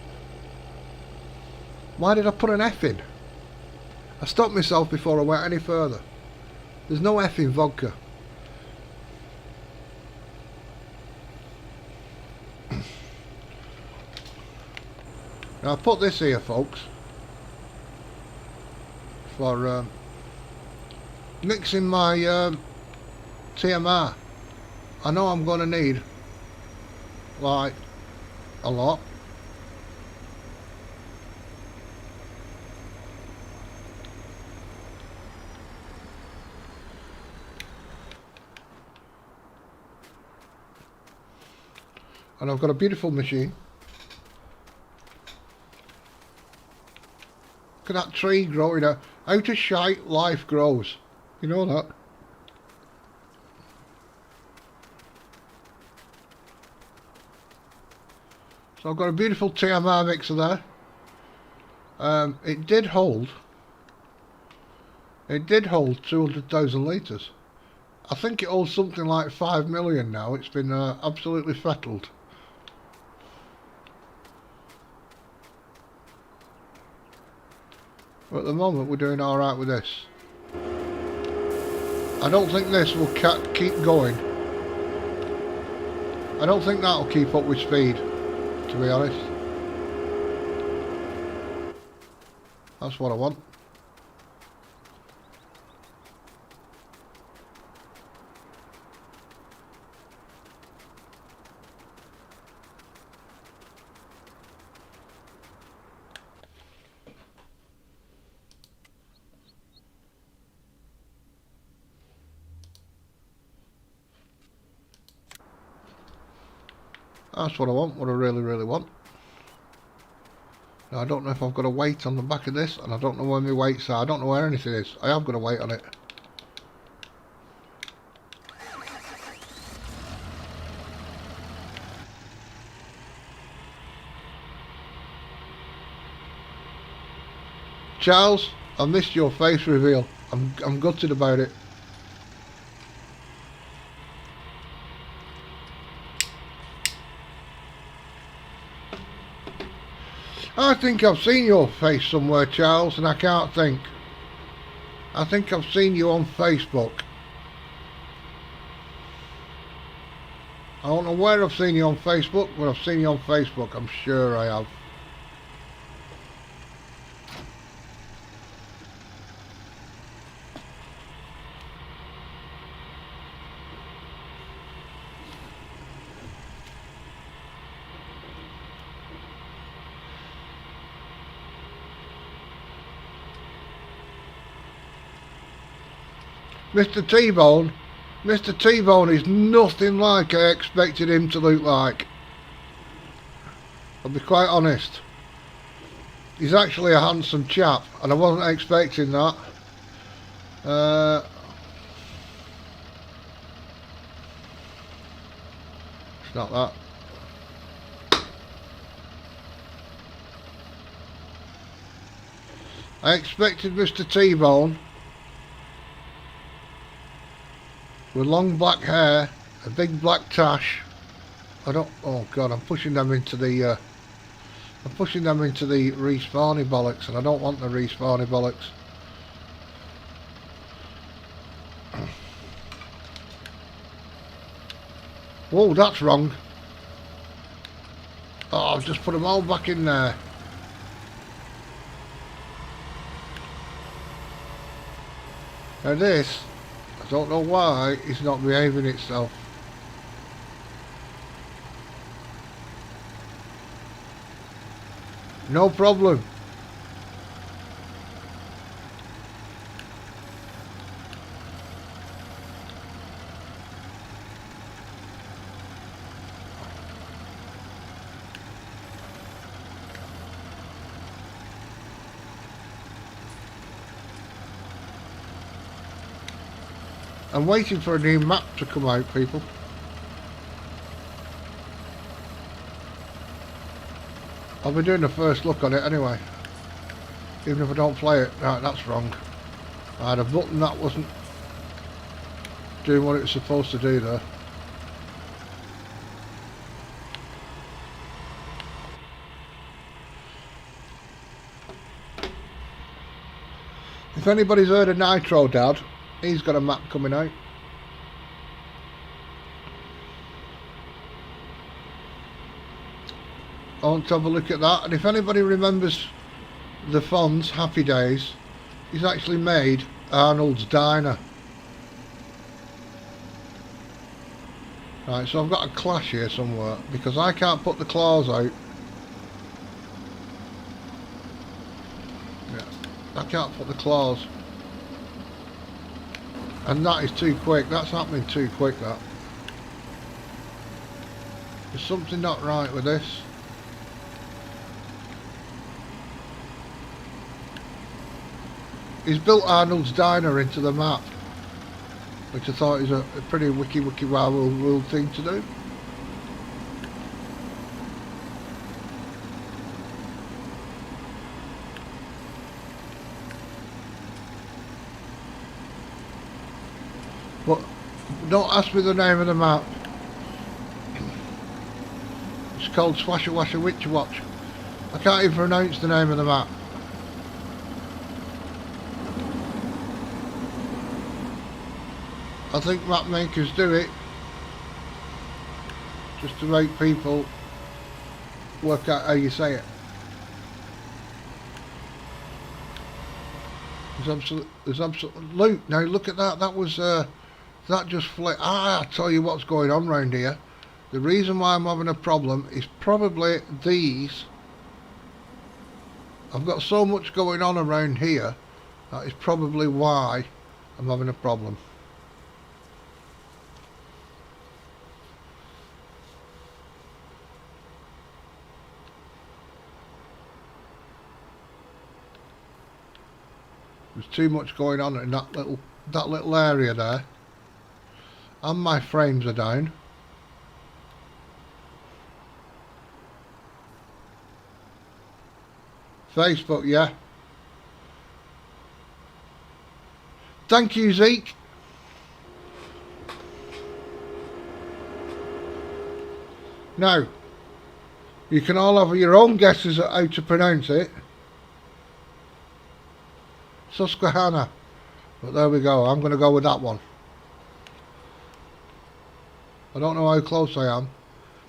Why did I put an F in? I stopped myself before I went any further. There's no F in vodka. Now I put this here, folks, for mixing my TMR. I know I'm going to need like a lot. And I've got a beautiful machine. Look at that tree growing out of shite, life grows. You know that? So I've got a beautiful TMR mixer there. It did hold 200,000 litres. I think it holds something like 5 million now. It's been absolutely fettled. But at the moment we're doing alright with this. I don't think this will keep going. I don't think that'll keep up with speed, to be honest. That's what I want. That's what I want, what I really, really want. Now, I don't know if I've got a weight on the back of this, and I don't know where my weights are. I don't know where anything is. I have got a weight on it. Charles, I missed your face reveal. I'm gutted about it. I think I've seen your face somewhere, Charles, and I can't think. I think I've seen you on Facebook. I don't know where I've seen you on Facebook, but I've seen you on Facebook. I'm sure I have. Mr. T-Bone is nothing like I expected him to look like. I'll be quite honest. He's actually a handsome chap, and I wasn't expecting that. It's not that. I expected Mr. T-Bone with long black hair, a big black tash. Oh god, I'm pushing them into the respawny bollocks, and I don't want the respawny bollocks. Whoa, that's wrong. Oh, I've just put them all back in there. Now this, I don't know why it's not behaving itself. No problem. I'm waiting for a new map to come out, people. I'll be doing the first look on it anyway, even if I don't play it. Right, that's wrong. I had a button that wasn't doing what it was supposed to do there. If anybody's heard of Nitro Dad, he's got a map coming out. I want to have a look at that, and if anybody remembers the Fonz Happy Days, he's actually made Arnold's Diner. Right, so I've got a clash here somewhere because I can't put the claws out. Yeah, I can't put the claws, and that is too quick. That's happening too quick, that. There's something not right with this. He's built Arnold's Diner into the map, which I thought is a pretty wiki wow world thing to do. But don't ask me the name of the map. It's called Swasher Washer Witch Watch. I can't even pronounce the name of the map. I think map makers do it just to make people work out how you say it. There's absolute loot. Now look at that. That was that just flipped. I tell you what's going on round here. The reason why I'm having a problem is probably these. I've got so much going on around here. That is probably why I'm having a problem. There's too much going on in that little area there. And my frames are down. Facebook, yeah. Thank you, Zeke. Now, you can all have your own guesses at how to pronounce it. Susquehanna. But there we go. I'm going to go with that one. I don't know how close I am,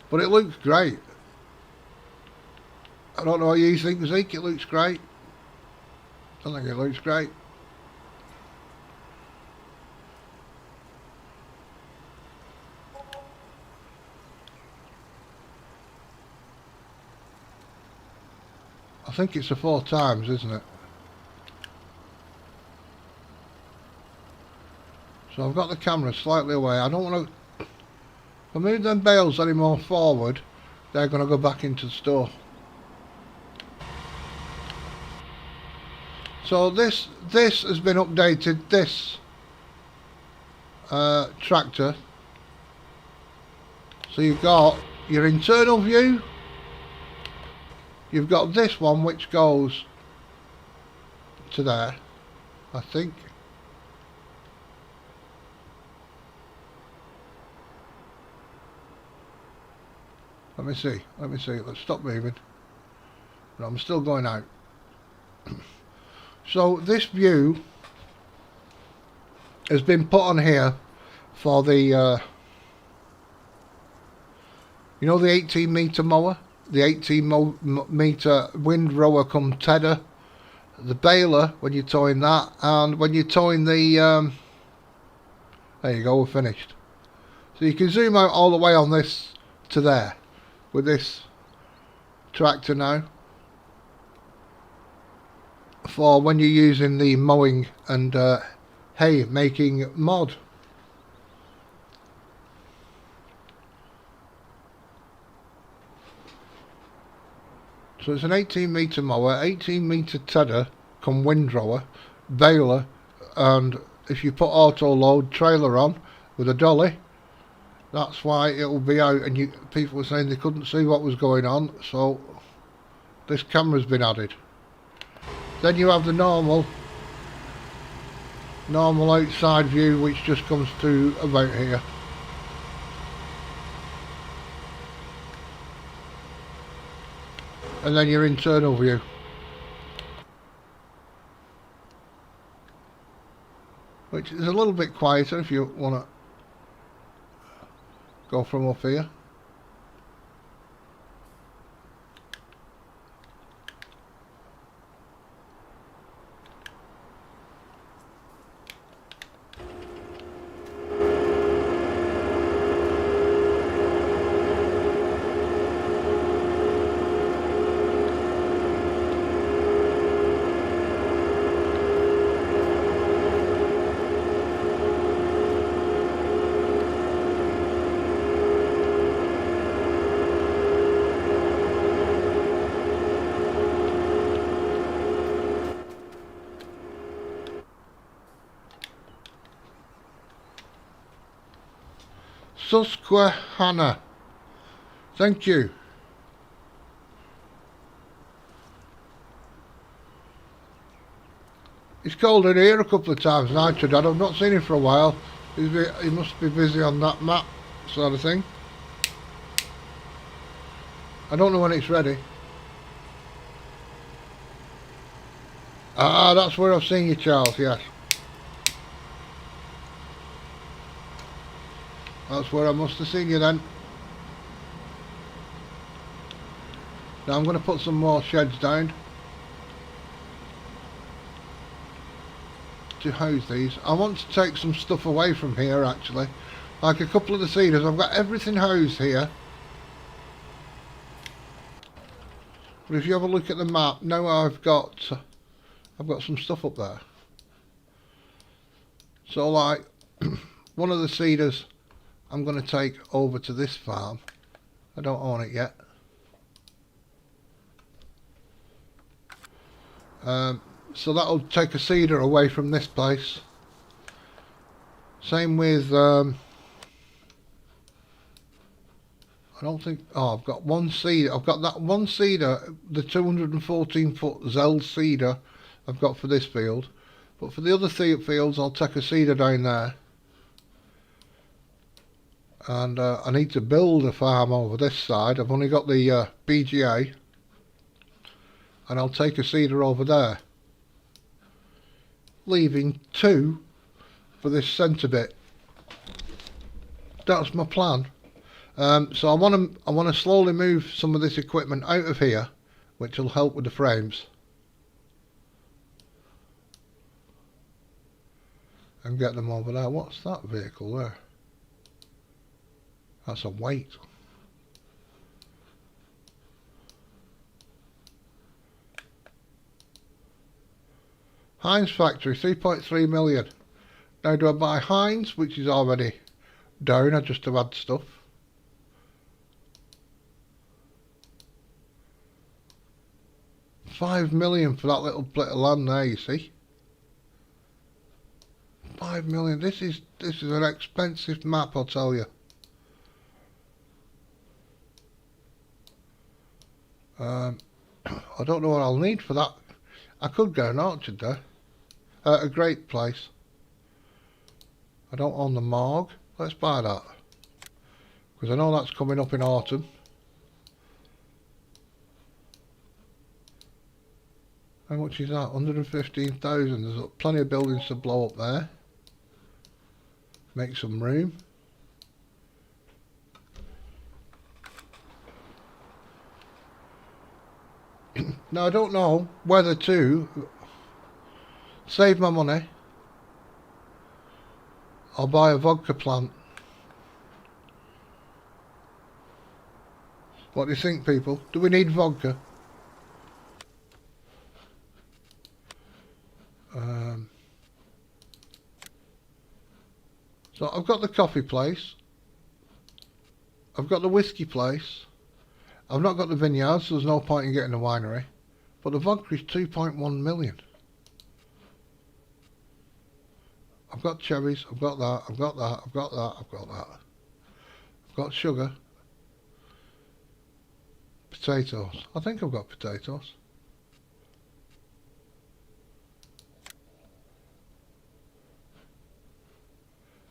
but it looks great. I don't know what you think, Zeke. It looks great. I think it looks great. I think it's a 4 times, isn't it? So I've got the camera slightly away. I don't want to... If I move them bales any more forward, they're going to go back into the store. So this has been updated, this tractor. So you've got your internal view. You've got this one which goes to there, I think. Let me see, let's stop moving. No, I'm still going out. So this view has been put on here for the, you know, the 18 metre mower, the 18 metre windrower come tedder, the baler when you're towing that, and when you're towing the, there you go, we're finished. So you can zoom out all the way on this to there with this tractor now, for when you're using the mowing and hay making mod. So it's an 18 metre mower, 18 metre tedder come windrower, baler, and if you put auto load trailer on with a dolly, that's why it will be out. And people were saying they couldn't see what was going on, so this camera's been added. Then you have the normal outside view, which just comes to about here. And then your internal view. Which is a little bit quieter if you want to go from up here. Susquehanna. Thank you. He's called in here a couple of times now, Dad. I've not seen him for a while. He must be busy on that map sort of thing. I don't know when it's ready. Ah, that's where I've seen you, Charles, yes. That's where I must have seen you then. Now I'm going to put some more sheds down. to hose these. I want to take some stuff away from here actually. Like a couple of the cedars. I've got everything hosed here. But if you have a look at the map, now I've got some stuff up there. So like one of the cedars I'm going to take over to this farm. I don't own it yet. So that'll take a cedar away from this place. Same with I don't think, oh, I've got one cedar. I've got that one cedar, the 214 foot Zell cedar I've got for this field. But for the other fields I'll take a cedar down there. And I need to build a farm over this side. I've only got the BGA. And I'll take a cedar over there. Leaving 2 for this centre bit. That's my plan. So I want to slowly move some of this equipment out of here, which will help with the frames. And get them over there. What's that vehicle there? That's a weight. Heinz factory, 3.3 million. Now do I buy Heinz, which is already down, I just have add stuff. $5 million for that little bit of land there, you see. 5 million, this is an expensive map, I'll tell you. I don't know what I'll need for that. I could go an orchard there. A great place. I don't own the morgue. Let's buy that. Because I know that's coming up in autumn. How much is that? 115,000. There's plenty of buildings to blow up there. Make some room. Now I don't know whether to save my money or buy a vodka plant. What do you think, people? Do we need vodka? So I've got the coffee place. I've got the whiskey place. I've not got the vineyards, so there's no point in getting a winery. But the vodka is 2.1 million. I've got cherries, I've got that, I've got that, I've got that, I've got that. I've got sugar. Potatoes. I think I've got potatoes.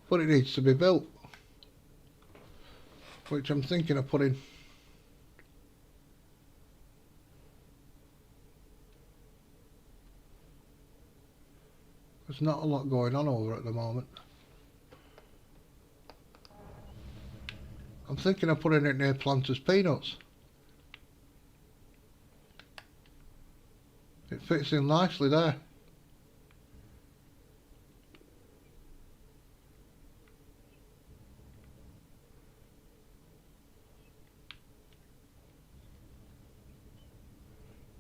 But it needs to be built. Which I'm thinking of putting. There's not a lot going on over at the moment. I'm thinking of putting it near Planters Peanuts. It fits in nicely there.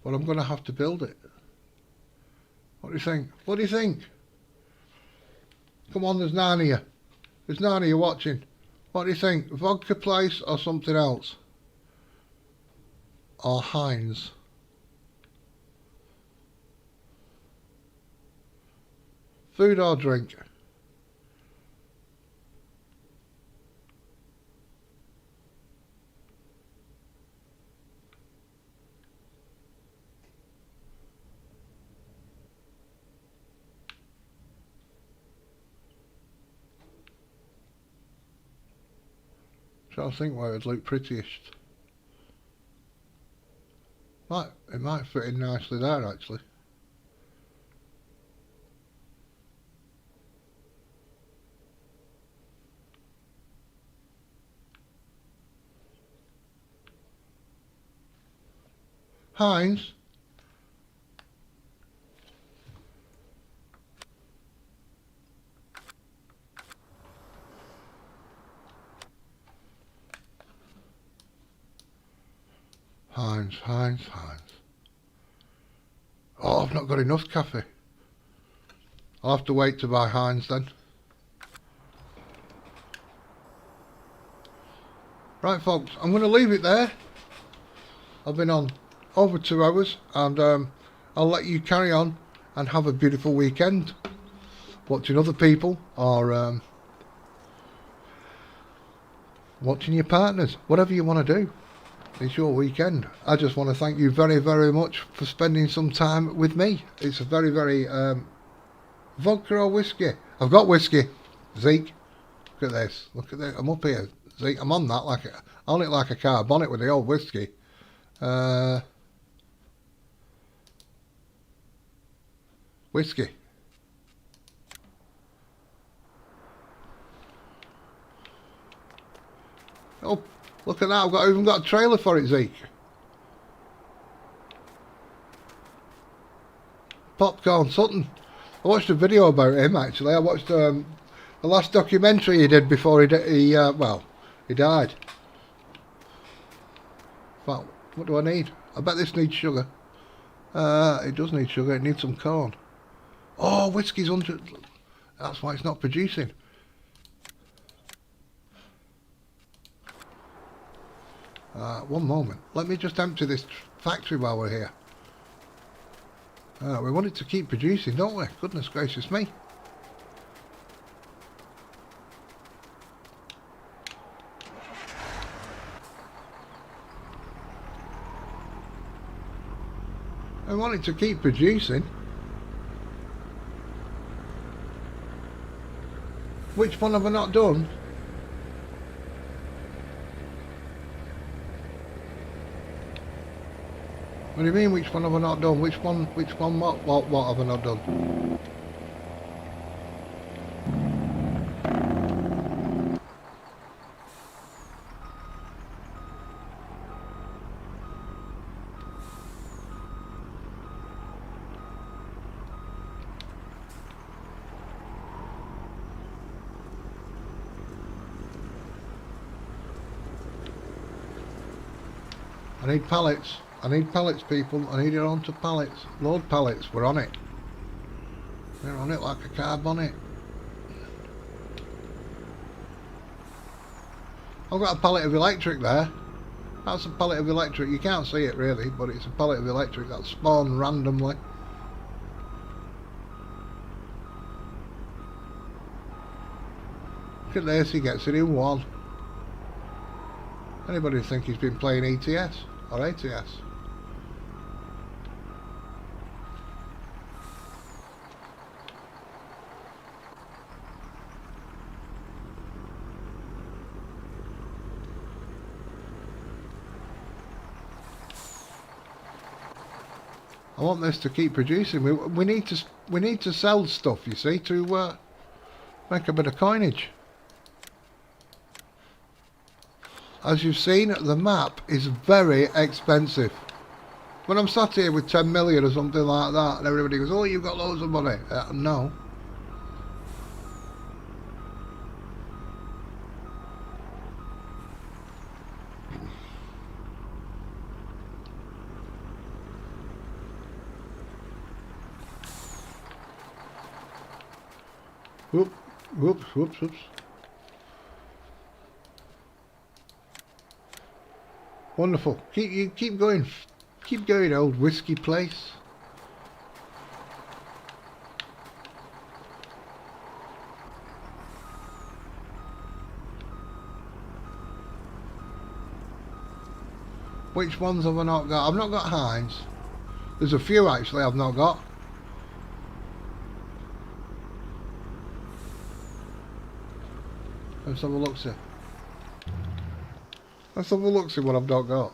But I'm going to have to build it. What do you think? What do you think? Come on, there's Narnia. There's Narnia watching. What do you think? Vodka place or something else? Or Heinz? Food or drink? Trying to think where it'd look prettiest. It might fit in nicely there actually. Heinz. Heinz. Oh, I've not got enough coffee. I'll have to wait to buy Heinz then. Right folks, I'm going to leave it there. I've been on over 2 hours, and I'll let you carry on and have a beautiful weekend watching other people, or watching your partners. Whatever you want to do, it's your weekend. I just want to thank you very, very much for spending some time with me. It's a very, very vodka or whiskey? I've got whiskey. Zeke, look at this. Look at this. I'm up here. Zeke, I'm on that on it like a car bonnet with the old whiskey. Whiskey. Oh, look at that. I've even got a trailer for it, Zeke. Popcorn Sutton. I watched a video about him, actually. I watched the last documentary he did before he died. Well, what do I need? I bet this needs sugar. It does need sugar. It needs some corn. Oh, whiskey's under... That's why it's not producing. One moment. Let me just empty this factory while we're here. We want it to keep producing, don't we? Goodness gracious me. I want it to keep producing. Which one have I not done? What do you mean, which one have I not done? Which one, what have I not done? I need pallets. I need pallets, people. I need it onto pallets. Load pallets. We're on it. We're on it like a car bonnet. I've got a pallet of electric there. That's a pallet of electric. You can't see it really, but it's a pallet of electric that spawned randomly. Look at this, he gets it in one. Anybody think he's been playing ETS or ATS? I want this to keep producing. We need to sell stuff, you see, to make a bit of coinage. As you've seen, the map is very expensive. When I'm sat here with 10 million or something like that, and everybody goes, "Oh, you've got loads of money." No. Whoops. Wonderful. Keep going. Keep going, old whiskey place. Which ones have I not got? I've not got Heinz. There's a few actually I've not got. Let's have a look, see. Let's have a look, see what I've not got.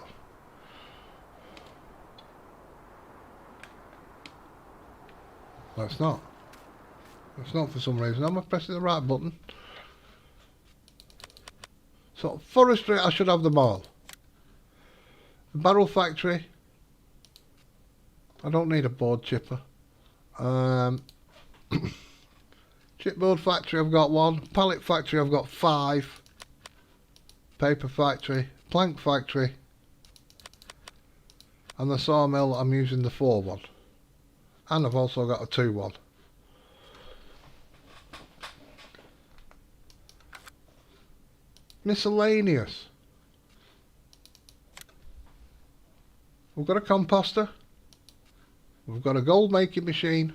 That's not. That's not for some reason. Am I pressing the right button? So, forestry, I should have them all. The barrel factory. I don't need a board chipper. Chipboard factory, I've got 1. Pallet factory, I've got 5. Paper factory. Plank factory. And the sawmill, I'm using the 4-1. And I've also got a 2-1. Miscellaneous. We've got a composter. We've got a gold making machine.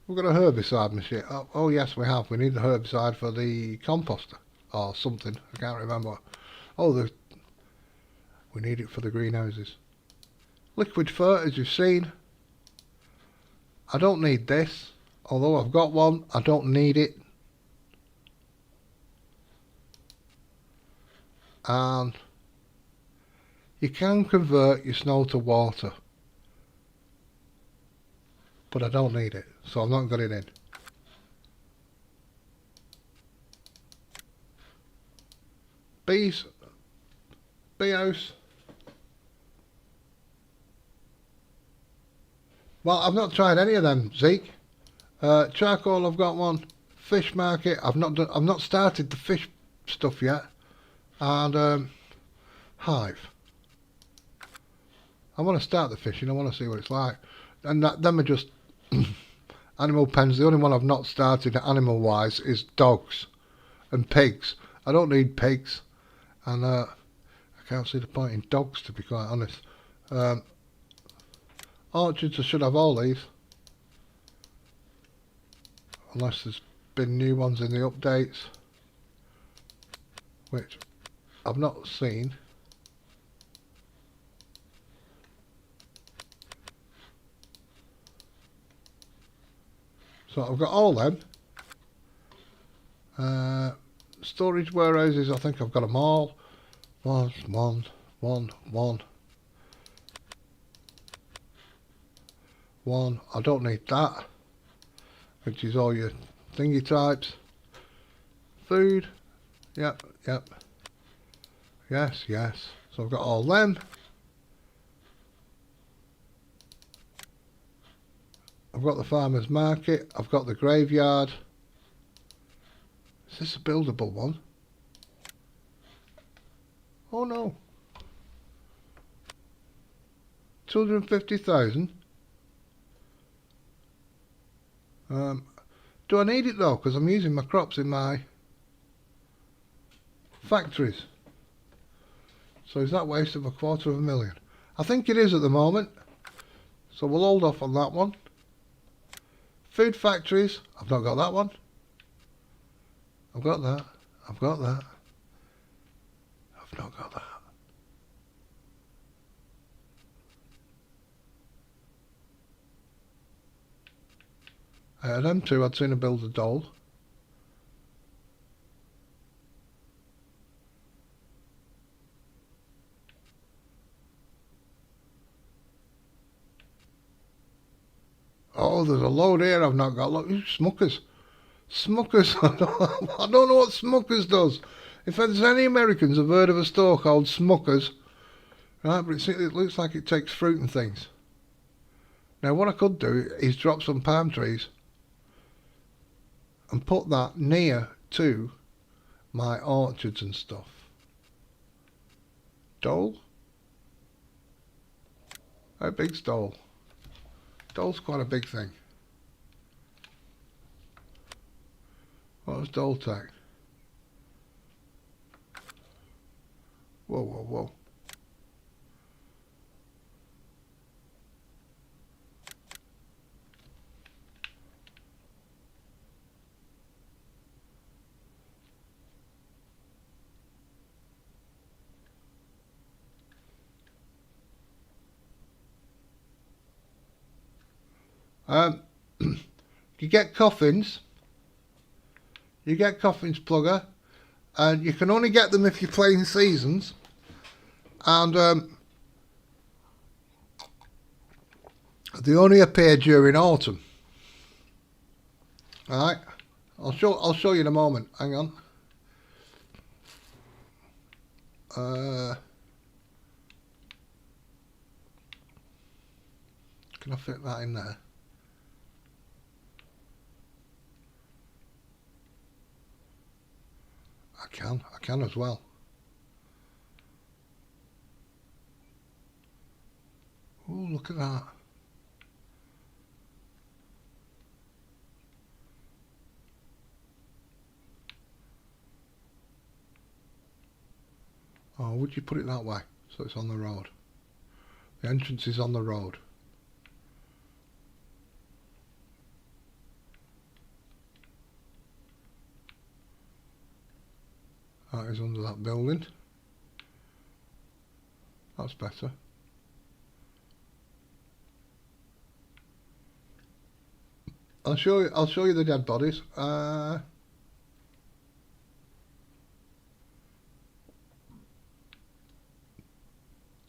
We've got a herbicide machine. Oh yes, we have. We need the herbicide for the composter. Or something. I can't remember. Oh, we need it for the greenhouses. Liquid fur, as you've seen. I don't need this. Although I've got one, I don't need it. And you can convert your snow to water. But I don't need it, so I've not got it in. Bees. Bee house. Well, I've not tried any of them, Zeke. Charcoal, I've got one. Fish market, I've not started the fish stuff yet. And hive. I want to start the fishing. I want to see what it's like. And them are just animal pens. The only one I've not started animal-wise is dogs and pigs. I don't need pigs, and I can't see the point in dogs, to be quite honest. Orchards, I should have all these, unless there's been new ones in the updates, which I've not seen. So I've got all them. Storage warehouses, I think I've got them all. One. I don't need that, which is all your thingy types. Food, yep. Yes. So I've got all them. I've got the farmer's market. I've got the graveyard. Is this a buildable one? Oh no. 250,000. Do I need it though? Because I'm using my crops in my factories. So is that waste of $250,000? I think it is at the moment. So we'll hold off on that one. Food factories. I've not got that one. I've got that. I've not got that. Them two, I'd sooner build a dole. Oh, there's a load here I've not got. Look, Smuckers. Smuckers. I don't know what Smuckers does. If there's any Americans have heard of a store called Smuckers, right, but it looks like it takes fruit and things. Now what I could do is drop some palm trees and put that near to my orchards and stuff. Dole? How big's Dole? Dole's quite a big thing. What was Dole take? Whoa. You get coffins. You get coffins, plugger, and you can only get them if you're playing seasons. And they only appear during autumn. All right, I'll show you in a moment. Hang on. Can I fit that in there? I can as well. look at that. Oh, would you put it that way? So it's on the road. The entrance is on the road. That is under that building. That's better. I'll show you the dead bodies.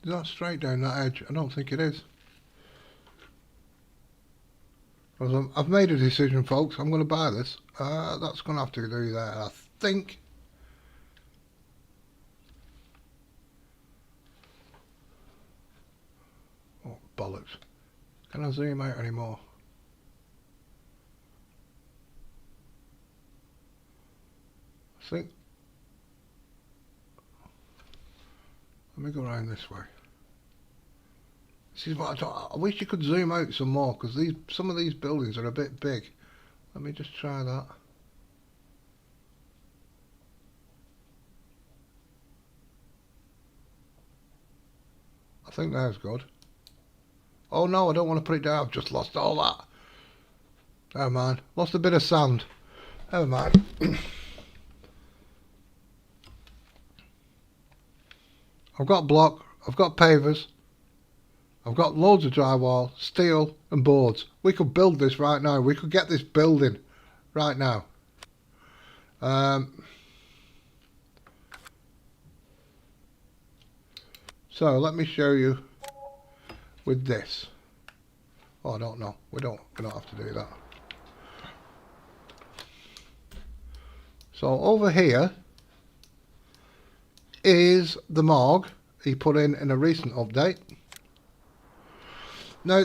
Is that straight down that edge? I don't think it is. Well, I've made a decision, folks. I'm going to buy this. That's going to have to do that, I think. Oh, bollocks. Can I zoom out anymore? I think. Let me go around this way. This is what I wish you could zoom out some more, because some of these buildings are a bit big. Let me just try that. I think that's good. Oh no, I don't want to put it down. I've just lost all that. Never mind. Lost a bit of sand. Never mind. I've got block. I've got pavers. I've got loads of drywall, steel and boards. We could build this right now. We could get this building right now. So let me show you with this. Oh, I don't know. We don't have to do that. So over here is the morgue he put in a recent update. Now,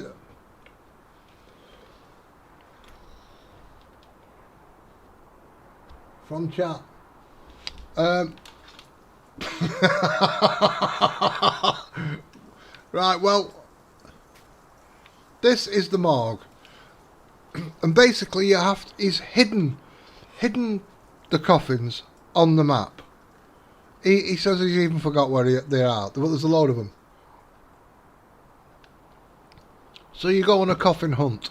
from chat, right, well, this is the morgue, and basically he's hidden the coffins on the map. He says he's even forgot where they are, but there's a load of them. So you go on a coffin hunt.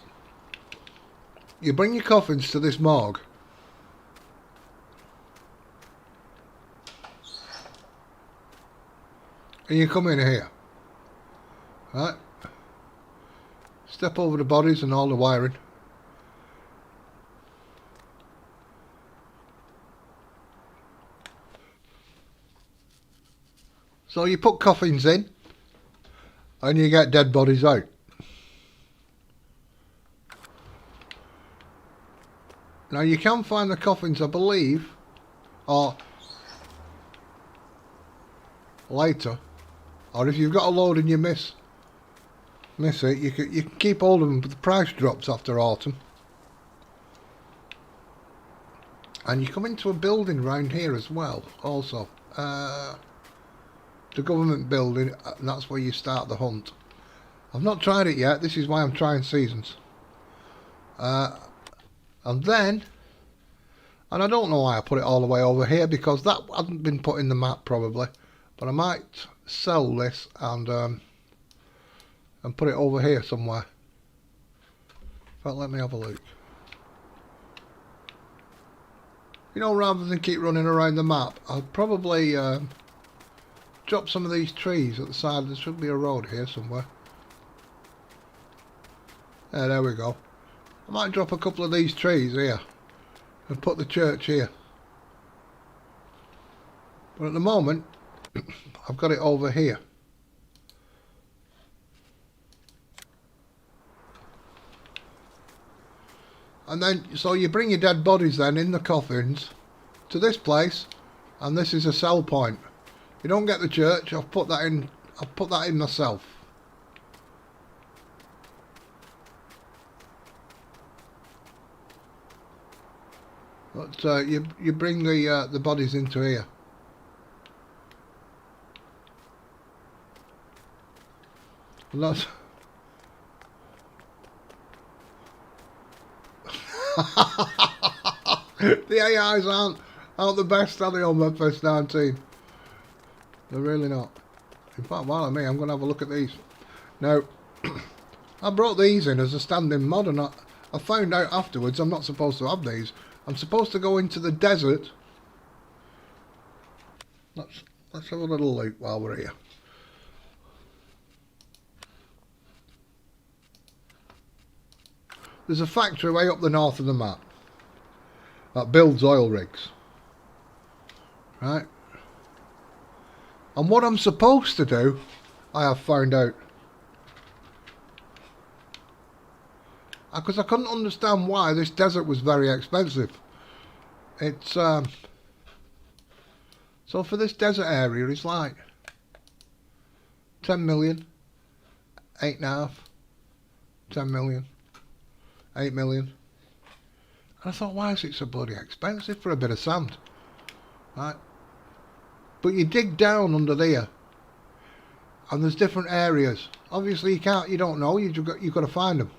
You bring your coffins to this morgue. And you come in here. Right? Step over the bodies and all the wiring. So you put coffins in. And you get dead bodies out. Now you can find the coffins, I believe, or later, or if you've got a load and you miss it, you can keep hold of them, but the price drops after autumn. And you come into a building round here as well, also, the government building, and that's where you start the hunt. I've not tried it yet. This is why I'm trying seasons. And then, and I don't know why I put it all the way over here, because that hasn't been put in the map probably, but I might sell this and put it over here somewhere. But let me have a look. You know, rather than keep running around the map, I'll probably drop some of these trees at the side. There should be a road here somewhere. There we go. I might drop a couple of these trees here and put the church here. But at the moment, I've got it over here. And then, so you bring your dead bodies then in the coffins to this place, and this is a sell point. You don't get the church. I've put that in myself. But you bring the bodies into here. And The AIs aren't the best, are they, on FS19? They're really not. In fact, while I'm here, I'm going to have a look at these. Now, I brought these in as a standing mod, and I found out afterwards I'm not supposed to have these. I'm supposed to go into the desert. Let's have a little look while we're here. There's a factory way up the north of the map that builds oil rigs, right? And what I'm supposed to do, I have found out. Because I couldn't understand why this desert was very expensive. It's so for this desert area it's like 10 million, 8.5, 10 million, 8 million. And I thought, why is it so bloody expensive for a bit of sand? Right? But you dig down under there and there's different areas. Obviously you don't know, you've got to find them.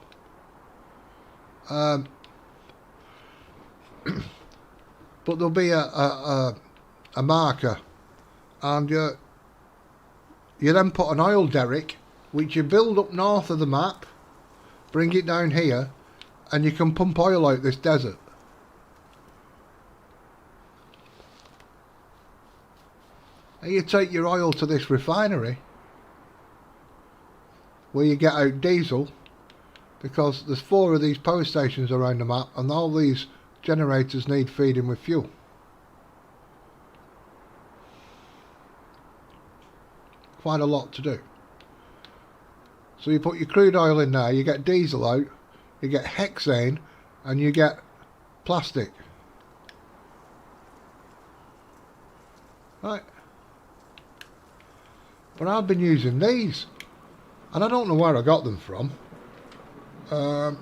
But there'll be a marker, and you then put an oil derrick, which you build up north of the map, bring it down here, and you can pump oil out this desert. And you take your oil to this refinery, where you get out diesel, because there's 4 of these power stations around the map, and all these generators need feeding with fuel. Quite a lot to do. So you put your crude oil in there, you get diesel out, you get hexane, and you get plastic. Right. But I've been using these, and I don't know where I got them from. Well,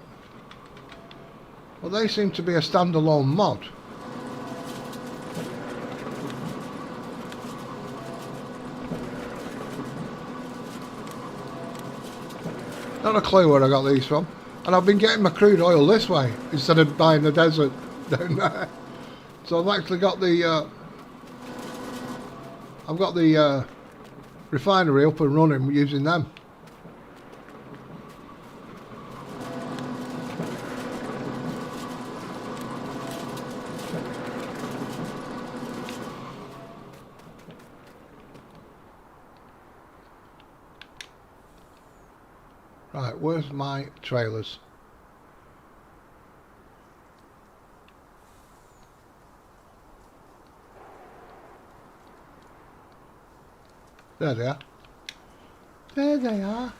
they seem to be a standalone mod. Not a clue where I got these from. And I've been getting my crude oil this way instead of buying the desert down there. So I've actually got the refinery up and running using them. Right, where's my trailers? There they are. There they are.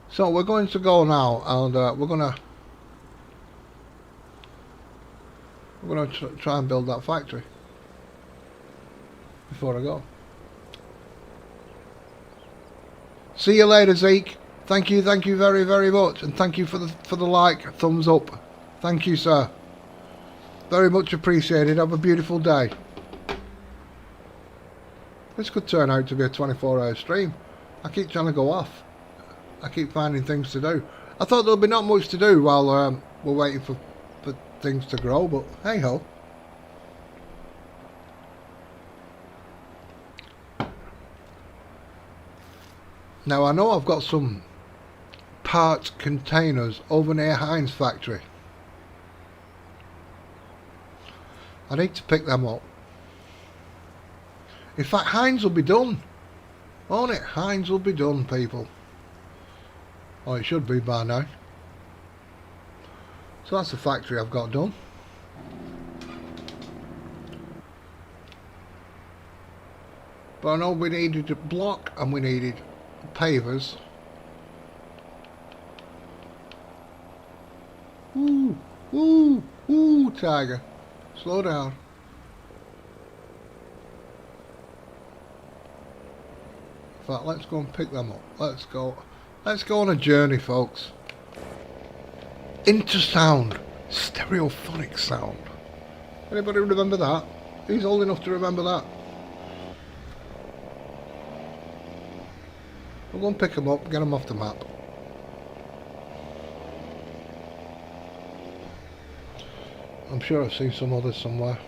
So we're going to go now, and we're gonna try and build that factory before I go. See you later, Zeke. Thank you very, very much, and thank you for the like, thumbs up. Thank you, sir. Very much appreciated. Have a beautiful day. This could turn out to be a 24-hour stream. I keep trying to go off. I keep finding things to do. I thought there'll be not much to do while we're waiting for things to grow, but hey ho. Now I know I've got some parts containers over near Heinz factory. I need to pick them up. In fact, Heinz will be done, won't it? Heinz will be done, people. Oh, it should be by now. So that's the factory I've got done. But I know we needed a block and we needed pavers. Woo, woo, woo, tiger. Slow down. In fact, let's go and pick them up. Let's go on a journey, folks. Into sound. Stereophonic sound. Anybody remember that? Who's old enough to remember that? I'll go and pick them up, get them off the map. I'm sure I've seen some others somewhere.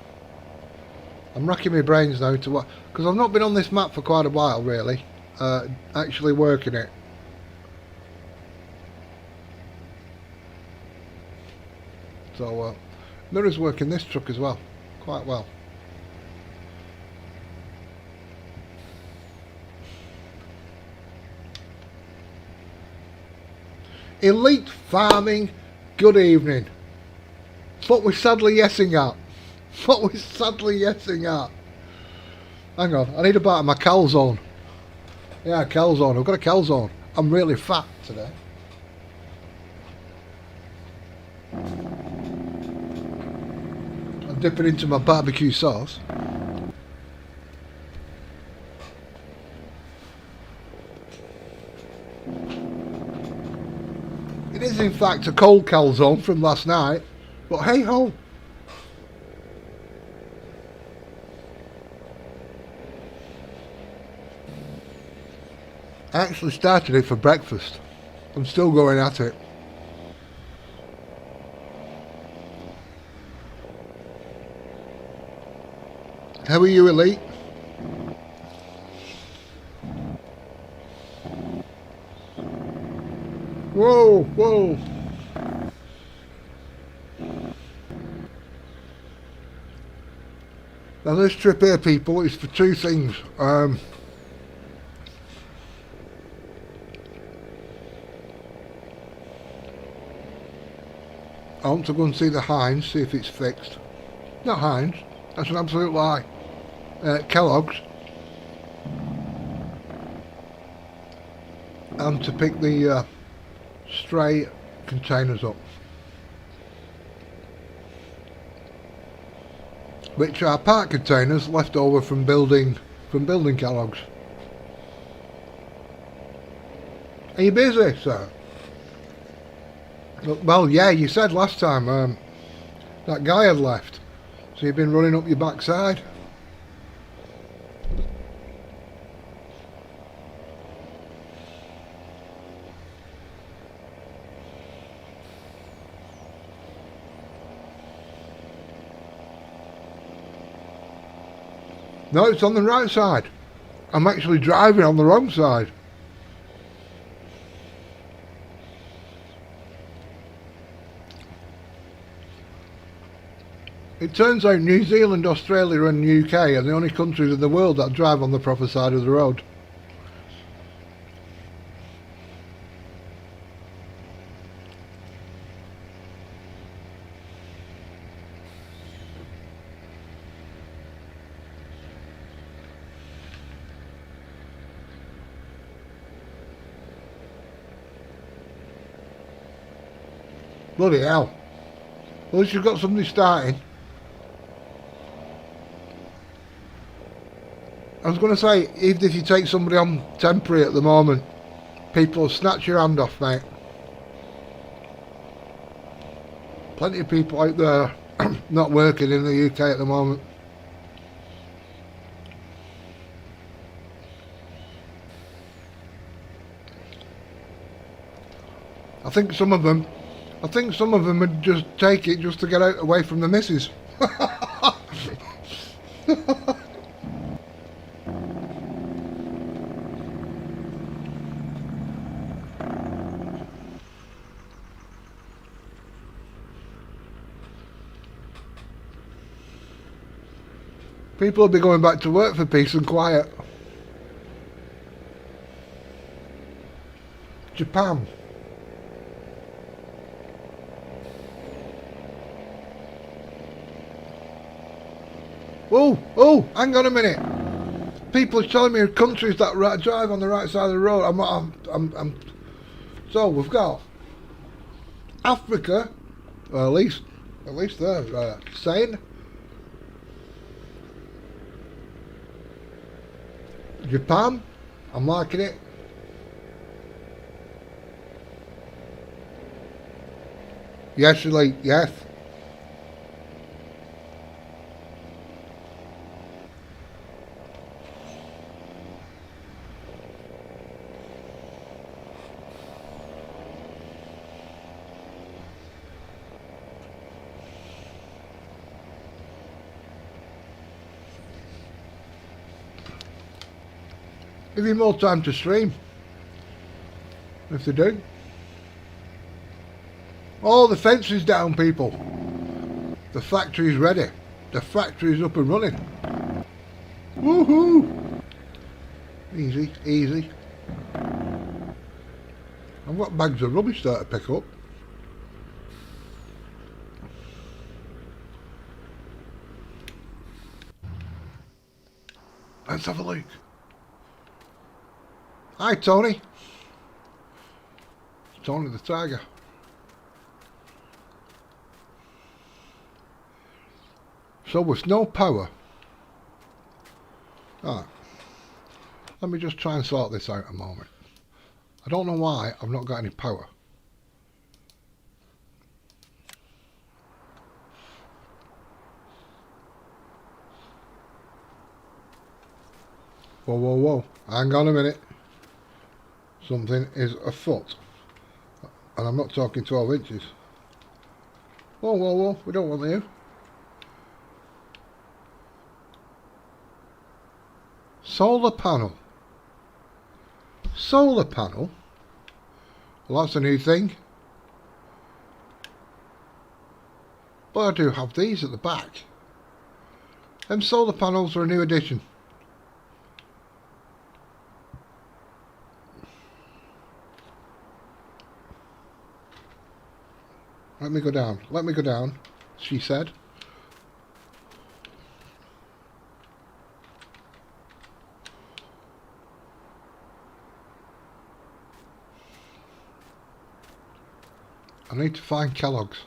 I'm racking my brains now to what, because I've not been on this map for quite a while really, actually working it. So Mirror's working this truck as well, quite well. Elite Farming, good evening. What we're sadly yesing at. What we're sadly yesing at. Hang on, I need a bite of my calzone. Yeah, calzone, I've got a calzone. I'm really fat today. I'm dipping into my barbecue sauce. It is in fact a cold calzone from last night, but hey ho. I actually started it for breakfast. I'm still going at it. How are you, Elite? Whoa, whoa. Now this trip here, people, is for two things. I want to go and see the Heinz, see if it's fixed. Not Heinz, that's an absolute lie. Kellogg's. And to pick the stray containers up, which are part containers left over from building Kellogg's. Are you busy, sir? Well, yeah, you said last time that guy had left, so you've been running up your backside. No, it's on the right side. I'm actually driving on the wrong side. It turns out New Zealand, Australia and the UK are the only countries in the world that drive on the proper side of the road. Bloody hell. At least you've got somebody starting. I was going to say, even if you take somebody on temporary at the moment, people will snatch your hand off, mate. Plenty of people out there not working in the UK at the moment. I think some of them would just take it just to get out away from the missus. People will be going back to work for peace and quiet. Japan. Oh, hang on a minute. People are telling me countries that drive on the right side of the road. So we've got Africa, well, at least they're sane. Japan, I'm liking it. Yes, Elite, yes. Give you more time to stream. If they do. Oh, the fence is down, people. The factory's ready. The factory's up and running. Woohoo! Easy, easy. I've got bags of rubbish there to pick up. Let's have a look. Hi, Tony. Tony the Tiger. So with no power. Alright. Let me just try and sort this out a moment. I don't know why I've not got any power. Whoa, whoa, whoa. Hang on a minute. Something is afoot. And I'm not talking 12 inches. Whoa, whoa, whoa. We don't want you. Solar panel. Solar panel? Well, that's a new thing. But I do have these at the back. Them solar panels are a new addition. Let me go down. Let me go down, she said. I need to find Kellogg's.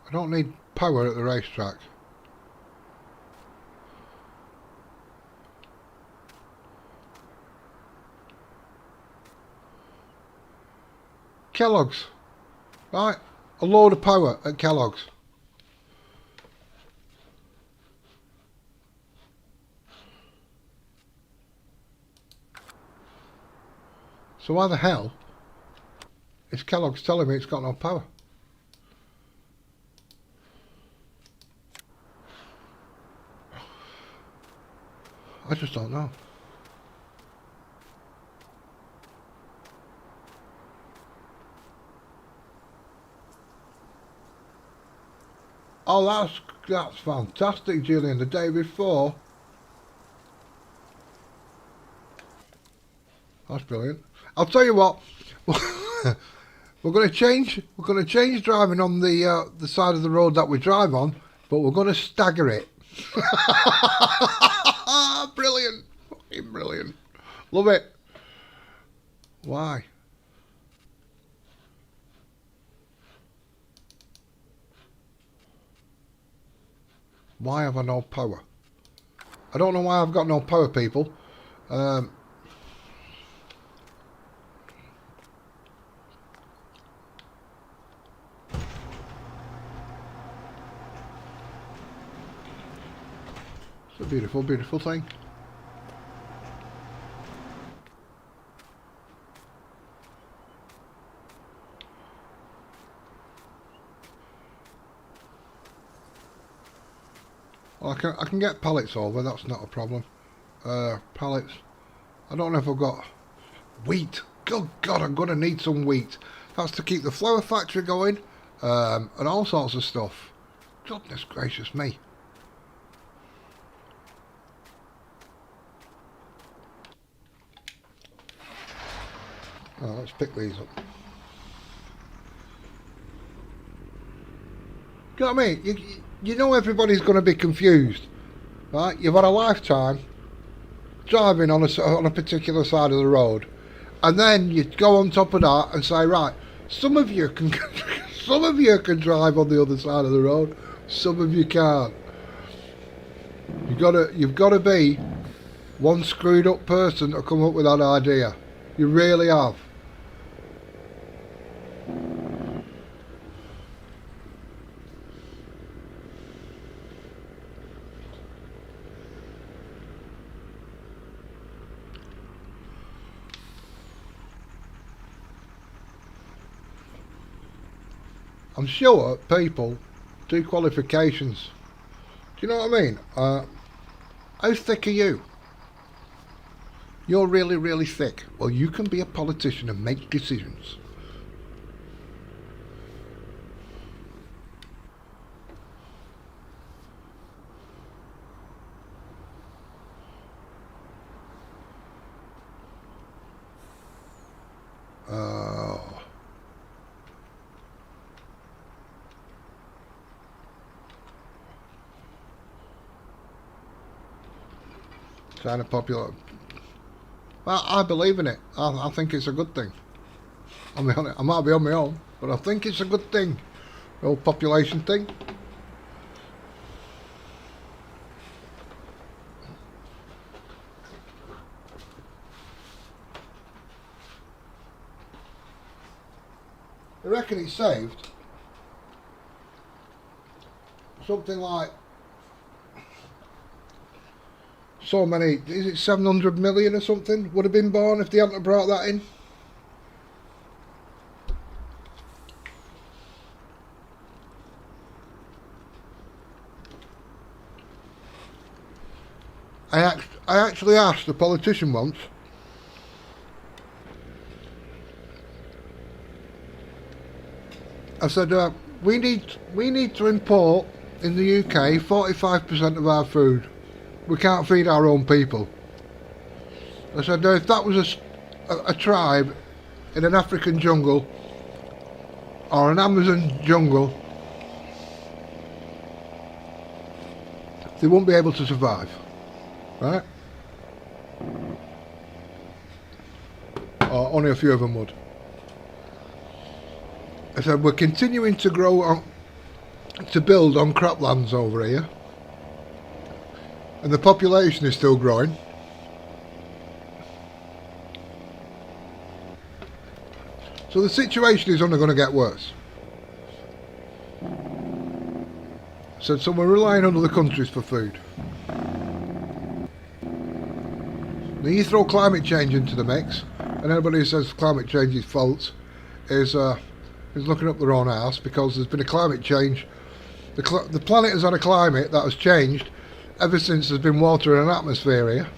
I don't need power at the racetrack. Kellogg's. Right, a load of power at Kellogg's. So why the hell is Kellogg's telling me it's got no power? I just don't know. Oh, that's fantastic, Gillian. The day before. That's brilliant. I'll tell you what. We're going to change. We're going to change driving on the side of the road that we drive on, but we're going to stagger it. Brilliant. Fucking brilliant. Love it. Why? Why have I no power? I don't know why I've got no power, people. It's a beautiful, beautiful thing. Well, I can get pallets over, that's not a problem. Pallets. I don't know if I've got wheat. Good God, I'm going to need some wheat. That's to keep the flour factory going, and all sorts of stuff. Goodness gracious me. Oh, let's pick these up. Do you know what I mean? You know everybody's going to be confused, right? You've had a lifetime driving on a particular side of the road, and then you go on top of that and say, right, some of you can some of you can drive on the other side of the road, some of you can't. You've got to be one screwed up person to come up with that idea. You really have. I'm sure people do qualifications. Do you know what I mean? How thick are you? You're really, really thick. Well, you can be a politician and make decisions. China popular. Well, I believe in it. I think it's a good thing. I mean, I might be on my own, but I think it's a good thing. The whole population thing. I reckon it saved something like so many, is it 700 million or something would have been born if they hadn't brought that in. I actually asked a politician once, I said, we need to import in the UK 45% of our food. We can't feed our own people. I said, now if that was a tribe in an African jungle or an Amazon jungle, they wouldn't be able to survive, right? Or only a few of them would. I said, we're continuing to grow on, to build on croplands over here, and the population is still growing. So the situation is only going to get worse. So we're relying on other countries for food. Now you throw climate change into the mix, and anybody who says climate change is false is looking up their own arse, because there's been a climate change. The planet has had a climate that has changed ever since there's been water in an atmosphere here.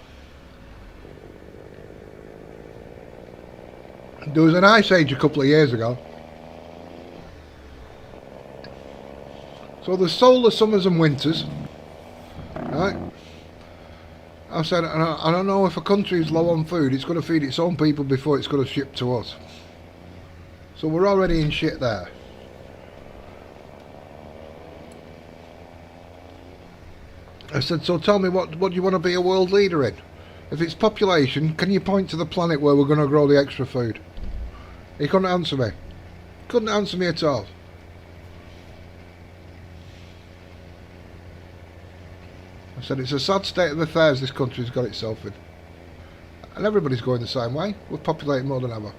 There was an ice age a couple of years ago. So there's solar summers and winters, right? I said, I don't know if a country is low on food, it's going to feed its own people before it's going to ship to us. So we're already in shit there. I said, so tell me, what do you want to be a world leader in? If it's population, can you point to the planet where we're going to grow the extra food? He couldn't answer me. Couldn't answer me at all. I said, it's a sad state of affairs this country's got itself in. And everybody's going the same way. We're populating more than ever.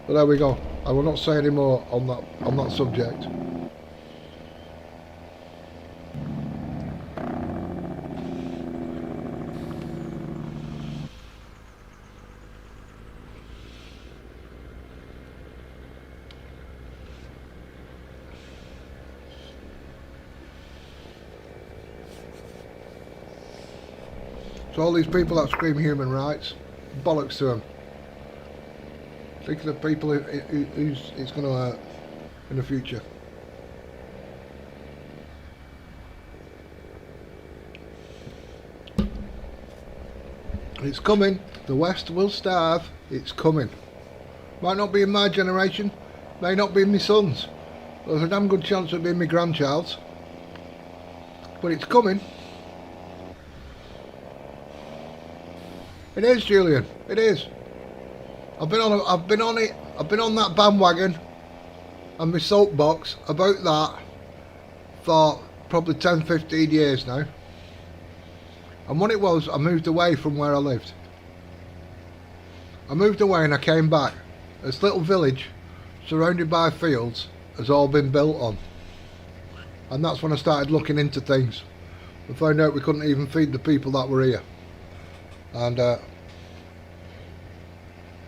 But there we go. I will not say any more on that subject. So all these people that scream human rights, bollocks to them. Think of the people who's it's going to hurt in the future. It's coming. The West will starve. It's coming. Might not be in my generation. May not be in my son's. There's a damn good chance it'll be in my grandchild's. But it's coming. It is, Julian. It is. I've been on that bandwagon and my soapbox about that for probably 10-15 years now. And what it was, I moved away from where I lived. I moved away and I came back. This little village surrounded by fields has all been built on. And that's when I started looking into things and found out we couldn't even feed the people that were here. And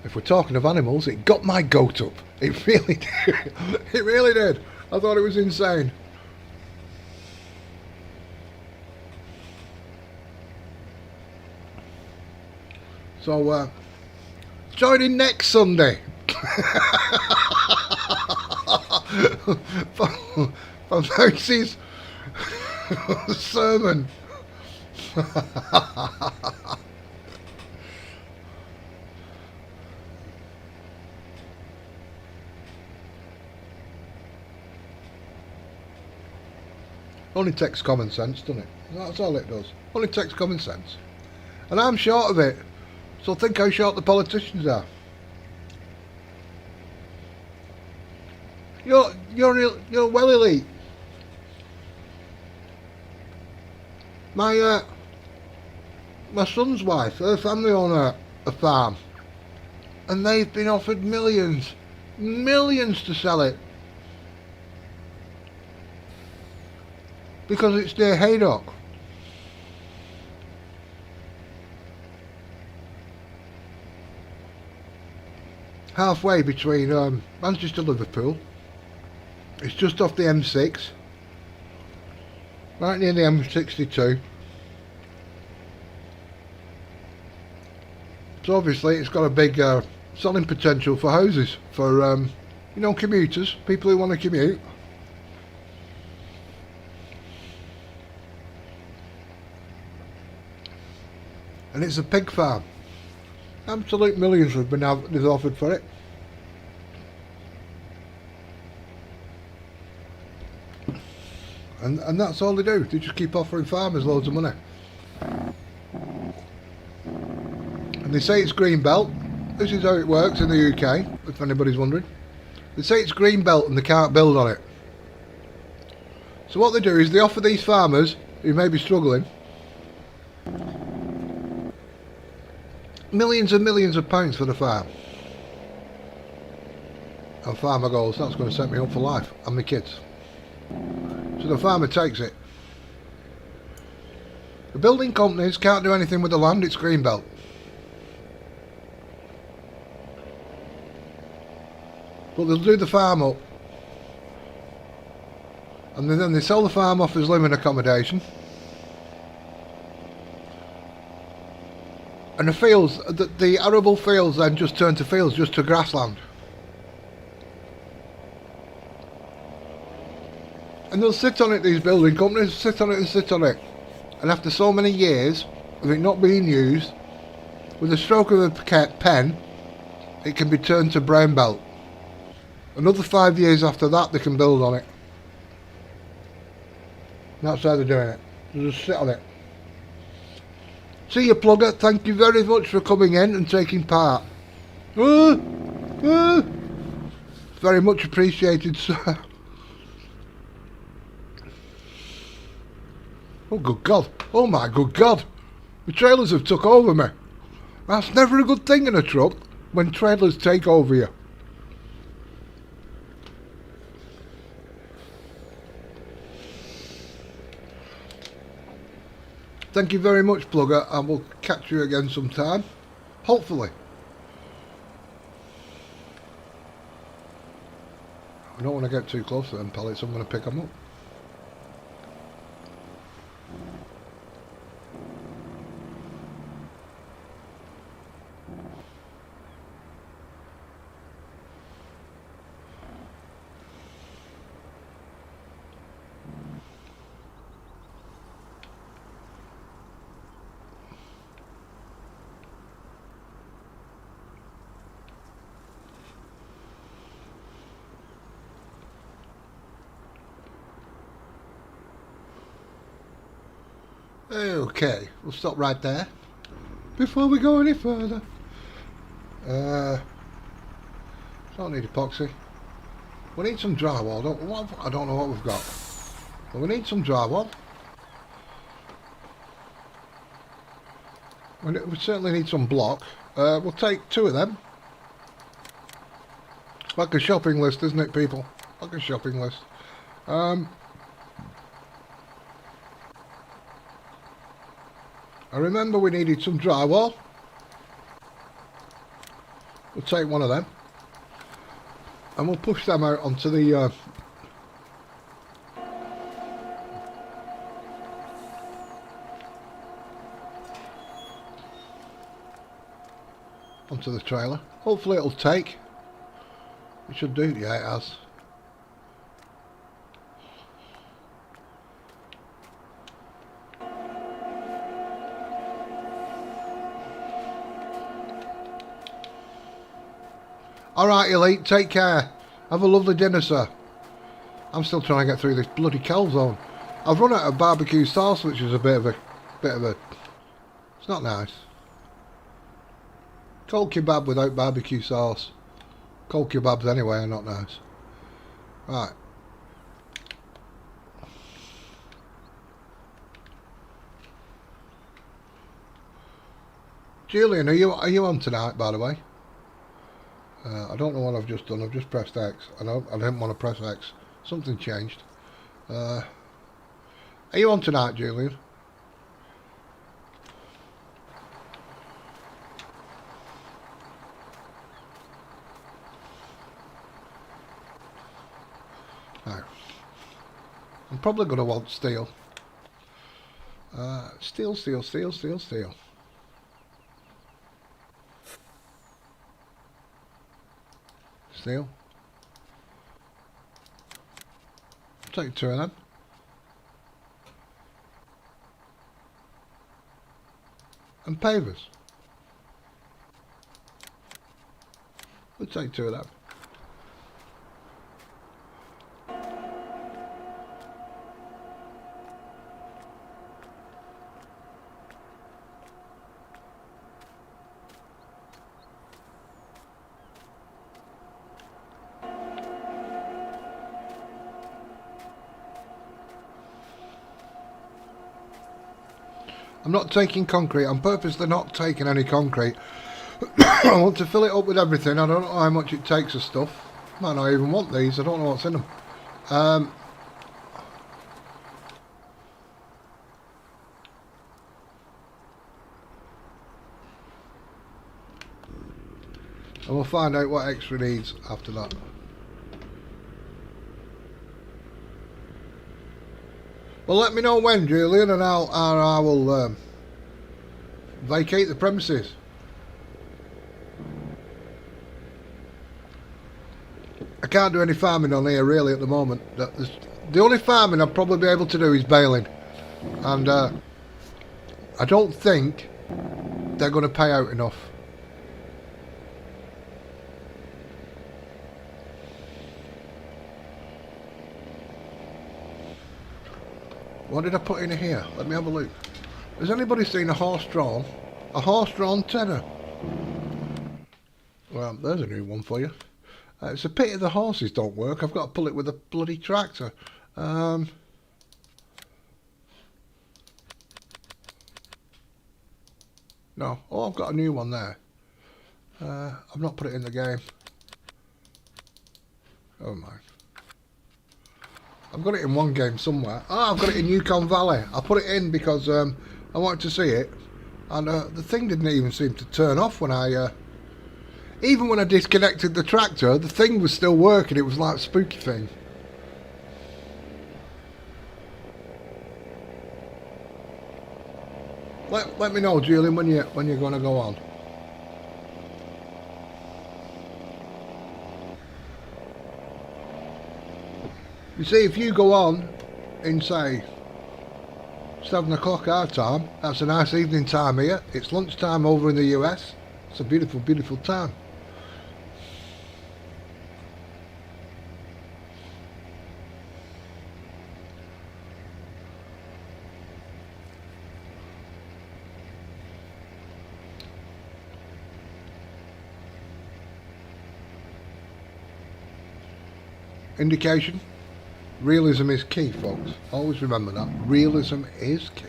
if we're talking of animals, it got my goat up. It really did. It really did. I thought it was insane. So, join in next Sunday. for Moses' sermon. Only takes common sense, doesn't it? That's all it does. Only takes common sense. And I'm short of it. So think how short the politicians are. You're well elite. My son's wife, her family own a farm, and they've been offered millions to sell it because it's near Haydock. Halfway between Manchester and Liverpool. It's just off the M6, right near the M62. So obviously it's got a big selling potential for houses, for you know, commuters, people who want to commute. And it's a pig farm. Absolute millions have been offered for it. And that's all they do. They just keep offering farmers loads of money. And they say it's green belt. This is how it works in the UK, if anybody's wondering. They say it's green belt and they can't build on it. So what they do is they offer these farmers, who may be struggling, millions and millions of pounds for the farm. And farmer goes, that's going to set me up for life, and my kids. So the farmer takes it. The building companies can't do anything with the land, it's greenbelt. But they'll do the farm up. And then they sell the farm off as living accommodation. And the fields, the arable fields then just turn to fields, just to grassland. And they'll sit on it, these building companies, sit on it and sit on it. And after so many years of it not being used, with a stroke of a pen, it can be turned to brown belt. Another 5 years after that, they can build on it. And that's how they're doing it. They just sit on it. See you, plugger. Thank you very much for coming in and taking part. Very much appreciated, sir. Oh, good God. Oh, my good God. The trailers have took over me. That's never a good thing in a truck, when trailers take over you. Thank you very much, plugger, and we'll catch you again sometime. Hopefully. I don't want to get too close to them pellets, I'm going to pick them up. Okay, we'll stop right there before we go any further. Don't need epoxy. We need some drywall. I don't know what we've got, but we need some drywall. We certainly need some block. We'll take 2 of them. Like a shopping list, isn't it, people? Like a shopping list. I remember we needed some drywall. We'll take 1 of them. And we'll push them out onto the onto the trailer. Hopefully it'll take. It should do. Yeah, it has. Alright, Elite, take care. Have a lovely dinner, sir. I'm still trying to get through this bloody calzone. I've run out of barbecue sauce, which is a bit of a... It's not nice. Cold kebab without barbecue sauce. Cold kebabs anyway are not nice. Right. Julian, are you on tonight, by the way? I don't know what I've just done. I've just pressed X. I didn't want to press X. Something changed. Are you on tonight, Julian? No. I'm probably going to want steel. Steel. Steel. Take 2 of them. And pavers. We'll take 2 of them. I'm not taking concrete. I'm purposely not taking any concrete. I want to fill it up with everything. I don't know how much it takes of stuff. Might not even want these. I don't know what's in them. And we'll find out what extra needs after that. Well, let me know when, Julian, and I will vacate the premises. I can't do any farming on here really at the moment. The only farming I'll probably be able to do is baling, and I don't think they're going to pay out enough. What did I put in here? Let me have a look. Has anybody seen a horse-drawn? A horse-drawn tenor? Well, there's a new one for you. It's a pity the horses don't work. I've got to pull it with a bloody tractor. No. Oh, I've got a new one there. I've not put it in the game. Oh my. I've got it in one game somewhere. Oh, I've got it in Yukon Valley. I put it in because I wanted to see it. And the thing didn't even seem to turn off when I... even when I disconnected the tractor, the thing was still working. It was like a spooky thing. Let me know, Julian, when you're going to go on. You see, if you go on in, say, 7 o'clock our time, that's a nice evening time here. It's lunchtime over in the US. It's a beautiful, beautiful time. Indication. Realism is key, folks. Always remember that. Realism is key.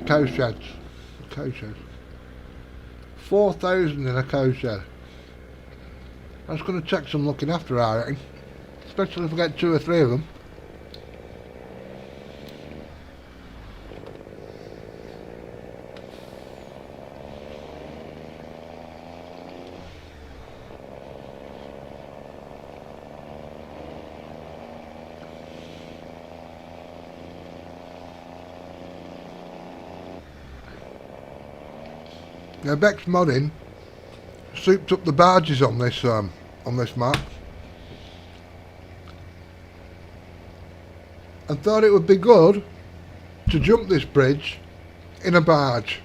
Cow sheds. Cow sheds. 4,000 in a cow shed. That's going to take some looking after, I reckon. Especially if I get 2 or 3 of them. Now Beck's Modding souped up the barges on this map and thought it would be good to jump this bridge in a barge.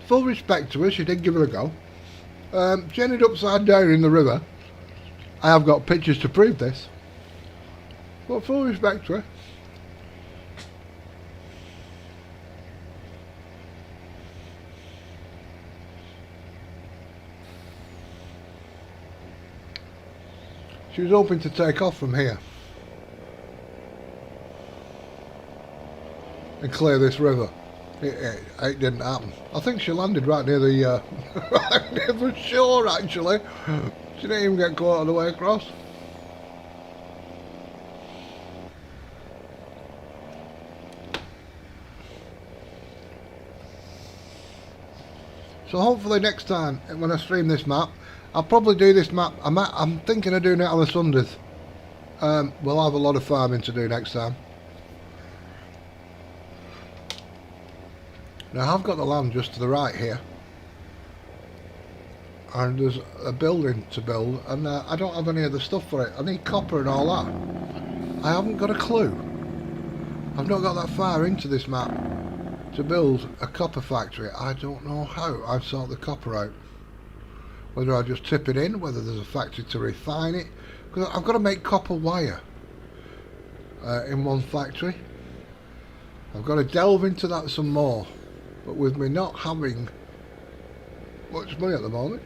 Full respect to her, she did give it a go. She ended upside down in the river. I have got pictures to prove this, but full respect to her. She was hoping to take off from here and clear this river. It didn't happen. I think she landed right near the right near the shore actually. She didn't even get caught on the way across. So hopefully next time when I stream this map, I'll probably do this map. I'm thinking of doing it on a Sundays. We'll have a lot of farming to do next time. Now I've got the land just to the right here, and there's a building to build, and I don't have any of the stuff for it. I need copper and all that. I haven't got a clue. I've not got that far into this map to build a copper factory. I don't know how I sort the copper out. Whether I just tip it in, whether there's a factory to refine it, because I've got to make copper wire in one factory. I've got to delve into that some more, but with me not having much money at the moment,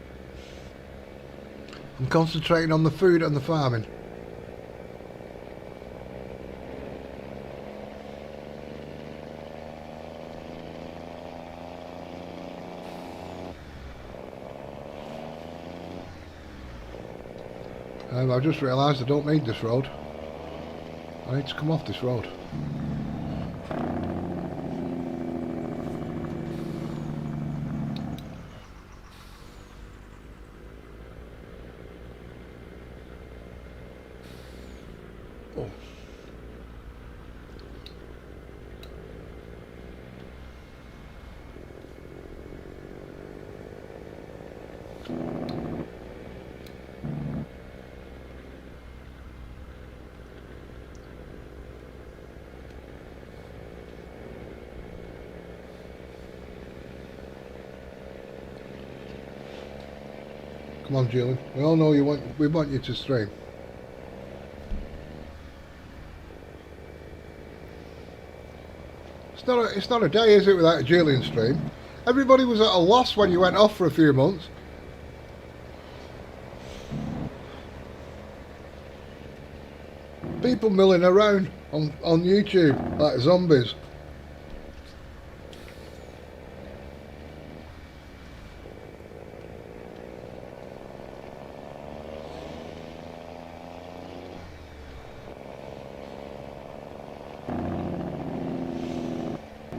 I'm concentrating on the food and the farming. I've just realised I don't need this road. I need to come off this road. Oh. Come on, Julian. We all know we want you to stream. It's not a day, is it, without a Julian stream? Everybody was at a loss when you went off for a few months. People milling around on YouTube like zombies.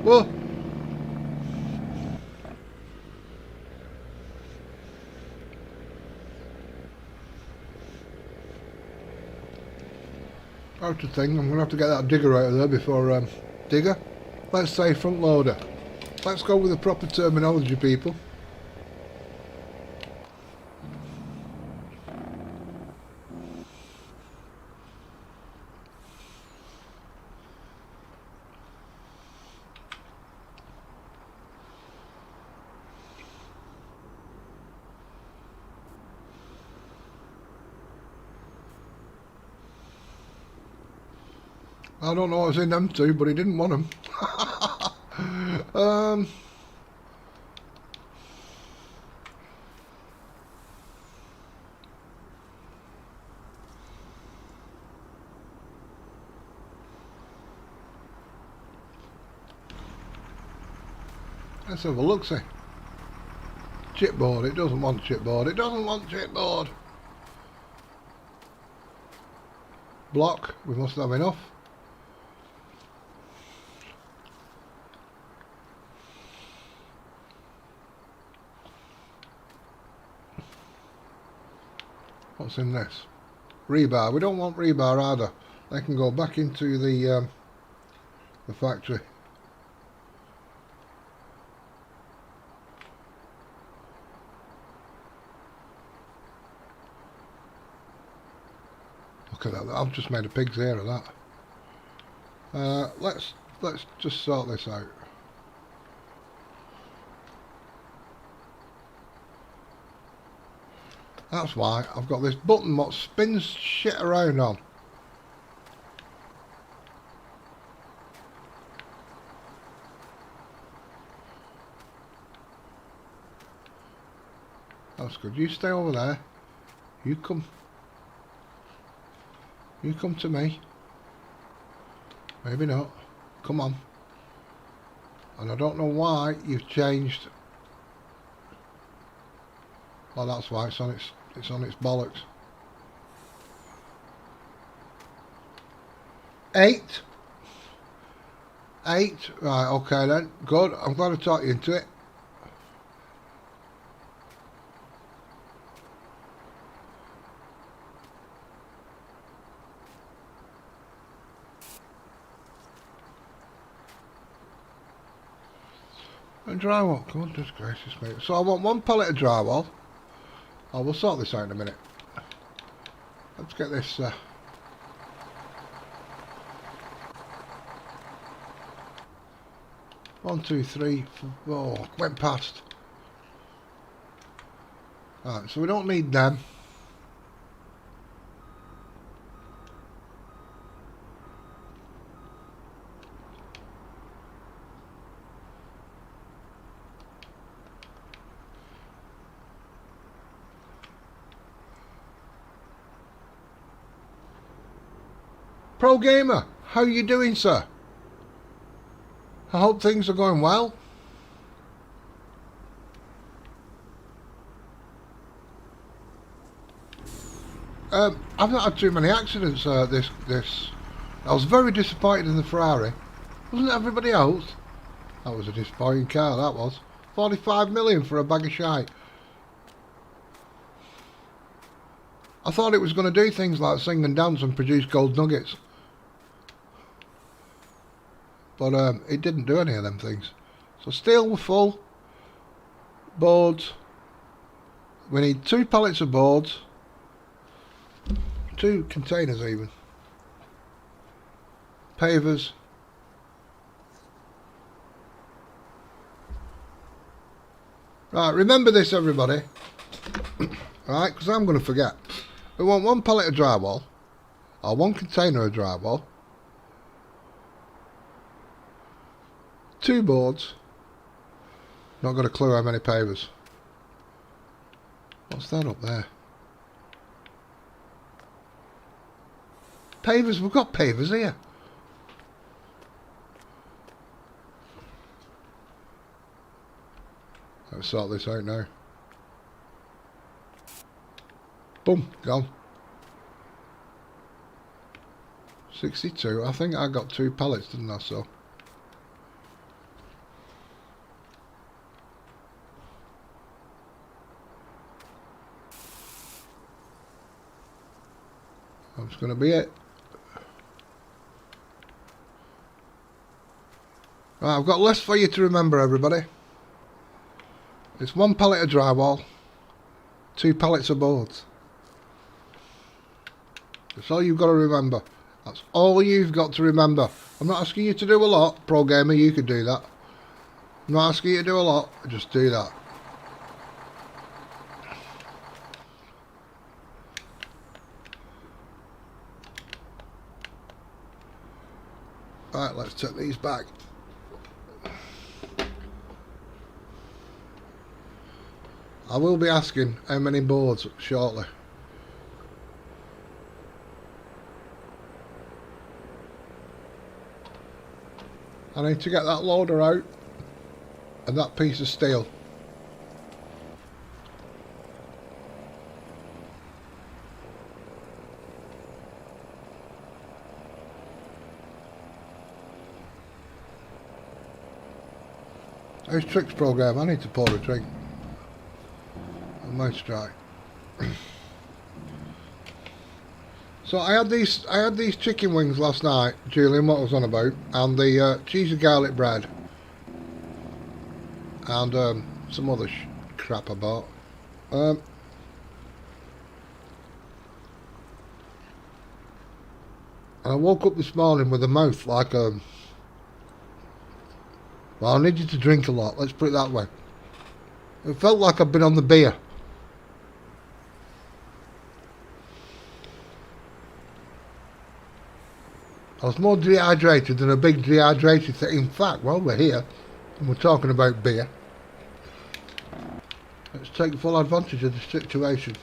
Well, that's the thing. I'm going to have to get that digger out of there before digger. Let's say front loader. Let's go with the proper terminology, people. I don't know what's in them two, but he didn't want them. Let's have a look, see. Chipboard, it doesn't want chipboard, it doesn't want chipboard. Block, we must have enough. What's in this? Rebar. We don't want rebar either. They can go back into the factory. Look at that. I've just made a pig's ear of that. Let's just sort this out. That's why I've got this button what spins shit around on. That's good. You stay over there. You come to me. Maybe not. Come on. And I don't know why you've changed. Well, that's why it's on its bollocks. 8. Right, okay then. Good. I'm glad I talked you into it. And drywall. Goodness gracious me. So I want 1 pallet of drywall. Oh, we'll sort this out in a minute. Let's get this. 1, 2, 3, 4. Oh, went past. Right, so we don't need them. Pro Gamer, how are you doing, sir? I hope things are going well. I've not had too many accidents this. I was very disappointed in the Ferrari. Wasn't everybody else? That was a disappointing car, that was. 45 million for a bag of shite. I thought it was going to do things like sing and dance and produce gold nuggets. But it didn't do any of them things. So steel were full. Boards. We need 2 pallets of boards. 2 containers even. Pavers. Right, remember this everybody. Right, because I'm going to forget. We want 1 pallet of drywall. Or 1 container of drywall. 2 boards. Not got a clue how many pavers. What's that up there? Pavers, we've got pavers here. Let's sort this out now. Boom, gone. 62. I think I got 2 pallets, didn't I? So. That's going to be it. Right, I've got less for you to remember, everybody. It's 1 pallet of drywall, 2 pallets of boards. That's all you've got to remember. That's all you've got to remember. I'm not asking you to do a lot. Pro Gamer, you could do that. I'm not asking you to do a lot. Just do that. Right, let's take these back. I will be asking how many boards shortly. I need to get that loader out and that piece of steel. How's Tricks program? I need to pour a drink. I might try. So I had these chicken wings last night, Julian, what I was on about, and the cheese and garlic bread, and some other crap I bought. And I woke up this morning with a mouth like a... Well, I need you to drink a lot, let's put it that way. It felt like I'd been on the beer. I was more dehydrated than a big dehydrated thing. In fact, while we're here, and we're talking about beer, let's take full advantage of the situation.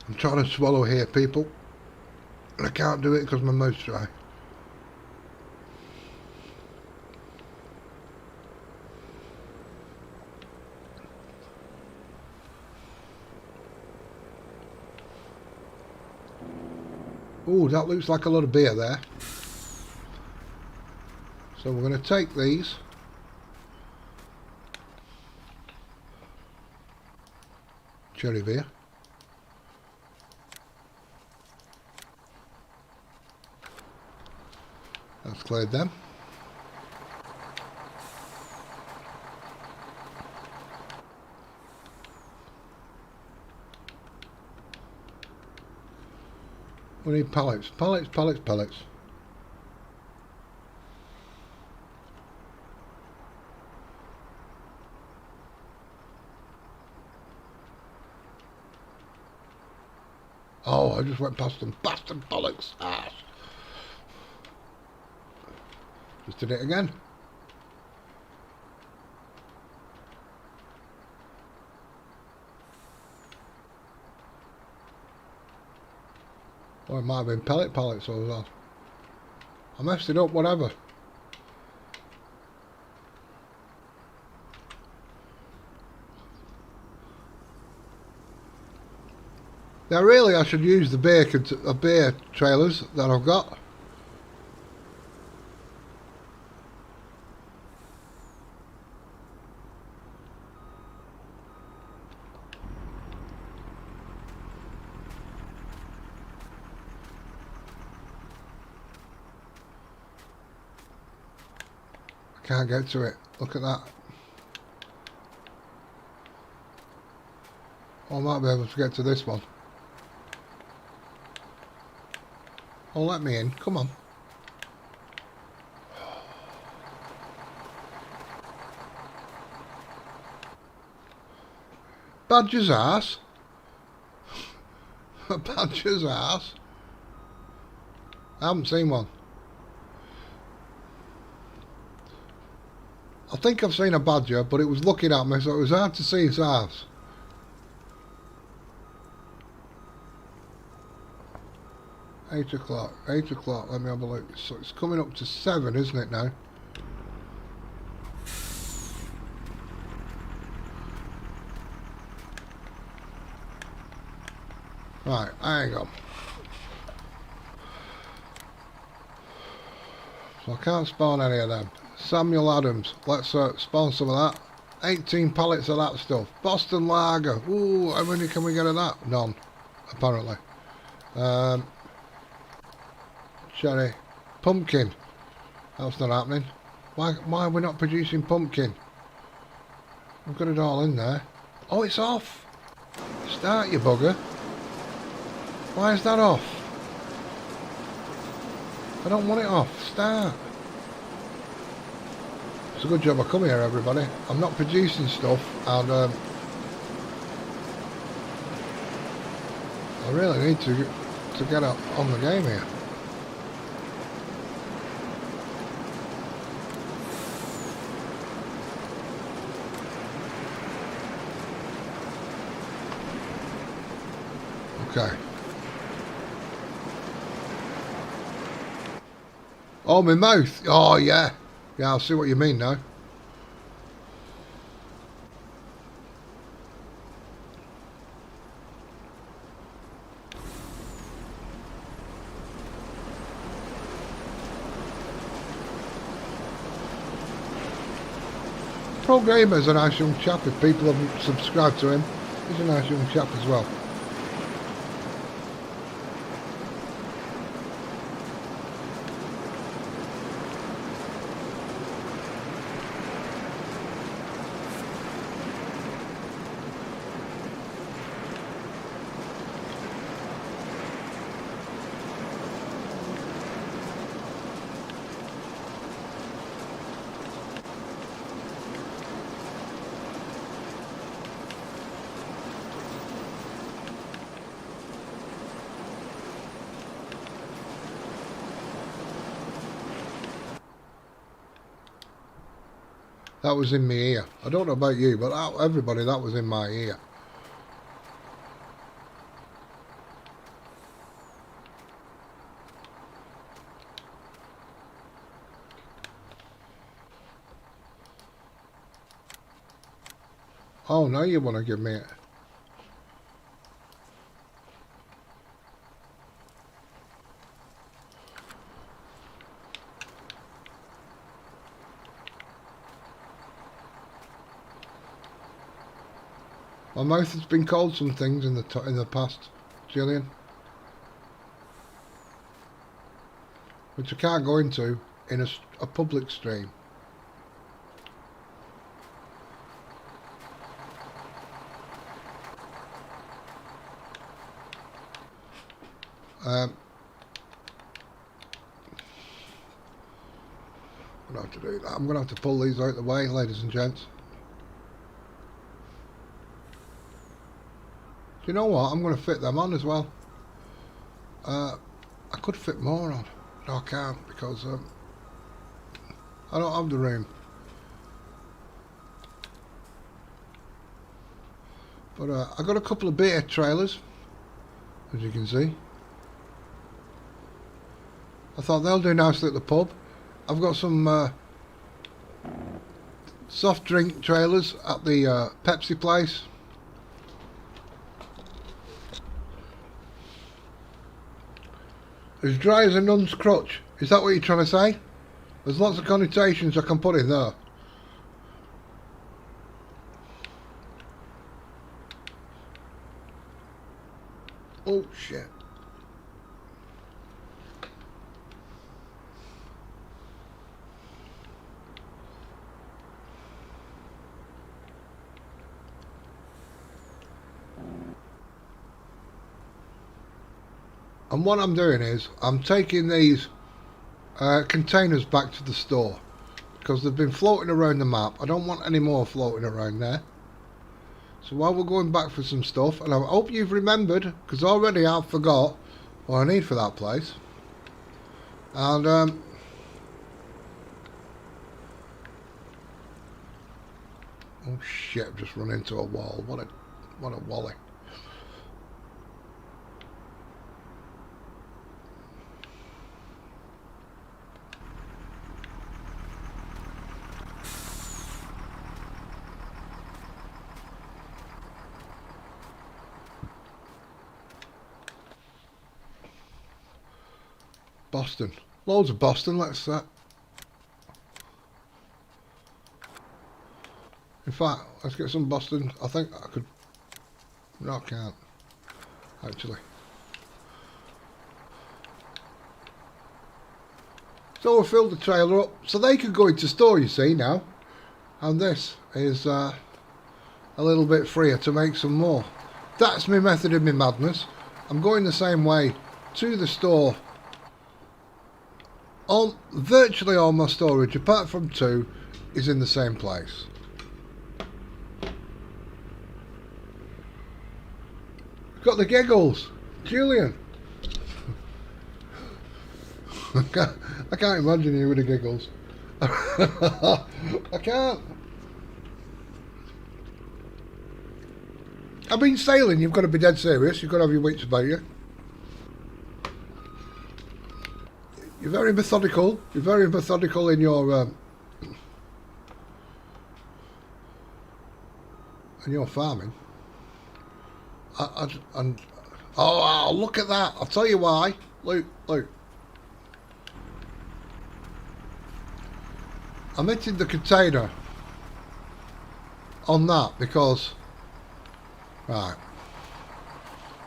I'm trying to swallow here, people. And I can't do it because my mouth's dry. Ooh, that looks like a lot of beer there. So we're going to take these. Cherry beer. That's cleared them. We need pallets. Pallets, pallets, pallets. Oh, I just went past them. Bastard bollocks. Ass. Just did it again. Or it might have been pellet pallets or that. I messed it up, whatever. Now really I should use the beer trailers that I've got. I can't get to it. Look at that. I might be able to get to this one. Oh, let me in. Come on. Badger's ass. A badger's ass. I haven't seen one. I think I've seen a badger, but it was looking at me, so it was hard to see its ass. Eight o'clock, let me have a look. So it's coming up to 7, isn't it now? Right, hang on. So I can't spawn any of them. Samuel Adams, let's spawn some of that. 18 pallets of that stuff. Boston Lager, ooh, how many can we get of that? None, apparently. Cherry. Pumpkin. That's not happening. Why are we not producing pumpkin? We've got it all in there. Oh, it's off. Start, you bugger. Why is that off? I don't want it off. Start. It's a good job I come here, everybody. I'm not producing stuff, and I really need to get up on the game here. Okay. Oh, my mouth. Oh, yeah. Yeah, I'll see what you mean now. Pro Gamer's a nice young chap. If people haven't subscribed to him, he's a nice young chap as well. That was in my ear. I don't know about you, but everybody, that was in my ear. Oh, now you want to give me it. My mouth has been called some things in the past, Gillian, which I can't go into in a public stream. I'm gonna have to do that. I'm gonna have to pull these out of the way, ladies and gents. You know what? I'm going to fit them on as well. I could fit more on. No, I can't because I don't have the room. But I got a couple of beer trailers, as you can see. I thought they'll do nicely at the pub. I've got some soft drink trailers at the Pepsi place. As dry as a nun's crutch. Is that what you're trying to say? There's lots of connotations I can put in there. Oh shit. And what I'm doing is I'm taking these containers back to the store because they've been floating around the map. I don't want any more floating around there. So while we're going back for some stuff, and I hope you've remembered because already I've forgot what I need for that place. And oh shit, I've just run into a wall. What a wally. Boston. Loads of Boston, let's in fact, let's get some Boston. I think I could. No, I can't. Actually. So we filled the trailer up. So they could go into store, you see, now. And this is a little bit freer to make some more. That's my method of my madness. I'm going the same way to the store. Virtually all my storage, apart from 2, is in the same place. Got the giggles, Julian. I can't imagine you with the giggles. I can't. I've been sailing. You've got to be dead serious. You've got to have your wits about you. You're very methodical. You're very methodical in your farming. And oh, look at that! I'll tell you why. Look. I emptied the container on that because right.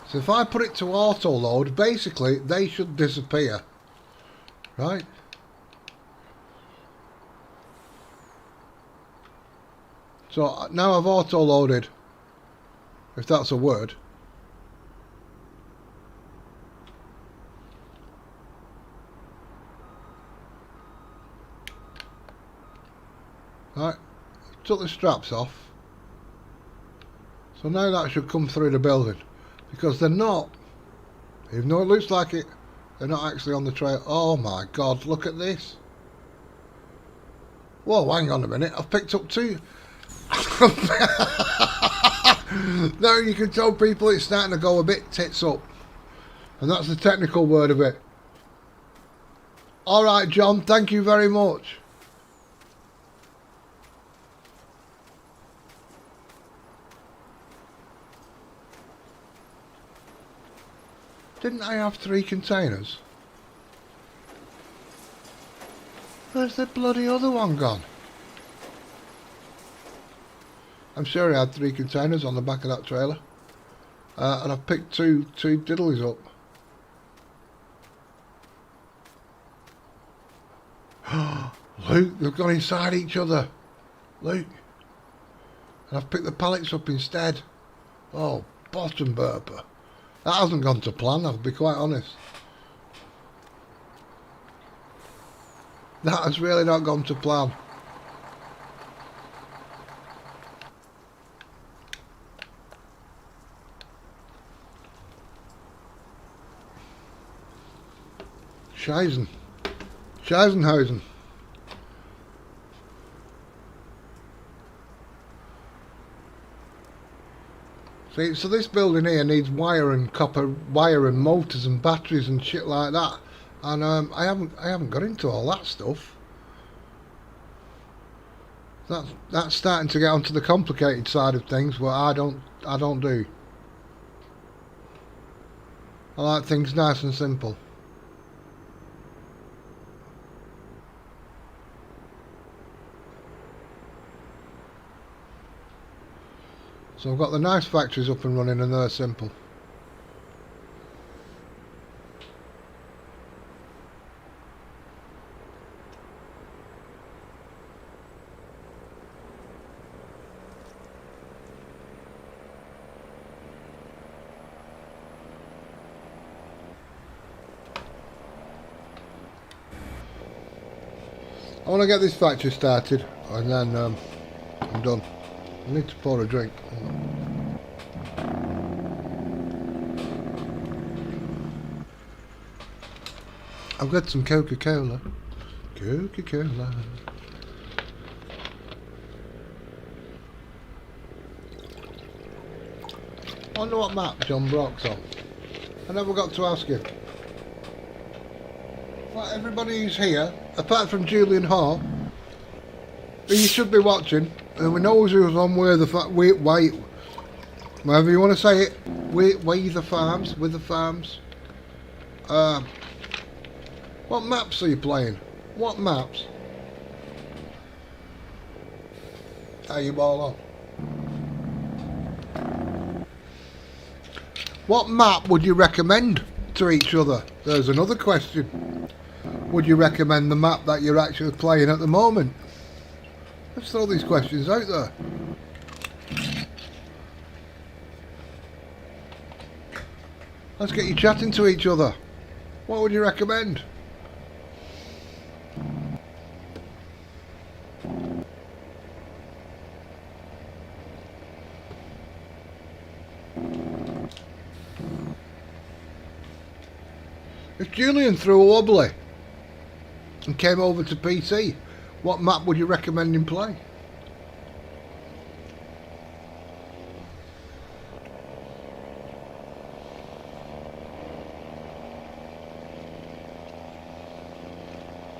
So if I put it to auto load, basically they should disappear. Right? So now I've auto-loaded, if that's a word. Right, took the straps off. So now that should come through the building. Because they're not, even though it looks like it, they're not actually on the trail. Oh my God, look at this. Whoa, hang on a minute. I've picked up 2. Now you can tell people it's starting to go a bit tits up. And that's the technical word of it. Alright, John, thank you very much. Didn't I have 3 containers? Where's the bloody other one gone? I'm sure I had 3 containers on the back of that trailer. And I've picked two diddlies up. Luke, they've gone inside each other. Luke. And I've picked the pallets up instead. Oh, bottom burper. That hasn't gone to plan, I'll be quite honest. That has really not gone to plan. Scheisenhausen. See, so this building here needs wire and copper wire and motors and batteries and shit like that, and I haven't got into all that stuff. That's starting to get onto the complicated side of things, what I don't do. I like things nice and simple. So I've got the nice factories up and running and they're simple. I want to get this factory started and then I'm done. I need to pour a drink. I've got some Coca-Cola. Coca-Cola. I wonder what map John Brock's on. I never got to ask him. Well, everybody who's here, apart from Julian Hall, who you should be watching, and we know who's on where the wait, whatever you want to say it, with the farms. What maps are you playing? What maps? Are you all on? What map would you recommend to each other? There's another question. Would you recommend the map that you're actually playing at the moment? Let's throw these questions out there. Let's get you chatting to each other. What would you recommend? If Julian threw a wobbly and came over to PC, what map would you recommend him play?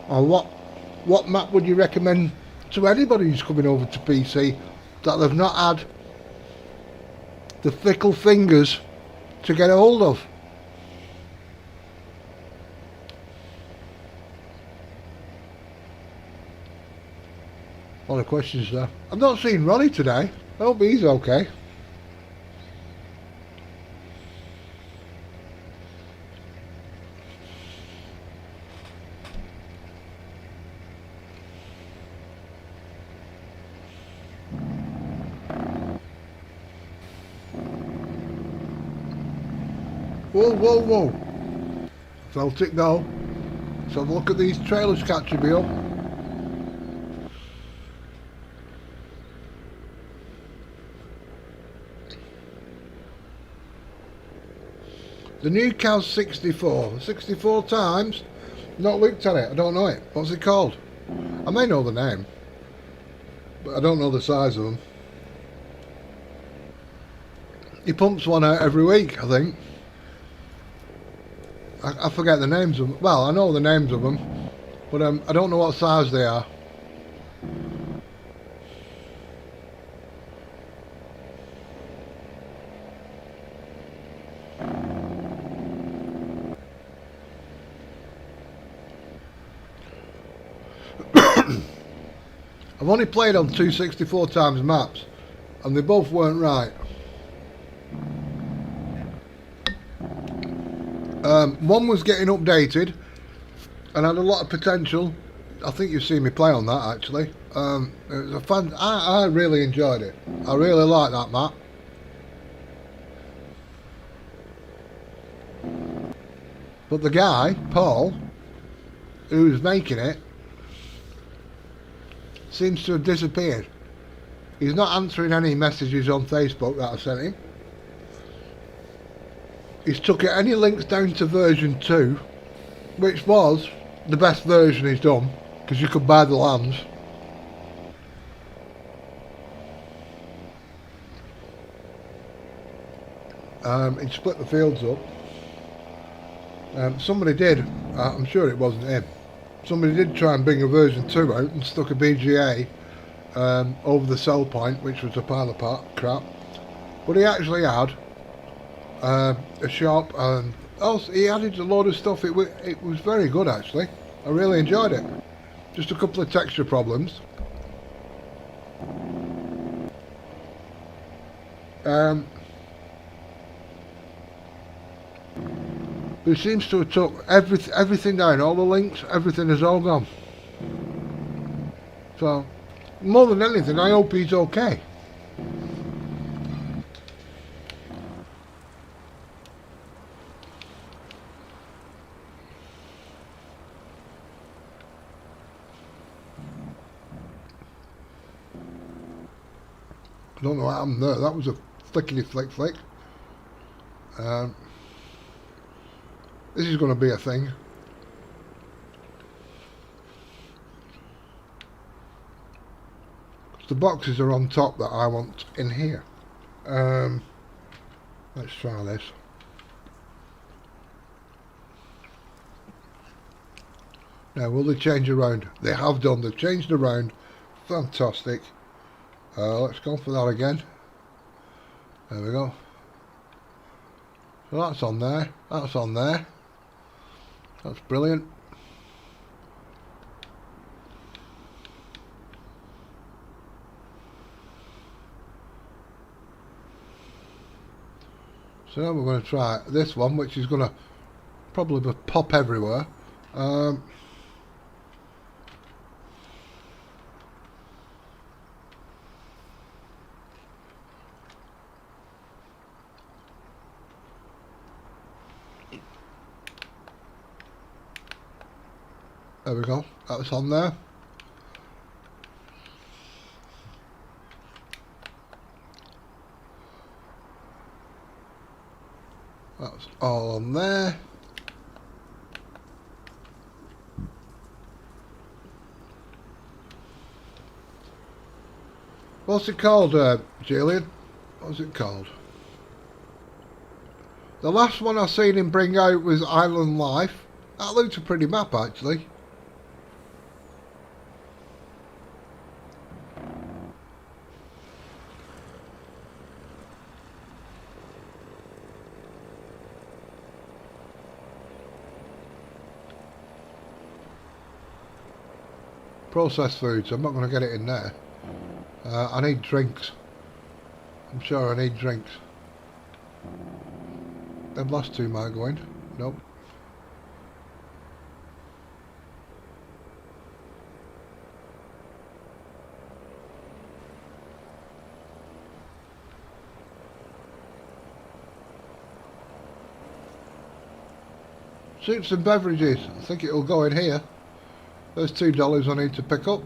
Or what map would you recommend to anybody who's coming over to PC that they've not had the fickle fingers to get a hold of? A lot of questions there. I've not seen Ronnie today. I hope he's okay. Whoa. Felt it go. So look at these trailers catching me up. The new CAS 64. 64 times. Not looked at it. I don't know it. What's it called? I may know the name. but I don't know the size of them. He pumps one out every week, I think. I forget the names of them. Well, I know the names of them, but I don't know what size they are. I've only played on 264 times maps, and they both weren't right. One was getting updated and had a lot of potential. I think you've seen me play on that actually. It was a fun. I really enjoyed it. I really like that map. But the guy, Paul, who was making it, seems to have disappeared. He's not answering any messages on Facebook that I sent him. He's took any links down to version 2, which was the best version he's done, because you could buy the lands. He split the fields up. Somebody did, I'm sure it wasn't him, somebody did try and bring a version 2 out and stuck a BGA over the sell point, which was a pile of crap. But he actually had a shop, and also he added a load of stuff. It was very good actually. I really enjoyed it. Just a couple of texture problems. But he seems to have took everything down, all the links, everything is all gone. So, more than anything, I hope he's okay. I don't know what happened there. That was a flickety flick. This is going to be a thing. The boxes are on top that I want in here. Let's try this. Now, will they change around? They have done. They've changed around. Fantastic. Let's go for that again. There we go. So that's on there. That's on there. That's brilliant. So now we're going to try this one, which is going to probably pop everywhere. There we go, that's on there. That's all on there. What's it called, Julian? What's it called? The last one I seen him bring out was Island Life. That looked a pretty map actually. Processed foods, I'm not going to get it in there. I need drinks. I'm sure I need drinks. Them last two might go in. Nope. Soups and beverages, I think it'll go in here. There's $2 I need to pick up.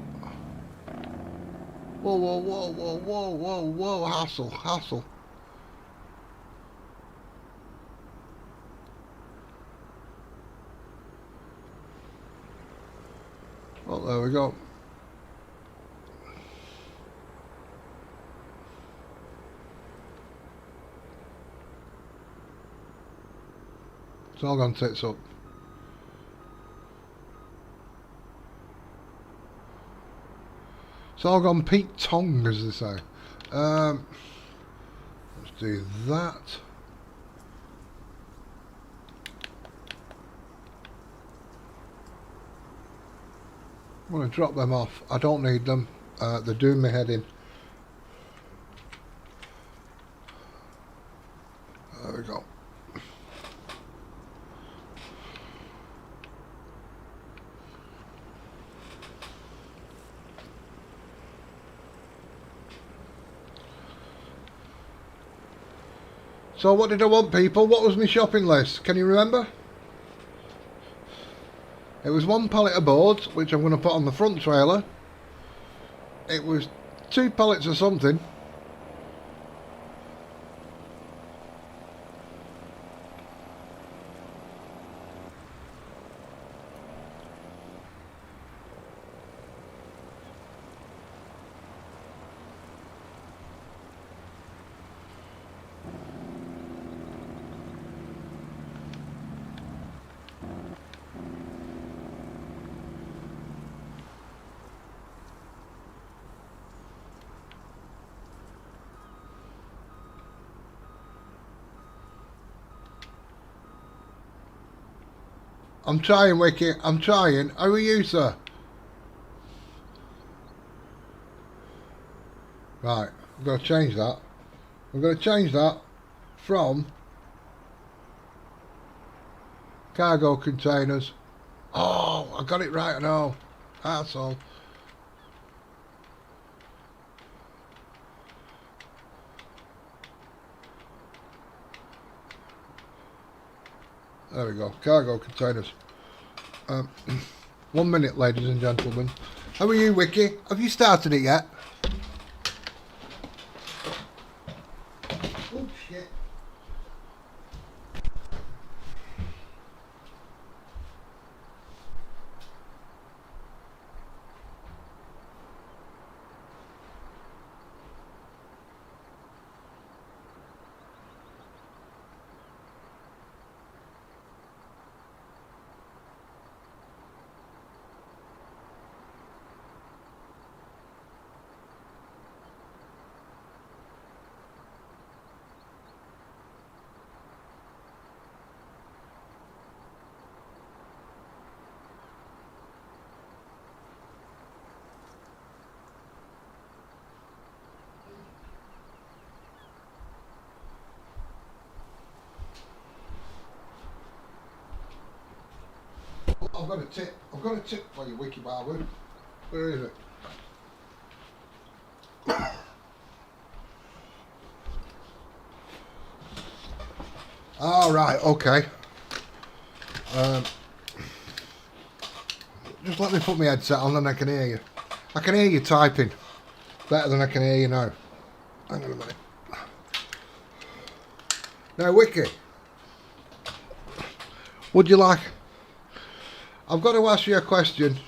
Whoa, whoa, whoa, whoa, whoa, whoa, whoa, hassle. Well, there we go. It's all gone tits up. It's all gone Pete Tong, as they say. Let's do that. I'm going to drop them off. I don't need them. They're doing my head in. There we go. So what did I want, people? What was my shopping list? Can you remember? It was 1 pallet of boards, which I'm going to put on the front trailer. It was 2 pallets of something. I'm trying, Wiki. I'm trying. How are you, sir? Right. I'm going to change that. I'm going to change that from cargo containers. Oh, I got it right now. That's all. There we go. Cargo containers. 1 minute, ladies and gentlemen. How are you, Wiki? Have you started it yet? Oh, shit. I've got a tip. I've got a tip for you, Wiki Barwood. Where is it? All right, okay. Just let me put my headset on and I can hear you. I can hear you typing better than I can hear you now. Hang on a minute. Now, Wiki, would you like... I've got to ask you a question.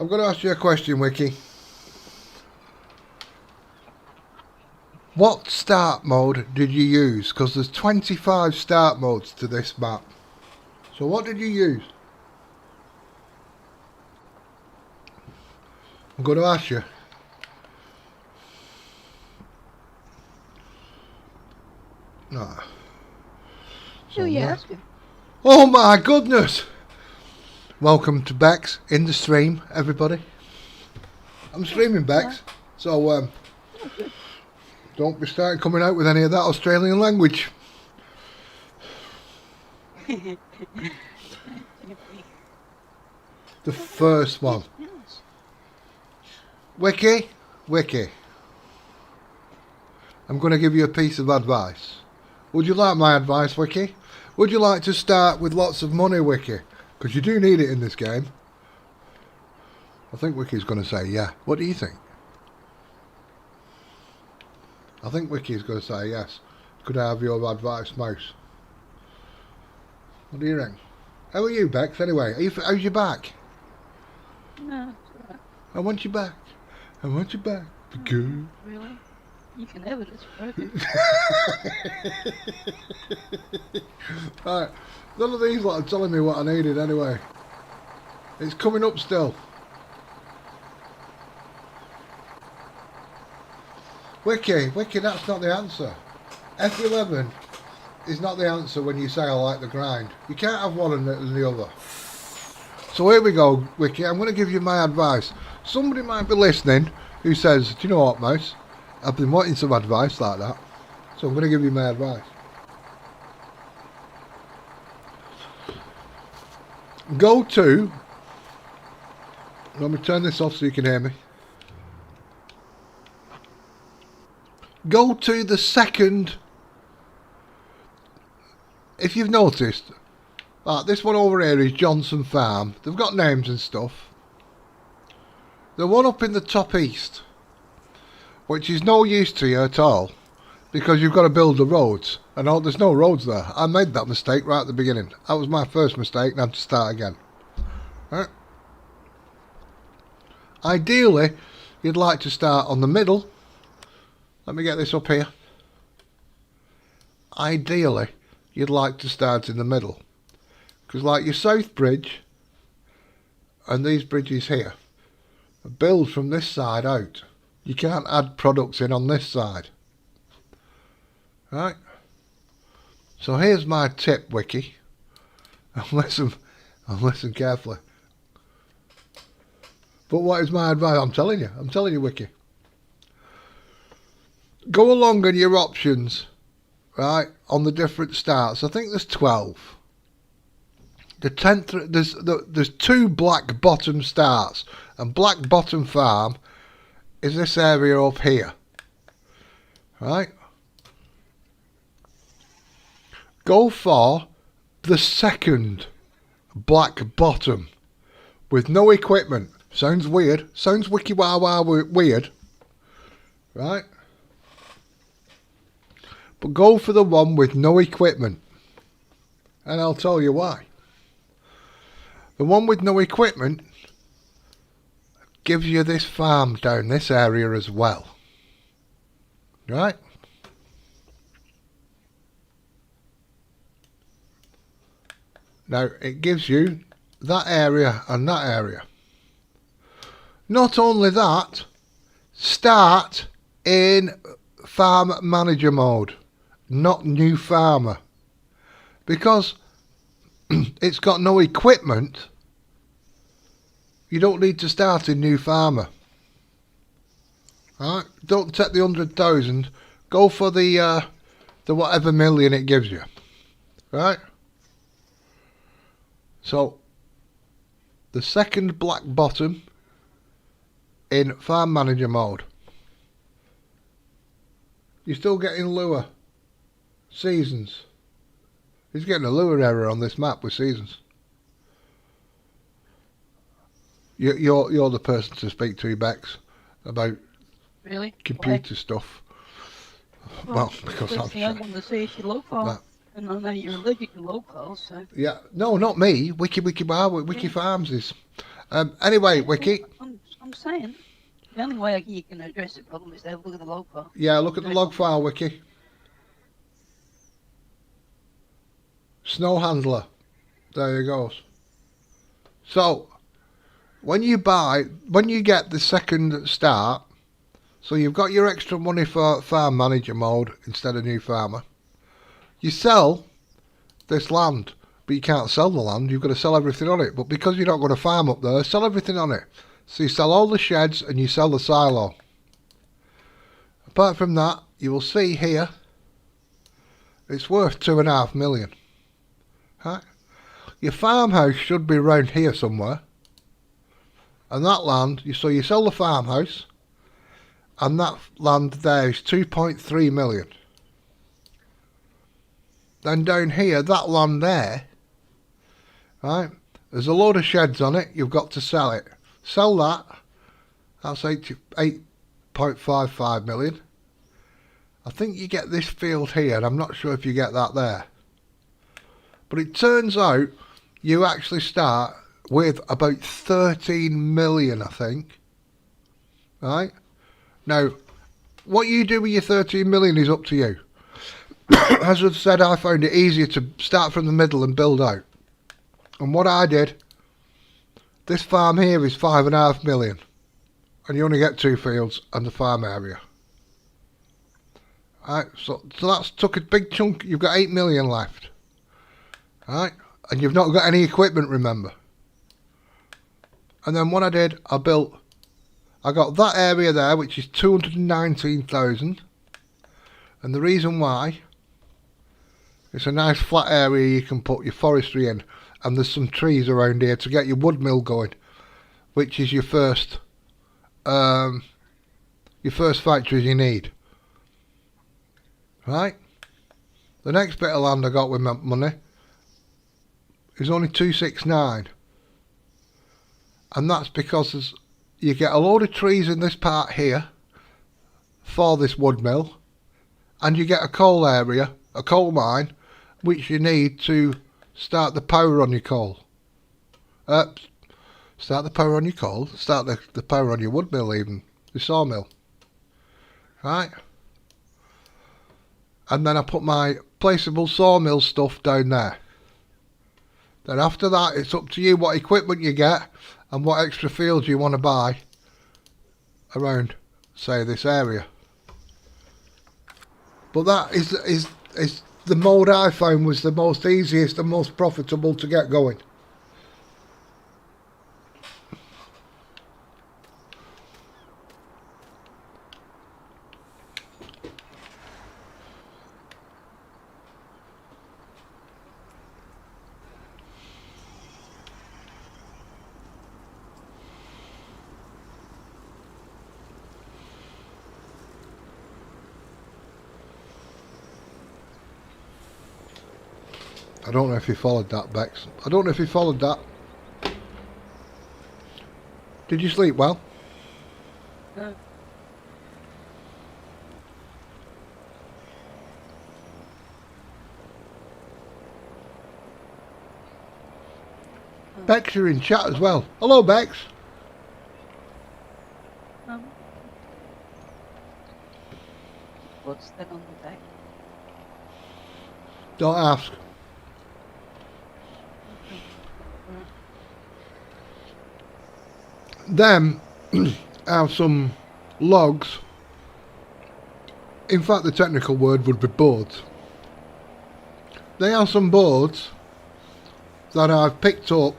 I've got to ask you a question, Wiki. What start mode did you use? Because there's 25 start modes to this map. So what did you use? I'm going to ask you. No. Who you asking? Oh my goodness! Welcome to Bex in the stream, everybody. I'm streaming Bex, so don't be starting coming out with any of that Australian language. The first one. Wiki, I'm going to give you a piece of advice. Would you like my advice, Wiki? Would you like to start with lots of money, Wiki? Because you do need it in this game. I think Wiki's going to say yeah. What do you think? I think Wiki's going to say yes. Could I have your advice, Mouse? What do you think? How are you, Bex, anyway? How's your back? No. I want you back. I want you back. Good. Really? You can have it, it's broken. Right, none of these lot are telling me what I needed anyway. It's coming up still. Wiki, that's not the answer. F11 is not the answer when you say I like the grind. You can't have one and the other. So here we go, Wiki. I'm going to give you my advice. Somebody might be listening who says, do you know what, Mouse? I've been wanting some advice like that. So I'm going to give you my advice. Go to... Let me turn this off so you can hear me. Go to the second... If you've noticed, this one over here is Johnson Farm. They've got names and stuff. The one up in the top east, which is no use to you at all, because you've got to build the roads. And there's no roads there. I made that mistake right at the beginning. That was my first mistake, and I have to start again. Right. Ideally, you'd like to start on the middle. Let me get this up here. Ideally, you'd like to start in the middle. Because like your south bridge, and these bridges here, are built from this side out. You can't add products in on this side. Right? So here's my tip, Wiki. And listen carefully. But what is my advice? I'm telling you, Wiki. Go along in your options, right, on the different starts. I think there's 12. The 10th, there's 2 black bottom starts, and black bottom farm is this area up here, right? Go for the second black bottom with no equipment. Sounds weird. Sounds wiki wah weird, right? But go for the one with no equipment, and I'll tell you why. The one with no equipment gives you this farm down this area as well, right? Now it gives you that area and that area. Not only that, start in farm manager mode, not new farmer, because it's got no equipment. You don't need to start in new farmer. Alright, don't take the 100,000. Go for the whatever million it gives you. Right? So the second black bottom in farm manager mode. You're still getting lure seasons. He's getting a lure error on this map with seasons. You're the person to speak to, Bex, about Really? computer stuff. Well, because I'm I want to say it's your local, and I know you're allergic to locals, so. Yeah, no, not me. Wiki Farms is. Anyway, Wiki. I'm saying the only way you can address the problem is to have a look at the log file. Yeah, look at the log file, Wiki. Snow handler. There you goes. So, when you get the second start, so you've got your extra money for farm manager mode instead of new farmer, you sell this land, but you can't sell the land, you've got to sell everything on it. But because you're not going to farm up there, sell everything on it. So you sell all the sheds and you sell the silo. Apart from that, you will see here, it's worth 2.5 million. Right? Your farmhouse should be around here somewhere. And that land, so you sell the farmhouse, and that land there is 2.3 million. Then down here, that land there, right, there's a load of sheds on it, you've got to sell it. Sell that, that's 8.55 million. I think you get this field here, and I'm not sure if you get that there. But it turns out you actually start with about 13 million, I think. Right? Now, what you do with your 13 million is up to you. As I said, I found it easier to start from the middle and build out. And what I did, this farm here is 5.5 million. And you only get 2 fields and the farm area. Right, so that's took a big chunk. You've got 8 million left. Right, and you've not got any equipment, remember. And then what I did, I got that area there, which is 219,000. And the reason why, it's a nice flat area you can put your forestry in. And there's some trees around here to get your wood mill going, which is your first factories you need. Right? The next bit of land I got with my money is only 269. And that's because you get a load of trees in this part here for this wood mill, and you get a coal area, a coal mine, which you need to start the power on your coal. Start the power on your coal, start the power on your wood mill even, the sawmill. Right? And then I put my placeable sawmill stuff down there. Then after that, it's up to you what equipment you get and what extra fields you want to buy around, say, this area. But that is the mode I found was the most easiest and most profitable to get going. I don't know if you followed that, Bex. I don't know if you followed that. Did you sleep well? No. Bex, you're in chat as well. Hello, Bex. What's that on the back? Don't ask. Them have some logs. In fact, the technical word would be boards. They have some boards that I've picked up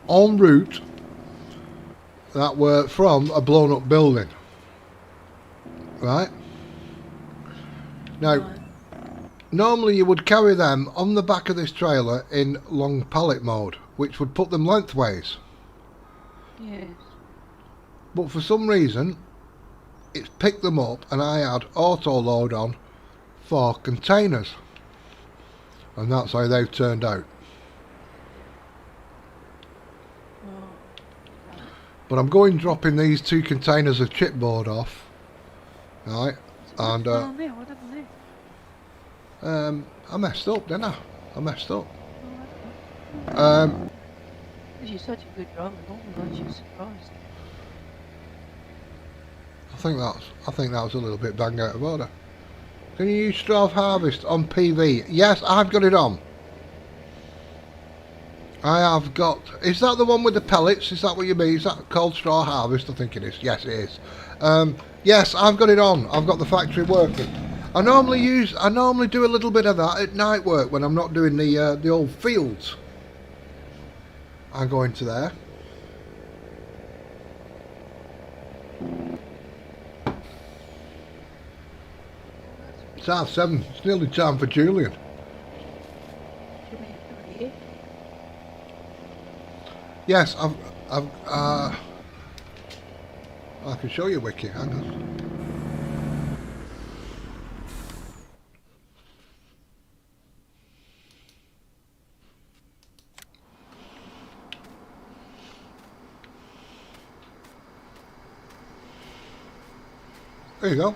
en route that were from a blown up building. Right? Now, normally you would carry them on the back of this trailer in long pallet mode, which would put them lengthways. Yes. But for some reason, it's picked them up and I had auto load on for containers. And that's how they've turned out. But I'm going dropping these 2 containers of chipboard off. Right? And What happened there? I messed up, didn't I? I messed up. Because you're such a good driver, aren't you? Surprised. I think that was a little bit bang out of order. Can you use straw harvest on PV? Yes, I've got it on. I have got. Is that the one with the pellets? Is that what you mean? Is that called straw harvest? I think it is. Yes, it is. Yes, I've got it on. I've got the factory working. I normally do a little bit of that at night work when I'm not doing the old fields. I go into there. It's 7:30. It's nearly time for Julian. Yes, I can show you Wiki. Hang on. There you go.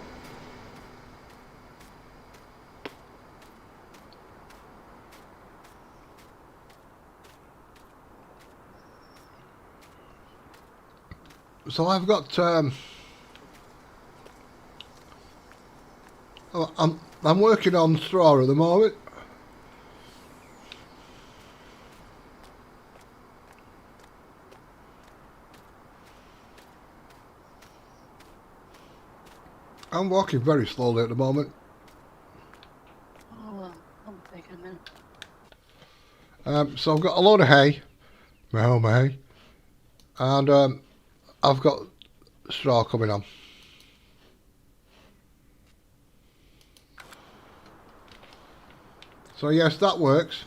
So I've got I'm working on straw at the moment. I'm walking very slowly at the moment. I'm taking a minute. So I've got a load of hay, my home hay, and I've got straw coming on. So yes, that works.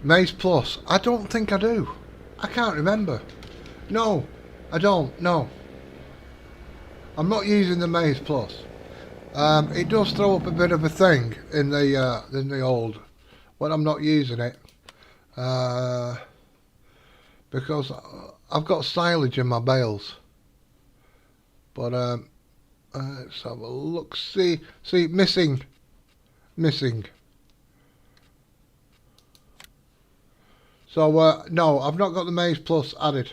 Maize Plus. I don't think I do. I can't remember. No, I don't. No. I'm not using the Maize Plus. It does throw up a bit of a thing in the old when I'm not using it. Because I've got silage in my bales. But let's have a look. See, missing. So no, I've not got the Maize Plus added.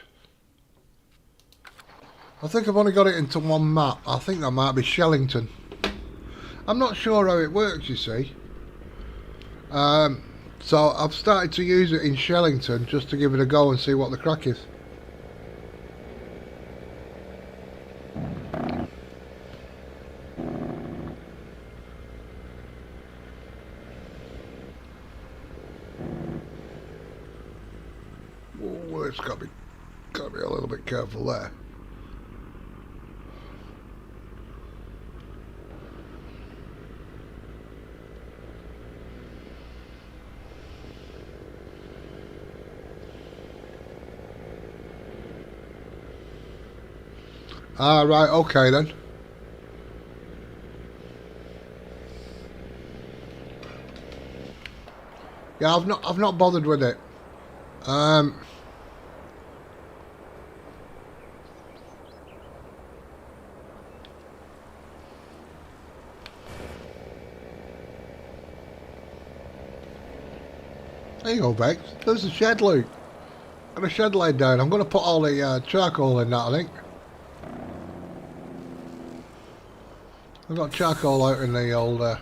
I think I've only got it into one map. I think that might be Shellington. I'm not sure how it works, you see. So I've started to use it in Shellington just to give it a go and see what the crack is. Oh, it's got to be a little bit careful there. Ah, right, okay then. Yeah, I've not bothered with it. There you go, Bex. There's a shed loot. Got a shed laid down. I'm going to put all the charcoal in that, I think. I've got charcoal out in the old... what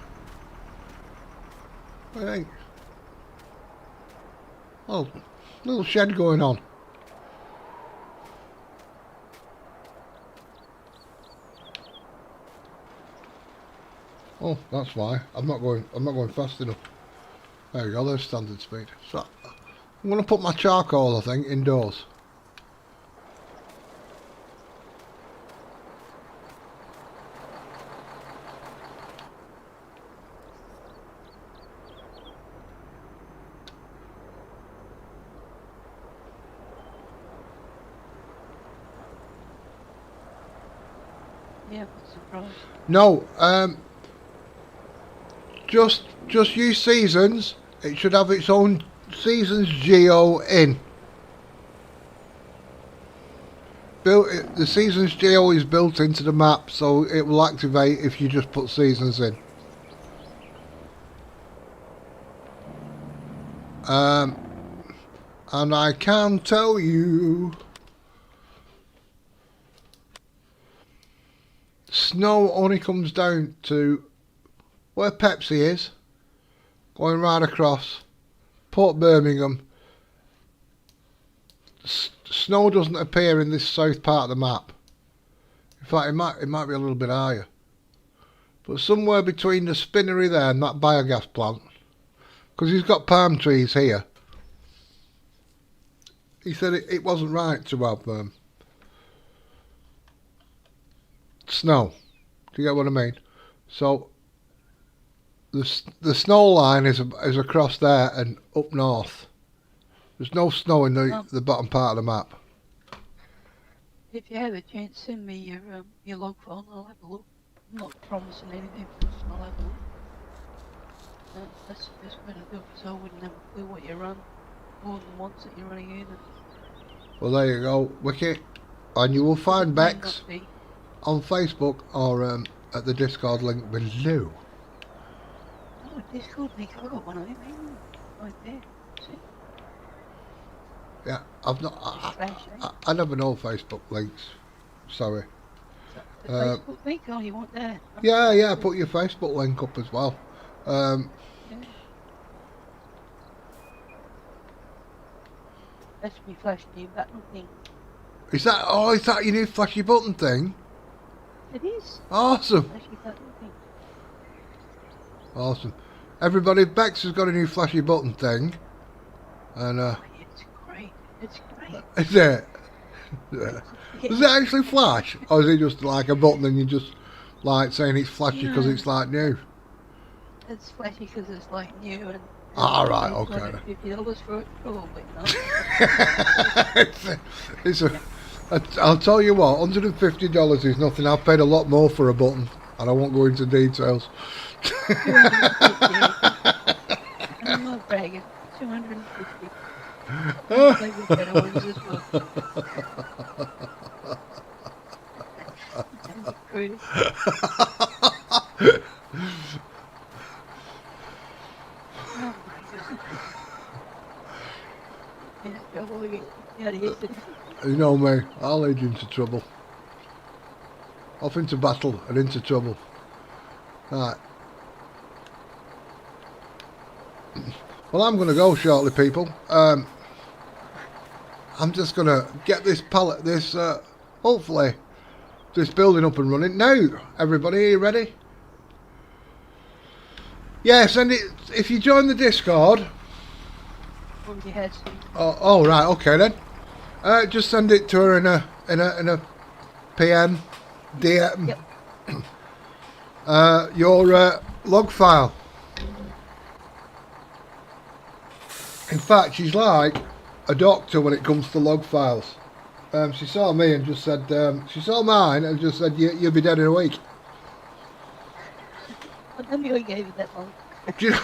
do you think? Oh, little shed going on. Oh, that's why. I'm not going fast enough. There we go, there's standard speed. So I'm gonna put my charcoal, I think, indoors. Yeah, I'm surprised. No, just use seasons. It should have its own seasons geo in. The seasons geo is built into the map, so it will activate if you just put seasons in. And I can tell you, snow only comes down to where Pepsi is, going right across Port Birmingham. Snow doesn't appear in this south part of the map. In fact, it might be a little bit higher, but somewhere between the spinnery there and that biogas plant, because he's got palm trees here. He said it wasn't right to have snow. Do you get what I mean? So the snow line is across there and up north. There's no snow in the bottom part of the map. If you have a chance, send me your log file and I'll have a look. I'm not promising anything, but I'll have a look. That's the best way to do it, so I wouldn't have a clue what you run, more than once that you're running in. Well, there you go, Wiki. And you will find It may Bex not be. on Facebook or at the Discord link below. Oh, Discord link. I got one of them. Hang on. Right there. See? Yeah, I've not. Just flash, eh? I never know Facebook links. Sorry. The Facebook link. Oh, you want that? Oh, Yeah, yeah. Put your Facebook link up as well. yeah. That's me flashing the button thing. Is that? Oh, is that your new flashy button thing? It is. Awesome. Flashy button thing. Awesome. Everybody, Bex has got a new flashy button thing. And Oh, it's great. It's great. is it? Yeah. Does it actually flash, or is it just like a button and you just like saying it's flashy because No. it's like new? It's flashy because it's like new and. Ah, right, it's okay. like $50 for it. Probably not. I'll tell you what, $150 is nothing. I've paid a lot more for a button, and I won't go into details. I'm not bragging. 250. Maybe better ones as well. Cruise. Oh my goodness. Yeah, trouble again. Yeah, it is. You know me, I'll lead you into trouble. Off into battle and into trouble. Right. Well, I'm going to go shortly, people. I'm just going to get this pallet, hopefully, this building up and running. Now, everybody, are you ready? Yes, and if you join the Discord... Already had some. Oh, right, okay then. Just send it to her in a PM, DM. Yep. Your log file. In fact, she's like a doctor when it comes to log files. She saw me and just said, she saw mine and just said, you'll be dead in a week. I don't think I gave it that long. Do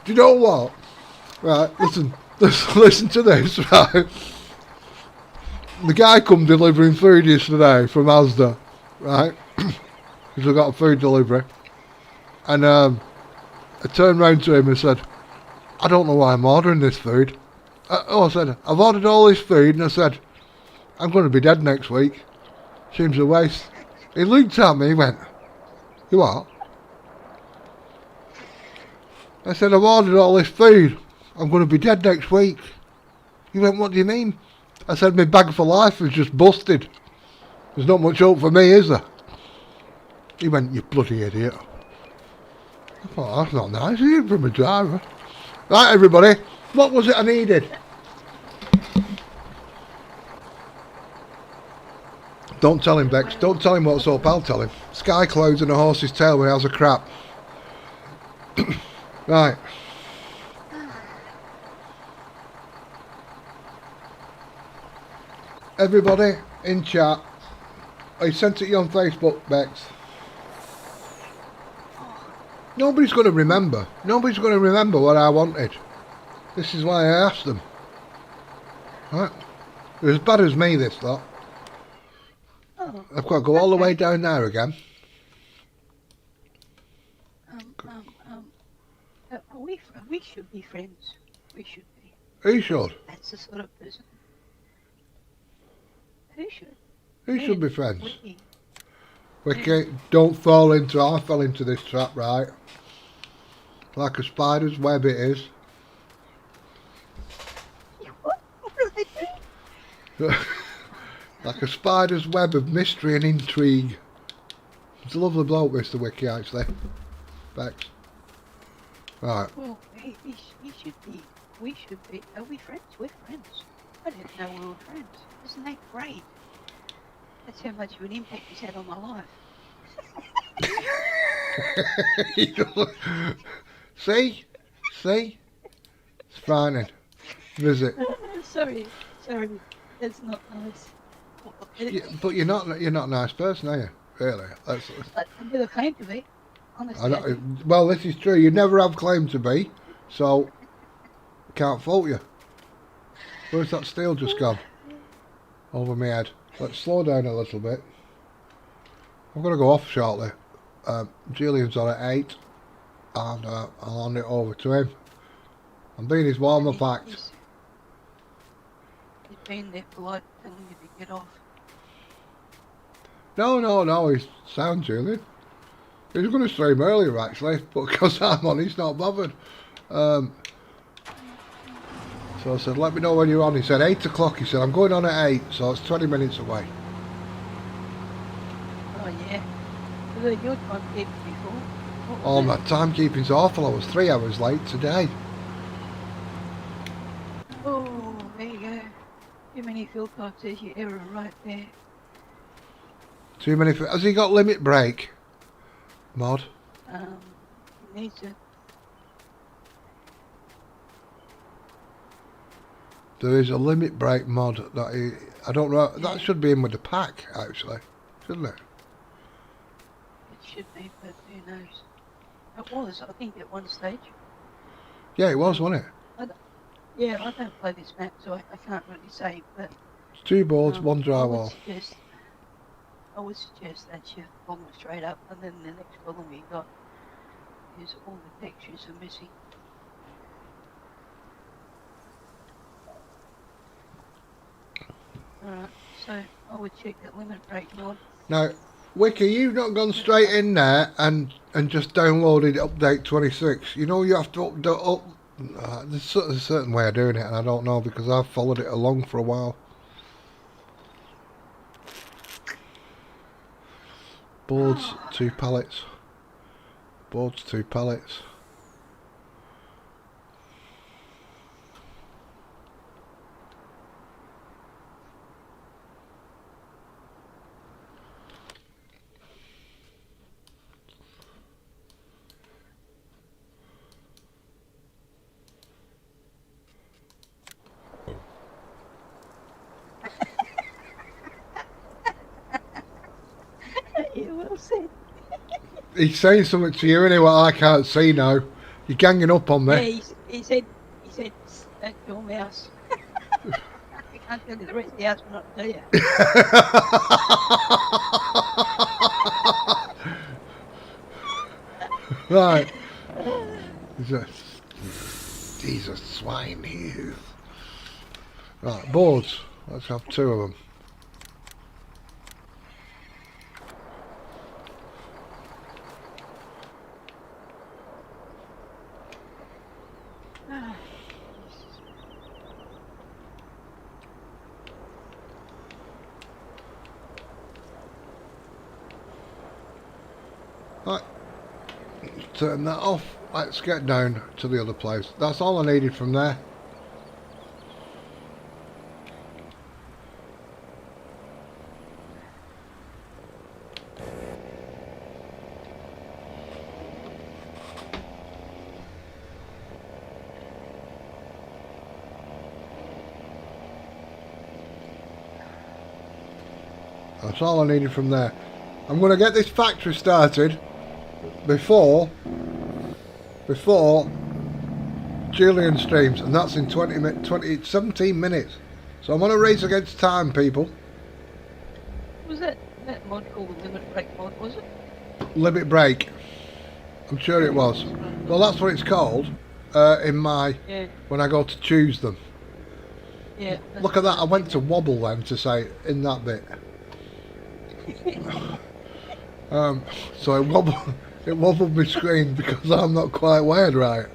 you know what? Right, listen to this, right? The guy come delivering food yesterday from Asda, right? Because I got a food delivery. And I turned round to him and said, I don't know why I'm ordering this food. I said, I've ordered all this food, and I said, I'm going to be dead next week. Seems a waste. He looked at me, he went, you what? I said, I've ordered all this food. I'm going to be dead next week. He went, what do you mean? I said, my bag for life is just busted. There's not much hope for me, is there? He went, you bloody idiot. I thought, that's not nice, is it, from a driver? Right, everybody, what was it I needed? Don't tell him, Bex. Don't tell him what's up, I'll tell him. Sky clouds and a horse's tail when he has a crap. Right. Everybody in chat, I sent it you on Facebook, Bex. Nobody's going to remember. Nobody's going to remember what I wanted. This is why I asked them. Right? They're as bad as me, this lot. Oh, I've got to go all the way down there again. we should be friends. We should be. Who should? That's the sort of person. Who should? Who should be friends? Wiki. Wiki, don't fall into... I fell into this trap, right? Like a spider's web it is. What did I do? Like a spider's web of mystery and intrigue. It's a lovely bloke, Mr. Wiki, actually. Bex. Right. Well, we should be. We should be. Are we friends? We're friends. I didn't know we were friends. Isn't that great? That's how much of an impact he's had on my life. See? See? It's frightening. Visit. Sorry. That's not nice. But you're not a nice person, are you? Really? I never claimed to be. Honestly. I know, well, this is true. You never have claimed to be, so can't fault you. Where's that steel just gone? over my head. Let's slow down a little bit. I'm going to go off shortly. Julian's on at 8, and I'll hand it over to him. I'm being his warm-up act. He's been there polite, telling you to get off. No, he's sound, Julian. He was going to stream earlier actually, but because I'm on, he's not bothered. So I said, let me know when you're on. He said 8 o'clock. He said, I'm going on at 8, so it's 20 minutes away. Oh yeah. So your timekeeping before? What Oh, was my it? timekeeping's awful. I was 3 hours late today. Oh, there you go. Too many field cards, there's your error right there. Too many. Has he got limit break? Mod? Needs to. There is a limit break mod that he... I don't know. That should be in with the pack, actually. Shouldn't it? It should be, but who knows? It was, I think, at one stage. Yeah, it was, wasn't it? Yeah, I don't play this map, so I can't really say, but... It's 2 boards, 1 drywall. I would suggest that you pull them straight up, and then the next problem you got is all the textures are missing. Alright, so I would check that limit break mod. Now, Wiki, you've not gone straight in there and just downloaded update 26. You know you have to update... there's a certain way of doing it, and I don't know because I've followed it along for a while. Boards, 2 pallets. Boards, 2 pallets. Yeah, well said. He's saying something to you anyway. I can't see now. You're ganging up on Yeah, me. he said, that's your mouse. I can't tell you the rest of the house, but not tell you. Right. He's a swine, he is. Right, boards. Let's have 2 of them. Right, turn that off. Let's get down to the other place. That's all I needed from there. That's all I needed from there. I'm going to get this factory started before Julian streams, and that's in 17 minutes. So I'm on a race against time, people. Was that mod called the limit break mod, was it? Limit break. I'm sure it was. Well, that's what it's called in my... Yeah. When I go to choose them. Yeah. Look at that, I went to wobble then to say in that bit. So it wobbled my screen because I'm not quite wired right,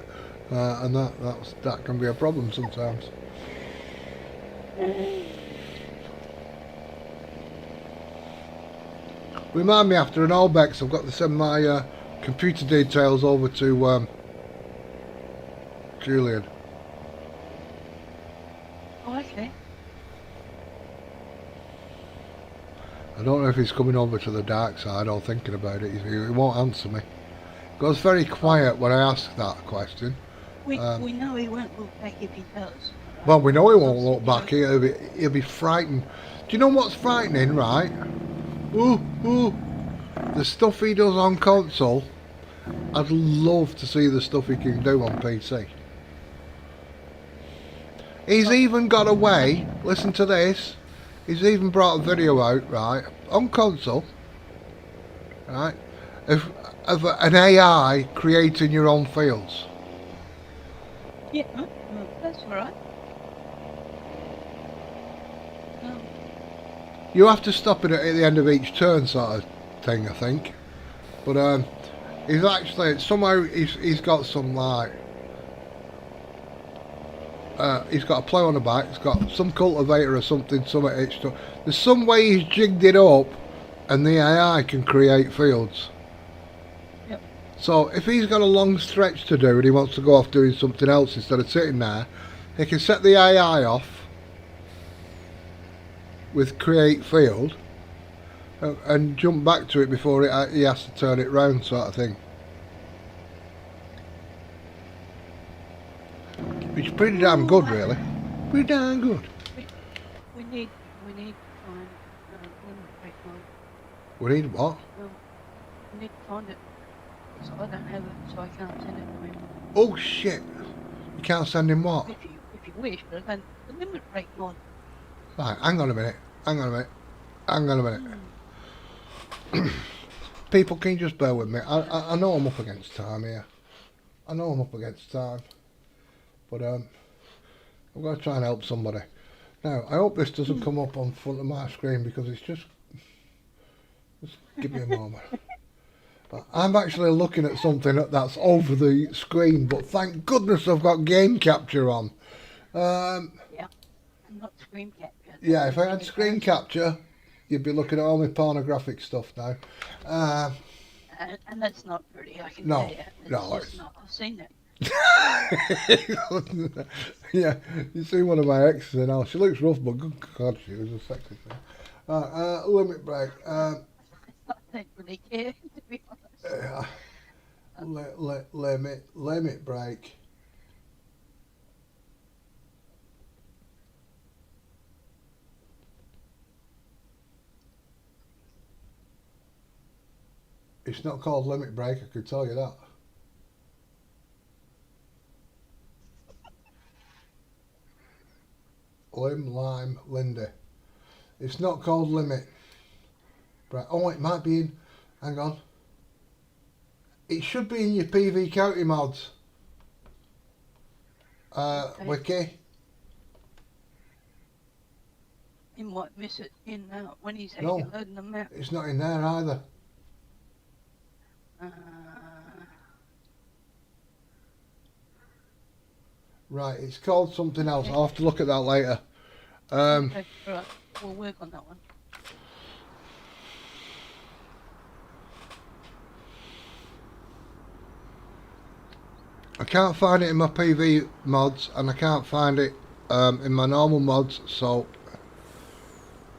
and that can be a problem sometimes. Remind me after an Albex, I've got to send my computer details over to Julian. Oh, okay. I don't know if he's coming over to the dark side or thinking about it. He won't answer me. He goes very quiet when I ask that question. We know he won't look back if he does. Well, we know he won't look back. He'll be frightened. Do you know what's frightening, right? Ooh. The stuff he does on console, I'd love to see the stuff he can do on PC. He's even got a way, listen to this, he's even brought a video out, right, on console, right, of an AI creating your own fields. Yeah, that's all right. You have to stop it at the end of each turn, sort of thing, I think. But he's actually somehow he's got some like he's got a plough on the back. He's got some cultivator or something hitched up. There's some way he's jigged it up, and the AI can create fields. Yep. So if he's got a long stretch to do and he wants to go off doing something else instead of sitting there, he can set the AI off with create field and jump back to it before he has to turn it round, sort of thing. Which is pretty damn good, really. Pretty damn good. We need to find limit break on. We need what? We need to find it. So I don't have it, so I can't send it to him. Oh shit! You can't send him what? If you wish, but I don't. The limit break on. Right, hang on a minute. People, can you just bear with me? I know I'm up against time here. But I'm going to try and help somebody. Now, I hope this doesn't come up on front of my screen because it's just give me a moment. But I'm actually looking at something that's over the screen, but thank goodness I've got game capture on. Yeah, not screen capture. Yeah, if I had screen capture, you'd be looking at all my pornographic stuff now. And that's not pretty, I can No, tell you. It's not. I've seen it. Yeah, you see one of my exes now. She looks rough, but good God, she was a sexy thing. Limit break. I don't really care, to be honest. Limit break. It's not called limit break, I could tell you that. Lime, Lindy. It's not called limit. Right. Oh, it might be in. Hang on. It should be in your PV County mods. Okay. Wiki. In what? Miss it in when he's No. actually loading them out. It's not in there either. Right, it's called something else. I'll have to look at that later. Okay, right. We'll work on that one. I can't find it in my PV mods, and I can't find it in my normal mods, so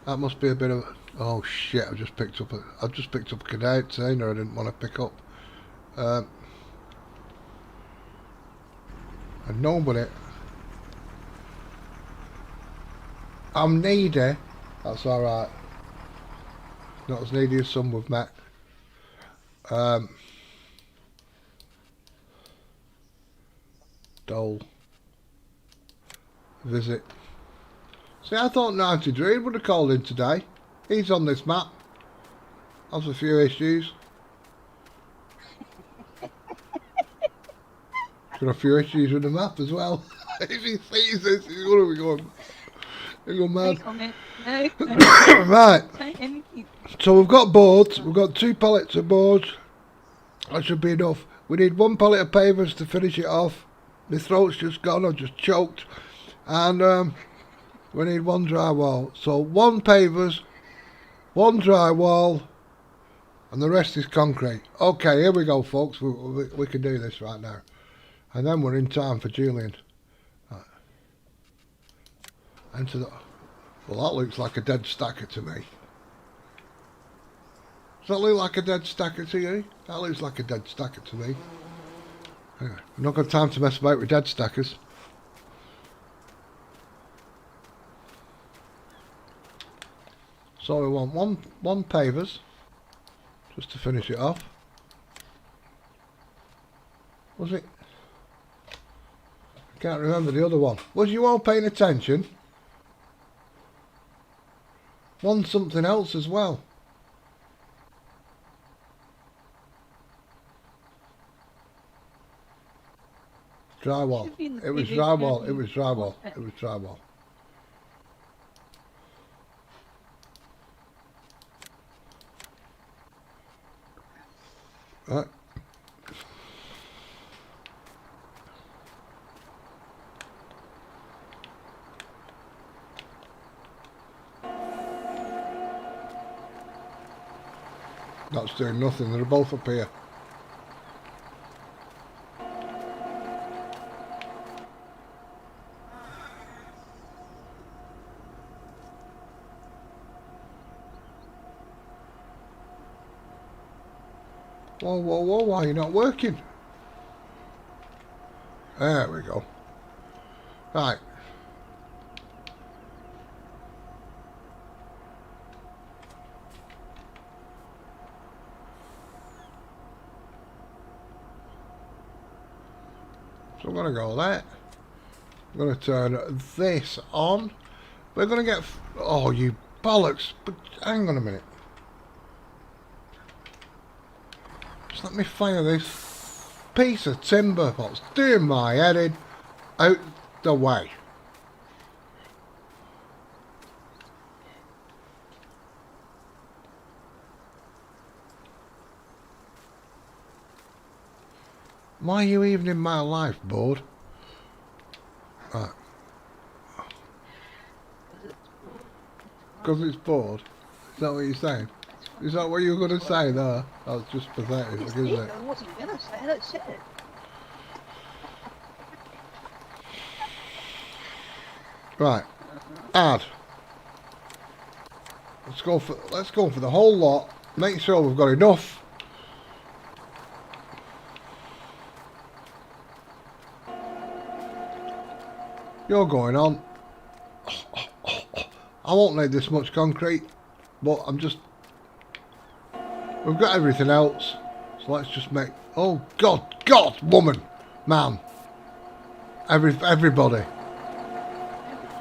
that must be a bit of. Oh shit! I just picked up a container I didn't want to pick up. And nobody. I'm needy. That's all right. Not as needy as some we've met. Dole. Visit. See, I thought 90 Dream would have called in today. He's on this map. Has a few issues. Got a few issues with the map as well. If he sees this, he's going to be going. He'll go mad. No. Right. Say anything. So we've got boards. We've got 2 pallets of boards. That should be enough. We need 1 pallet of pavers to finish it off. My throat's just gone. I've just choked. And we need 1 drywall. So 1 pavers, 1 drywall, and the rest is concrete. Okay, here we go, folks. We can do this right now. And then we're in time for Julian. Right. Enter the. Well, that looks like a dead stacker to me. Does that look like a dead stacker to you? That looks like a dead stacker to me. Anyway, I've not got time to mess about with dead stackers. So we want one pavers, just to finish it off. Was it? I can't remember the other one. Was you all paying attention? won something else as well. Drywall. Should be in the It was previous drywall. journey. It was drywall. What's that? It was drywall. Right. That's doing nothing. They're both up here. Whoa, whoa, whoa, why are you not working? There we go. Right. So I'm going to go there. I'm going to turn this on. We're going to get... Oh, you bollocks. But hang on a minute. Just let me fire this piece of timber what's doing my head in out the way. Why are you even in my life, board? Right. Because it's bored? Is that what you're saying? Is that what you were going to say there? That's just pathetic, isn't it? I wasn't going to say that, said it. Right. Add. Let's go for the whole lot. Make sure we've got enough. You're going on. I won't need this much concrete, but I'm just... We've got everything else, so let's just make... Oh, God, woman, man. Everybody. Hang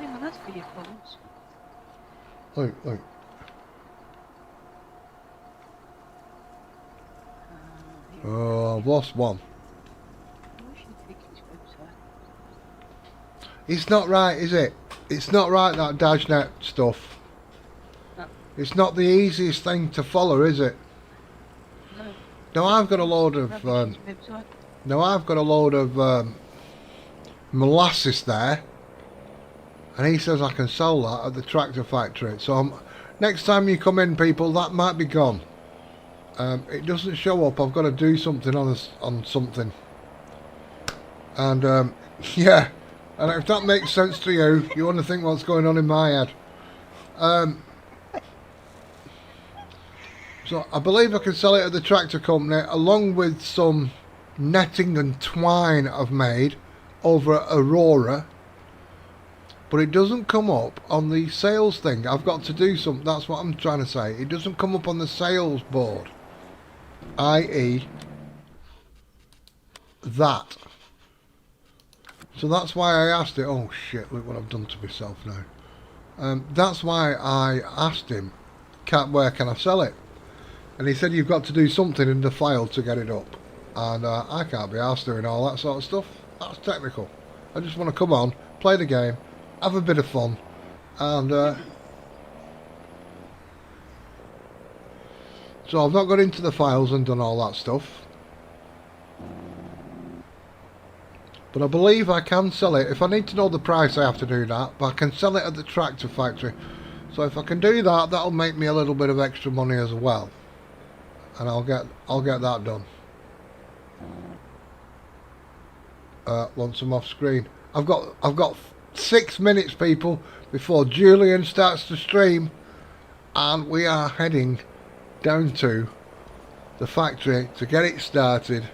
on, that's vehicles. Look. Oh, I've lost one. We should take his website. It's not right, is it? It's not right, that Dajnet stuff. No. It's not the easiest thing to follow, is it? No. Now I've got a load of molasses there, and he says I can sell that at the tractor factory. So next time you come in, people, that might be gone. It doesn't show up. I've got to do something on something, and yeah. And if that makes sense to you, you want to think what's going on in my head. So I believe I can sell it at the tractor company along with some netting and twine I've made over at Aurora. But it doesn't come up on the sales thing. I've got to do something. That's what I'm trying to say. It doesn't come up on the sales board. I.e. that. So that's why I asked it. Oh shit, look what I've done to myself now. That's why I asked him, where can I sell it? And he said you've got to do something in the file to get it up. And I can't be asked doing all that sort of stuff. That's technical. I just want to come on, play the game, have a bit of fun, and so I've not got into the files and done all that stuff. But I believe I can sell it. If I need to know the price, I have to do that. But I can sell it at the tractor factory. So if I can do that, that'll make me a little bit of extra money as well. And I'll get that done. Once I'm off screen, I've got 6 minutes, people, before Julian starts to stream, and we are heading down to the factory to get it started.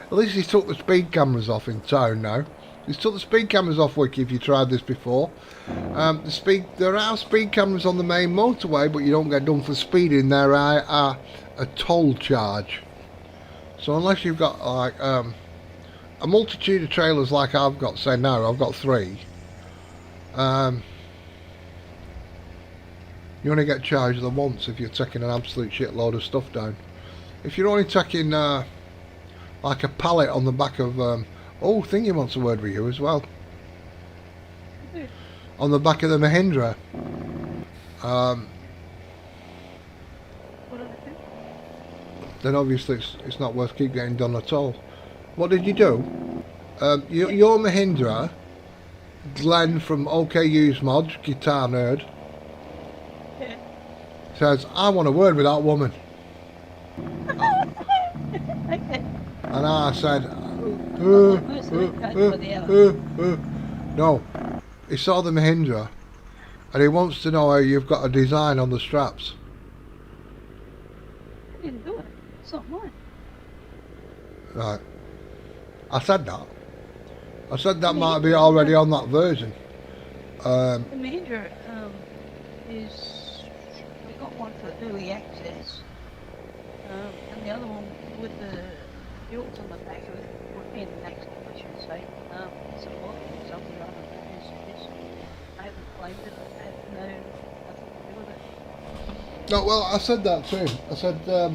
At least he's took the speed cameras off in town now. He's took the speed cameras off, Wiki, if you tried this before. There are speed cameras on the main motorway, but you don't get done for speeding. There are a toll charge. So unless you've got like a multitude of trailers like I've got, say now, I've got 3. Um, you only get charged the once if you're taking an absolute shitload of stuff down. If you're only taking like a pallet on the back of oh, Thingy wants a word with you as well. Good. On the back of the Mahindra. What do I do? Then obviously it's not worth keep getting done at all. What did you do? Your Mahindra, Glenn from OK Use Mods, Guitar Nerd, Yeah. says, I want a word with that woman. Okay. And I said, no. He saw the Mahindra and he wants to know how you've got a design on the straps. I didn't do it. It's not mine. Right. I said that. I said that might be already on that version. The Mahindra is, we got one for early access, and the other one with the jewels on the back of it, or in the next one I should say, it's a lot or something other than this. I haven't claimed it, I have nothing to do with it. No, well, I said that to him. I said, that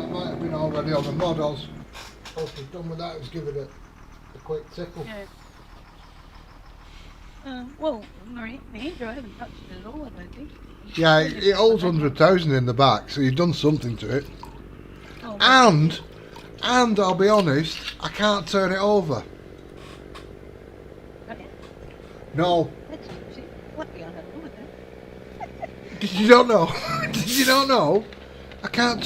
might have been already on the mod. Once he's done with that, he's given it a quick tickle. Yeah. Well, Mahindra, I haven't touched it at all, I don't think. Yeah, it holds 100,000 in the back, so you've done something to it. Oh, And I'll be honest, I can't turn it over. okay. No. That's easy. What do you have to do with that? Did you not know? Did you not know? I can't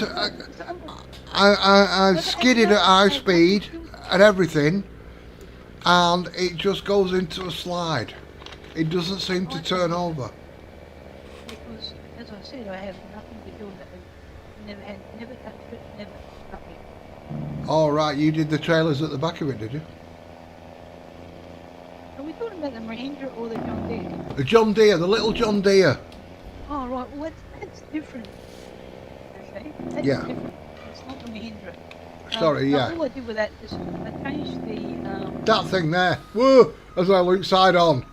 I skidded at high speed and everything, and it just goes into a slide. It doesn't seem to turn over. Because, as I said, I have nothing to do with it. Never touched it, never, nothing. All right, you did the trailers at the back of it, did you? Are we talking about the Mahindra or the John Deere? The John Deere, the little John Deere. Oh, right, well, that's different. Okay? That's Yeah. different. It's not the Mahindra. Sorry, no, yeah. All I did with that is I changed the, That thing there. Whoa! As I look side on.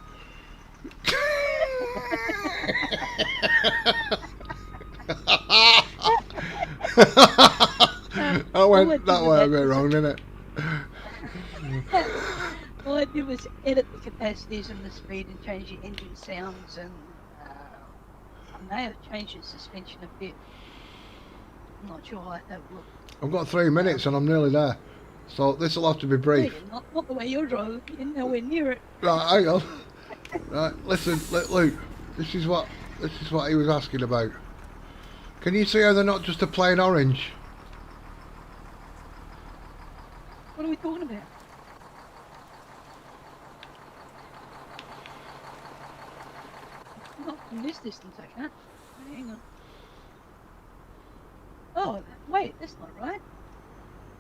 That went that way a bit wrong, didn't it? all I did was edit the capacities and the speed and change the engine sounds, and I may have changed the suspension a bit. I'm not sure how that would look. I've got 3 minutes and I'm nearly there. So this will have to be brief. Not the way you're driving. You're nowhere near it. Right, hang on. Right, listen, Luke. This is what he was asking about. Can you see how they're not just a plain orange? What are we talking about? Not from this distance, I can't. Hang on. Oh, wait, that's not right.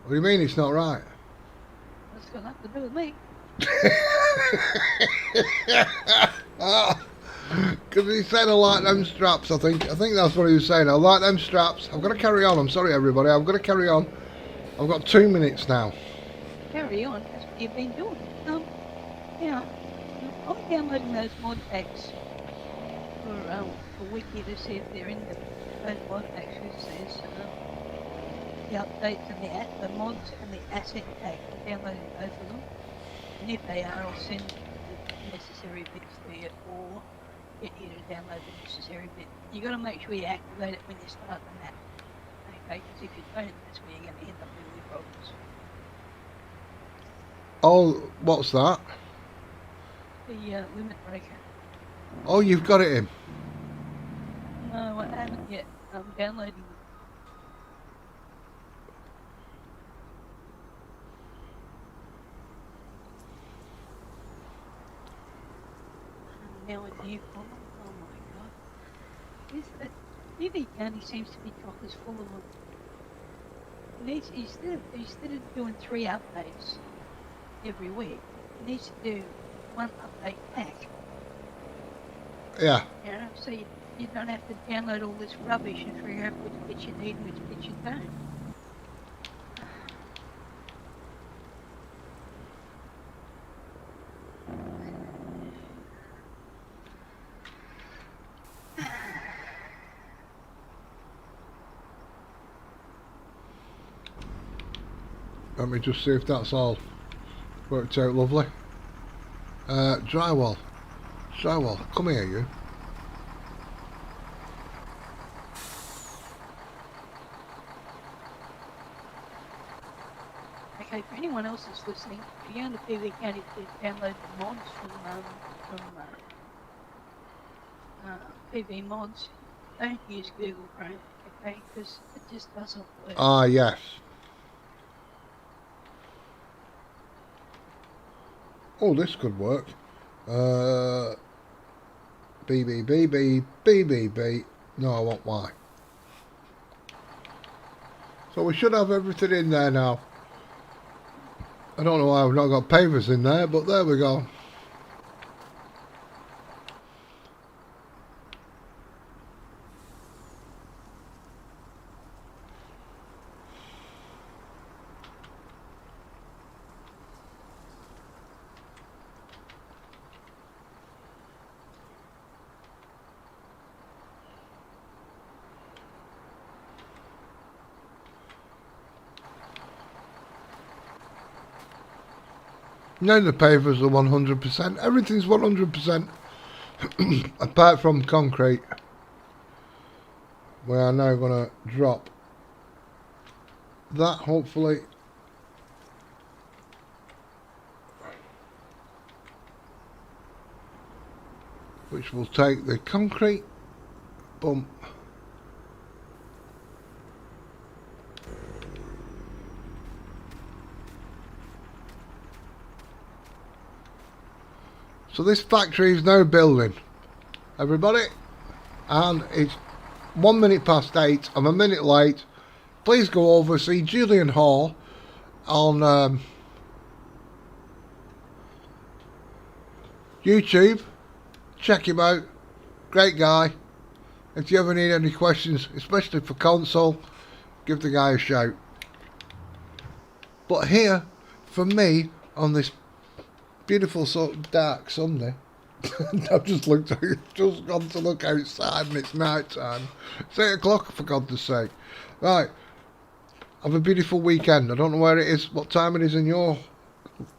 What do you mean it's not right? That's got nothing to do with me. Because he said I like them straps, I think that's what he was saying. I like them straps. I've got to carry on. I'm sorry everybody, I've got to carry on. I've got 2 minutes now. Carry on, that's what you've been doing. Yeah, I'm downloading those mod packs for Wiki to see if they're in those mod packs which says the updates and the mods and the asset pack. I'm downloading both of them. And if they are, I'll send the necessary bits to you or get you to download the necessary bit. You got to make sure you activate it when you start the map. Okay, because if you don't, that's where you're going to end up with your problems. Oh, what's that? The limit breaker. Oh, you've got it in. No, I haven't yet. I'm downloading them. Now a new problem. Oh my god. Is that TV County seems to be chockers full of them. Instead of doing 3 updates every week, he needs to do 1 update pack. Yeah. You know, so you don't have to download all this rubbish and figure out which bits you need and which bits you don't. Let me just see if that's all worked out lovely. Drywall. Drywall, come here you. Okay, for anyone else that's listening, if you go to PV County to download the mods from PV Mods, don't use Google Chrome, okay? Because it just doesn't work. Ah, yes. Oh, this could work. BBBB. No, I want Y. So we should have everything in there now. I don't know why I've not got pavers in there, but there we go. Now the pavers are 100%. Everything's 100%. Apart from concrete. We are now going to drop that, hopefully. Which will take the concrete bump. So this factory is now building, everybody, and it's 1 minute past 8. I'm a minute late. Please go over, see Julian Hall on YouTube. Check him out, great guy. If you ever need any questions, especially for console, give the guy a shout. But here, for me, on this beautiful sort of dark Sunday, I've just gone to look outside and it's night time. It's 8 o'clock for God's sake. Right, have a beautiful weekend. I don't know where it is, what time it is in your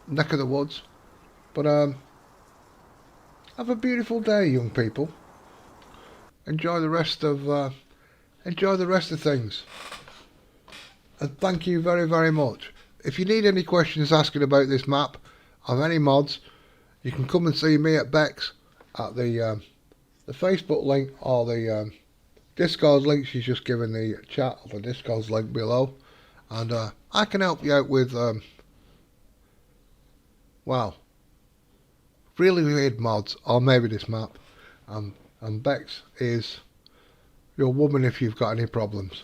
neck of the woods, but have a beautiful day, young people. Enjoy the rest of things, and thank you very, very much. If you need any questions asking about this map of any mods, you can come and see me at Beck's at the Facebook link or the Discord link. She's just given the chat of the Discord link below, and I can help you out with well, really weird mods, or maybe this map. And Bex is your woman if you've got any problems.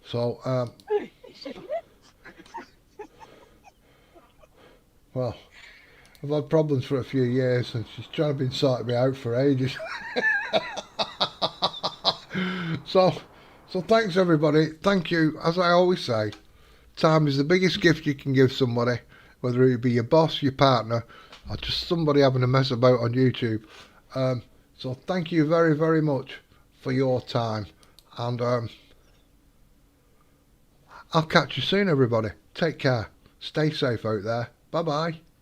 So, well, I've had problems for a few years, and she's trying to be sorting me out for ages. So thanks everybody. Thank you. As I always say, time is the biggest gift you can give somebody, whether it be your boss, your partner, or just somebody having a mess about on YouTube. So thank you very, very much for your time, and I'll catch you soon, everybody. Take care. Stay safe out there. Bye bye.